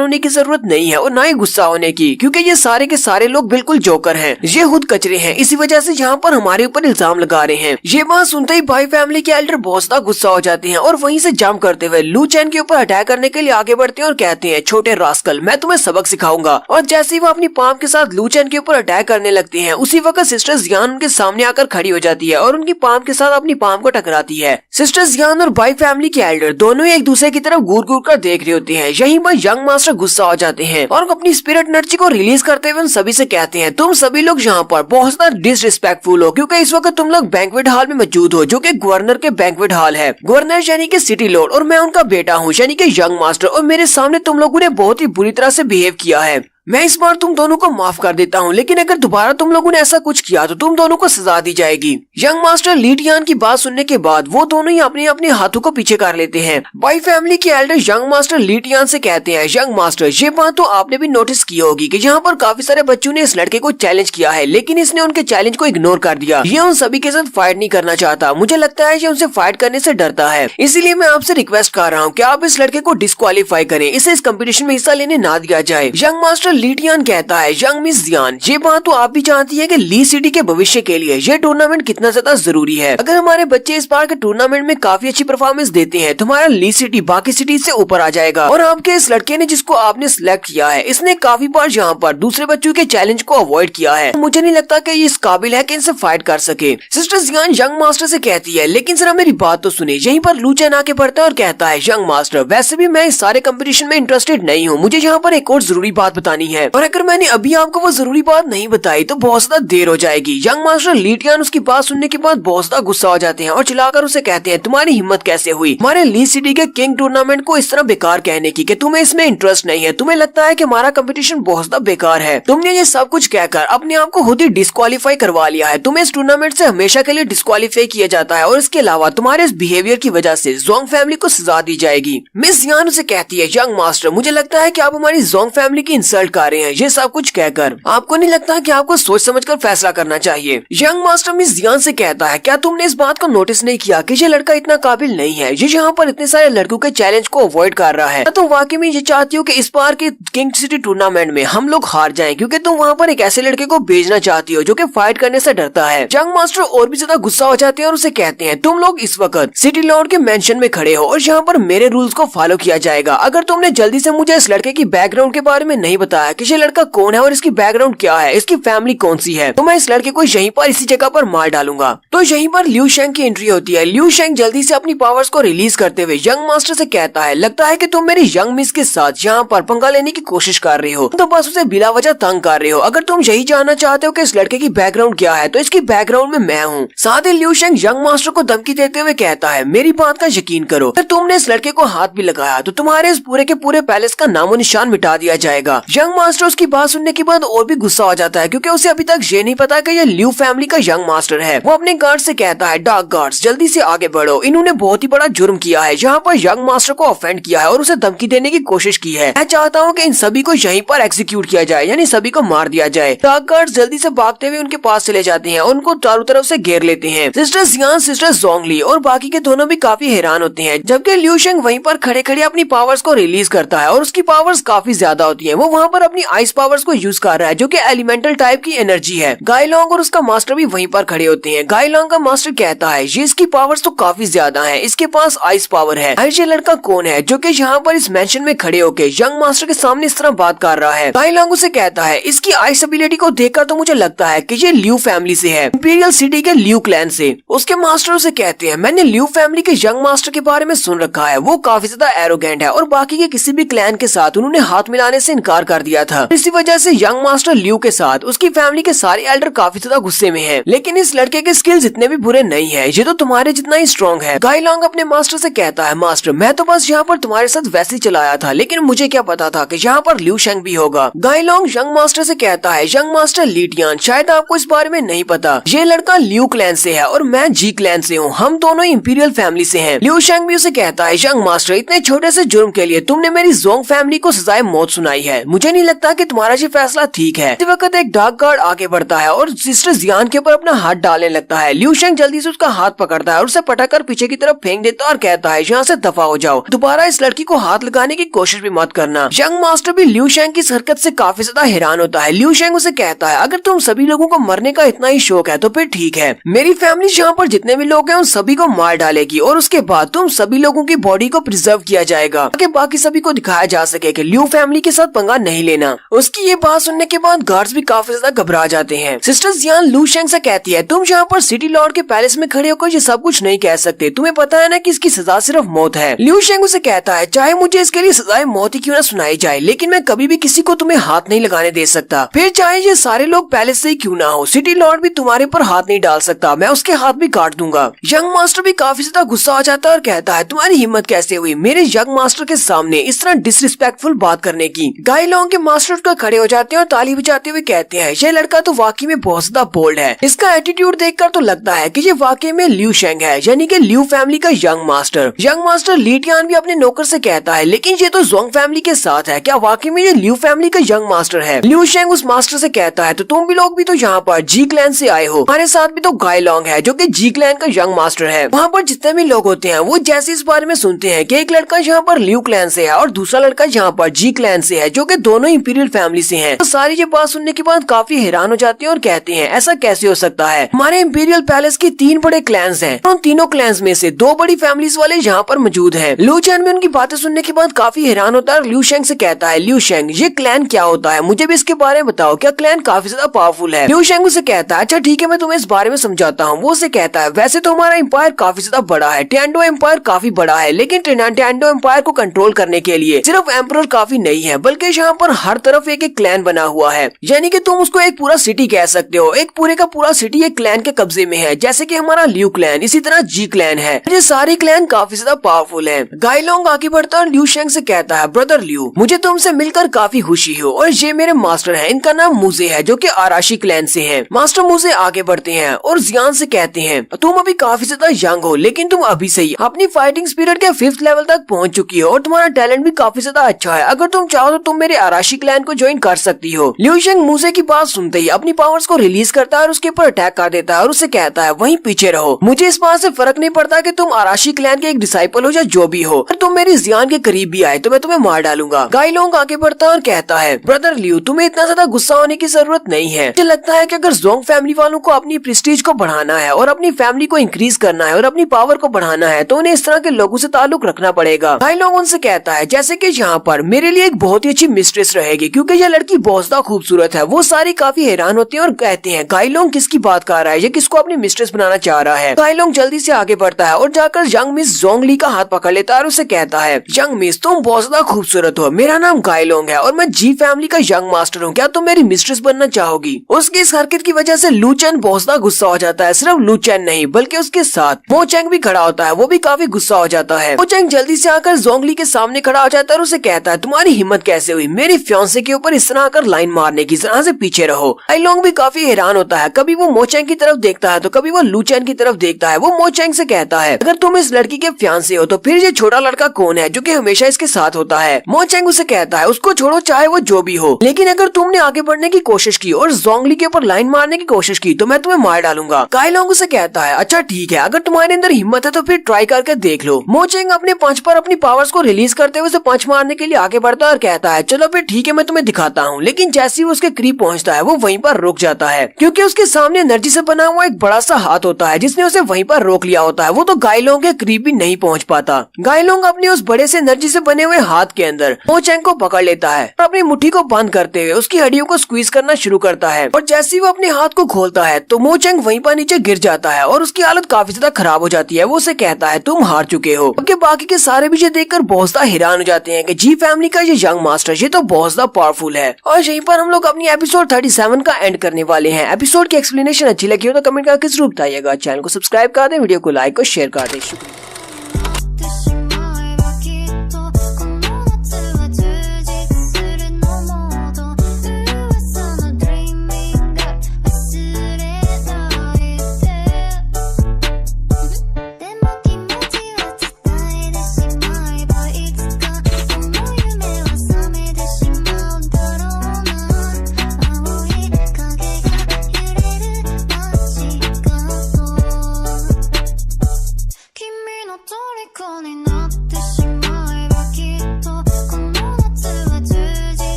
होने की जरूरत नहीं है और ना ही गुस्सा होने की, क्योंकि ये सारे के सारे लोग बिल्कुल जोकर हैं। ये खुद कचरे हैं, इसी वजह से यहाँ पर हमारे ऊपर इल्जाम लगा रहे हैं। ये बात सुनते ही भाई फैमिली के एल्डर बहुत ज्यादा गुस्सा हो जाते हैं और वहीं से जंप करते हुए लू चैन के ऊपर अटैक करने के लिए आगे बढ़ते हैं और कहते हैं, छोटे रास्कल मैं तुम्हें सबक सिखाऊंगा। और जैसे ही वो अपनी पाम के साथ लू चैन के ऊपर अटैक करने लगते हैं उसी वक्त सिस्टर जियान उनके सामने आकर खड़ी हो जाती है और उनकी पाम के साथ अपनी पाम को टकराती है। सिस्टर जियान और बाई फैमिली के एल्डर दोनों एक दूसरे की तरफ घूर घूर कर देख रहे होते हैं। यहीं पर यंग मास्टर गुस्सा हो जाते हैं और अपनी स्पिरिट एनर्जी को रिलीज करते हुए उन सभी से कहते हैं, तुम सभी लोग यहाँ पर बहुत ज्यादा डिसरिस्पेक्टफुल हो क्योंकि इस वक्त तुम लोग बैंक्वेट हॉल में मौजूद हो जो कि गवर्नर के बैंक्वेट हॉल है। गवर्नर यानी कि सिटी लॉर्ड और मैं उनका बेटा हूँ यानी कि यंग मास्टर, और मेरे सामने तुम लोगों ने बहुत ही बुरी तरह से बिहेव किया है। मैं इस बार तुम दोनों को माफ कर देता हूँ लेकिन अगर दोबारा तुम लोगों ने ऐसा कुछ किया तो तुम दोनों को सजा दी जाएगी। यंग मास्टर ली टियान की बात सुनने के बाद वो दोनों ही अपने अपने हाथों को पीछे कर लेते हैं। बाई फैमिली के एल्डर यंग मास्टर ली टियान से कहते हैं, यंग मास्टर ये बात तो आपने भी नोटिस की होगी कि यहाँ पर काफी सारे बच्चों ने इस लड़के को चैलेंज किया है लेकिन इसने उनके चैलेंज को इग्नोर कर दिया। ये उन सभी के साथ फाइट नहीं करना चाहता। मुझे लगता है ये उनसे फाइट करने से डरता है, इसीलिए मैं आपसे रिक्वेस्ट कर रहा हूँ कि आप इस लड़के को डिस्क्वालीफाई करें, इसे इस कंपटीशन में हिस्सा लेने ना दिया जाए। यंग मास्टर ली टियान कहता है, यंग मिस जियान ये बात तो आप भी जानती है कि ली सिटी के भविष्य के लिए ये टूर्नामेंट कितना ज्यादा जरूरी है। अगर हमारे बच्चे इस बार के टूर्नामेंट में काफी अच्छी परफॉर्मेंस देते हैं तो हमारा ली सिटी बाकी सिटी से ऊपर आ जाएगा। और आपके इस लड़के ने जिसको आपने सिलेक्ट किया है इसने काफी बार यहाँ पर दूसरे बच्चों के चैलेंज को अवॉइड किया है। मुझे नहीं लगता कि ये इस काबिल है कि इनसे फाइट कर सके। सिस्टर जियान यंग मास्टर से कहती है, लेकिन जरा मेरी बात तो सुने। यहीं पर लू चैन आके पड़ता है और कहता है, यंग मास्टर वैसे भी मैं इस सारे कंपटीशन में इंटरेस्टेड नहीं हूँ, मुझे यहाँ पर एक और जरूरी बात बतानी है और अगर मैंने अभी आपको वो जरूरी बात नहीं बताई तो बहुत ज्यादा देर हो जाएगी। यंग मास्टर ली टियान उसकी बात सुनने के बाद बहुत ज्यादा गुस्सा हो जाते हैं और चिल्लाकर उसे कहते हैं, तुम्हारी हिम्मत कैसे हुई हमारे ली सिटी के किंग टूर्नामेंट को इस तरह बेकार कहने की कि तुम्हें इसमें इंटरेस्ट नहीं है, तुम्हें लगता है कि हमारा कंपटीशन बहुत ज्यादा बेकार है। तुमने ये सब कुछ कहकर अपने आप को खुद ही डिस्क्वालीफाई करवा लिया है। तुम्हें इस टूर्नामेंट से हमेशा के लिए डिस्क्वालीफाई किया जाता है और इसके अलावा तुम्हारे इस बिहेवियर की वजह से ज़ोंग फैमिली को सजा दी जाएगी। मिस जियान उसे कहती है, यंग मास्टर मुझे लगता है कि आप हमारी ज़ोंग फैमिली की इंसल्ट कर रहे हैं। ये सब कुछ कहकर आपको नहीं लगता कि आपको सोच समझकर फैसला करना चाहिए। यंग मास्टर मिस जियान से कहता है, क्या तुमने इस बात को नोटिस नहीं किया कि ये लड़का इतना काबिल नहीं है, ये यहाँ पर इतने सारे लड़कों के चैलेंज को अवॉइड कर रहा है। तुम वाकई में ये चाहती हो कि इस बार के किंग सिटी टूर्नामेंट में हम लोग हार जाएं क्योंकि तुम वहाँ पर एक ऐसे लड़के को भेजना चाहती हो जो कि फाइट करने से डरता है। यंग मास्टर और भी ज्यादा गुस्सा हो जाते हैं और उसे कहते हैं, तुम लोग इस वक्त सिटी लॉर्ड के मेंशन में खड़े हो और यहाँ पर मेरे रूल्स को फॉलो किया जाएगा। अगर तुमने जल्दी से मुझे इस लड़के की बैकग्राउंड के बारे में नहीं बताया पूछता है कि ये लड़का कौन है और इसकी बैकग्राउंड क्या है, इसकी फैमिली कौन सी है, तो मैं इस लड़के को यहीं पर इसी जगह पर मार डालूंगा। तो यहीं पर लिू शेंग की एंट्री होती है। लिू शेंग जल्दी से अपनी पावर्स को रिलीज करते हुए यंग मास्टर से कहता है, लगता है कि तुम मेरी यंग मिस के साथ यहाँ पर पंगा लेने की कोशिश कर रहे हो, तो बस उसे बिला वजह तंग कर रहे हो। अगर तुम यही जानना चाहते हो कि इस लड़के की बैकग्राउंड क्या है, तो इसकी बैकग्राउंड में मैं हूँ। साथ ही लिू शेंग यंग मास्टर को धमकी देते हुए कहता है, मेरी बात का यकीन करो, अगर तुमने इस लड़के को हाथ भी लगाया तो तुम्हारे इस पूरे के पूरे पैलेस का नामो निशान मिटा दिया जाएगा। यंग मास्टर उसकी बात सुनने के बाद और भी गुस्सा हो जाता है, क्योंकि उसे अभी तक ये नहीं पता कि ये लिू फैमिली का यंग मास्टर है। वो अपने गार्ड से कहता है, डार्क गार्ड्स जल्दी से आगे बढ़ो, इन्होंने बहुत ही बड़ा जुर्म किया है, यहाँ पर यंग मास्टर को ऑफेंड किया है और उसे धमकी देने की कोशिश की है। मैं चाहता हूँ कि इन सभी को यहीं पर एग्जीक्यूट किया जाए, यानी सभी को मार दिया जाए। डार्क गार्ड्स जल्दी से भागते हुए उनके पास चले जाते हैं और उनको चारों तरफ से घेर लेते हैं। सिस्टर जियान, सिस्टर जोंगली और बाकी के दोनों भी काफी हैरान होते हैं, जबकि लिू शेंग वहीं पर खड़े खड़े अपनी पावर्स को रिलीज करता है और उसकी पावर्स काफी ज्यादा होती है। वो वहाँ पर अपनी आइस पावर्स को यूज कर रहा है, जो कि एलिमेंटल टाइप की एनर्जी है। गायलोंग और उसका मास्टर भी वहीं पर खड़े होते हैं। गायलोंग का मास्टर कहता है, ये इसकी पावर्स तो काफी ज्यादा है, इसके पास आइस पावर है। ये लड़का कौन है जो कि यहाँ पर इस मेंशन में खड़े होके यंग मास्टर के सामने इस तरह बात कर रहा है। गायलोंग उसे कहता है, इसकी आइस एबिलिटी को देखकर तो मुझे लगता है कि ये लिू फैमिली से है, इंपीरियल सिटी के लिू क्लैन से। उसके मास्टर उसे कहते हैं, मैंने लिू फैमिली के यंग मास्टर के बारे में सुन रखा है, वो काफी ज्यादा एरोगेंट है और बाकी के किसी भी क्लैन के साथ उन्होंने हाथ मिलाने से इनकार कर दिया था। इसी वजह से यंग मास्टर लिू के साथ उसकी फैमिली के सारे एल्डर काफी ज्यादा गुस्से में हैं। लेकिन इस लड़के के स्किल्स इतने भी बुरे नहीं है, ये तो तुम्हारे जितना ही स्ट्रॉन्ग है। गायलोंग अपने मास्टर से कहता है, मास्टर मैं तो बस यहाँ पर तुम्हारे साथ वैसे ही चलाया था, लेकिन मुझे क्या पता था कि यहाँ पर लिू शेंग भी होगा। गायलोंग यंग मास्टर से कहता है, यंग मास्टर लीटियान, शायद आपको इस बारे में नहीं पता, ये लड़का लिू क्लैन से है और मैं जी क्लैन से हूँ, हम दोनों इंपीरियल फैमिली से हैं। लिू शेंग भी उसे कहता है, यंग मास्टर इतने छोटे से जुर्म के लिए तुमने मेरी जोंग फैमिली को सजाए मौत सुनाई है, मुझे नहीं लगता कि तुम्हारा ये फैसला ठीक है। इस वक्त एक डार्क गार्ड आगे बढ़ता है और सिस्टर जियान के ऊपर अपना हाथ डालने लगता है। लिू शेंग जल्दी से उसका हाथ पकड़ता है और उसे पटक पीछे की तरफ फेंक देता है और कहता है, यहाँ से दफा हो जाओ, दोबारा इस लड़की को हाथ लगाने की कोशिश भी मत करना। यंग मास्टर भी लिू शेंग की इस हरकत से काफी ज्यादा हैरान होता है। लिू शेंग उसे कहता है, अगर तुम सभी लोगों को मरने का इतना ही शौक है तो फिर ठीक है, मेरी फैमिली यहाँ पर जितने भी लोग हैं उन सभी को मार डालेगी और उसके बाद तुम सभी लोगों की बॉडी को प्रिजर्व किया जाएगा ताकि बाकी सभी को दिखाया जा सके कि लिू फैमिली के साथ पंगा नहीं लेना। उसकी ये बात सुनने के बाद गार्ड्स भी काफी ज्यादा घबरा जाते हैं। सिस्टर जियान लिू शेंग से कहती है, तुम यहाँ पर सिटी लॉर्ड के पैलेस में खड़े होकर ये सब कुछ नहीं कह सकते, तुम्हें पता है ना कि इसकी सजा सिर्फ मौत है। लिू शेंग उसे कहता है, चाहे मुझे इसके लिए सजाए मौत ही क्यों न सुनाई जाए, लेकिन मैं कभी भी किसी को तुम्हें हाथ नहीं लगाने दे सकता, फिर चाहे ये सारे लोग पैलेस से ही क्यों ना हो, सिटी लॉर्ड भी तुम्हारे पर हाथ नहीं डाल सकता, मैं उसके हाथ भी काट दूंगा। यंग मास्टर भी काफी ज्यादा गुस्सा हो जाता है और कहता है, तुम्हारी हिम्मत कैसे हुई मेरे यंग मास्टर के सामने इस तरह डिसरिस्पेक्टफुल बात करने की। गायलोंग के मास्टर उठकर खड़े हो जाते हैं और ताली बजाते हुए कहते हैं, ये लड़का तो वाकई में बहुत ज्यादा बोल्ड है, इसका एटीट्यूड देखकर तो लगता है कि ये वाकई में लिू शेंग है, यानी कि लिू फैमिली का यंग मास्टर। यंग मास्टर लीटियान भी अपने नौकर से कहता है, लेकिन ये तो जोंग फैमिली के साथ है, क्या वाकई में ये लिू फैमिली का यंग मास्टर है? लिू शेंग उस मास्टर से कहता है, तो तुम भी लोग भी तो यहाँ पर जी क्लैन से आए हो, हमारे साथ भी तो गायलोंग है जो कि जी क्लैन का यंग मास्टर है। वहाँ पर जितने भी लोग होते हैं वो जैसे इस बारे में सुनते हैं कि एक लड़का यहाँ पर लिू क्लैन से है और दूसरा लड़का यहाँ पर जी क्लैन से है, जो कि दोनों इंपीरियल फैमिली से हैं, तो सारी ये बात सुनने के बाद काफी हैरान हो जाते हैं और कहते हैं, ऐसा कैसे हो सकता है, हमारे इंपीरियल पैलेस के 3 बड़े क्लैंस हैं, उन तीनों क्लैंस में से 2 बड़ी फैमिलीज वाले यहाँ पर मौजूद हैं। लू चैन भी उनकी बातें सुनने के बाद काफी हैरान होता है और लिू शेंग से कहता है, लिू शेंग ये क्लैन क्या होता है, मुझे भी इसके बारे में बताओ, क्या क्लैन काफी ज्यादा पावरफुल है? लिू शेंग उसे कहता है, अच्छा ठीक है मैं तुम्हें इस बारे में समझाता हूँ। वो उसे कहता है, वैसे तो हमारा एम्पायर काफी ज्यादा बड़ा है, टेंडो एम्पायर काफी बड़ा है, लेकिन टेंडो एम्पायर को कंट्रोल करने के लिए सिर्फ एम्परर काफी नहीं है, बल्कि यहाँ पर हर तरफ एक एक क्लैन बना हुआ है, यानी कि तुम उसको एक पूरा सिटी कह सकते हो, एक पूरे का पूरा सिटी एक क्लैन के कब्जे में है, जैसे कि हमारा लिू क्लैन, इसी तरह जी क्लैन है। ये सारे क्लैन काफी ज्यादा पावरफुल है। गायलोंग आगे बढ़ता है और लिू शेंग से कहता है, ब्रदर लिू मुझे तुमसे मिलकर काफी खुशी हो, और ये मेरे मास्टर है, इनका नाम मुजे है जो कि आराशी क्लैन से है। मास्टर मुजे आगे बढ़ते हैं और जियान से कहते हैं, तुम अभी काफी ज्यादा यंग हो, लेकिन तुम अभी से ही अपनी फाइटिंग स्पिरिट के 5th लेवल तक पहुंच चुकी हो और तुम्हारा टैलेंट भी काफी ज्यादा अच्छा है, अगर तुम चाहो तो तुम मेरे आराशी क्लैन को ज्वाइन कर सकती हो। लिू शेंग मुजे की बात सुनते ही अपनी पावर्स को रिलीज करता है और उसके ऊपर अटैक कर देता है और उसे कहता है, वहीं पीछे रहो, मुझे इस बात से फर्क नहीं पड़ता कि तुम आराशी क्लैन के एक डिसाइपल हो या जो भी हो, अगर तुम मेरी जियान के करीब भी आए तो मैं तुम्हें मार डालूंगा। गायलोंग आगे बढ़ता है और कहता है, ब्रदर लिू तुम्हें इतना ज्यादा गुस्सा होने की जरूरत नहीं है, मुझे लगता है कि अगर जोंग फैमिली वालों को अपनी प्रेस्टीज को बढ़ाना है और अपनी फैमिली को इंक्रीज करना है और अपनी पावर को बढ़ाना है तो उन्हें इस तरह के लोगों से ताल्लुक रखना पड़ेगा। गायलोंग उनसे कहता है, जैसे कि यहाँ पर मेरे लिए एक बहुत ही अच्छी मिस्ट्रेस खुश रहेगी क्योंकि यह लड़की बहुत ज्यादा खूबसूरत है। वो सारी काफी हैरान होते हैं और कहते हैं गाइलोंग किसकी बात कर रहा है, ये किसको अपनी मिस्ट्रेस बनाना चाह रहा है। गाइलोंग जल्दी से आगे बढ़ता है और जाकर यंग मिस जोंगली का हाथ पकड़ लेता है और उसे कहता है यंग मिस तुम बहुत ज्यादा खूबसूरत हो, मेरा नाम गाइलोंग है और मैं जी फैमिली का यंग मास्टर हूँ, क्या तुम मेरी मिस्ट्रेस बनना चाहोगी। उसकी इस हरकत की वजह से लू चेन बहुत ज्यादा गुस्सा हो जाता है। सिर्फ लू चेन नहीं बल्कि उसके साथ मो चेंग भी खड़ा होता है, वो भी काफी गुस्सा हो जाता है। मो चेंग जल्दी से आकर जोंगली के सामने खड़ा हो जाता है और उसे कहता है तुम्हारी हिम्मत कैसे हुई मेरी फियांसे के ऊपर इस तरह आकर लाइन मारने की, जरा से पीछे रहो। गाइलोंग भी काफी हैरान होता है, कभी वो मो चेंग की तरफ देखता है तो कभी वो लू चेन की तरफ देखता है। वो मो चेंग से कहता है अगर तुम इस लड़की के फियांसे हो तो फिर ये छोटा लड़का कौन है जो कि हमेशा इसके साथ होता है। मो चेंग उसे कहता है उसको छोड़ो चाहे वो जो भी हो, लेकिन अगर तुमने आगे बढ़ने की कोशिश की और जोंगली के ऊपर लाइन मारने की कोशिश की तो मैं तुम्हें मार डालूंगा। गाइलोंग उसे कहता है अच्छा ठीक है, अगर तुम्हारे अंदर हिम्मत है तो फिर ट्राई करके देख लो। मो चेंग अपने पंच पर अपनी पावर्स को रिलीज करते हुए उसे पंच मारने के लिए आगे बढ़ता है और कहता है चलो फिर ठीक है मैं तुम्हें दिखाता हूँ। लेकिन जैसे ही वो उसके करीब पहुँचता है वो वहीं पर रुक जाता है क्योंकि उसके सामने एनर्जी से बना हुआ एक बड़ा सा हाथ होता है जिसने उसे वहीं पर रोक लिया होता है। वो तो गाइलोंग के करीब भी नहीं पहुँच पाता। गाइलोंग अपने उस बड़े से एनर्जी से बने हुए हाथ के अंदर मो चेंग को पकड़ लेता है और अपनी मुट्ठी को बंद करते हुए उसकी हड्डियों को स्क्वीज करना शुरू करता है और जैसे ही वो अपने हाथ को खोलता है तो मो चेंग वहीं पर नीचे गिर जाता है और उसकी हालत काफी ज्यादा खराब हो जाती है। वो उसे कहता है तुम हार चुके हो। अब बाकी के सारे भी ये देखकर बहुत ज्यादा हैरान हो जाते हैं कि जी फैमिली का ये यंग मास्टर ये तो बहुत ज्यादा पावरफुल है। और यहीं पर हम लोग अपनी एपिसोड 37 का एंड करने वाले हैं। एपिसोड की एक्सप्लेनेशन अच्छी लगी हो तो कमेंट करके जरूर बताइएगा। चैनल को सब्सक्राइब कर दें, वीडियो को लाइक और शेयर कर दें। शुक्रिया।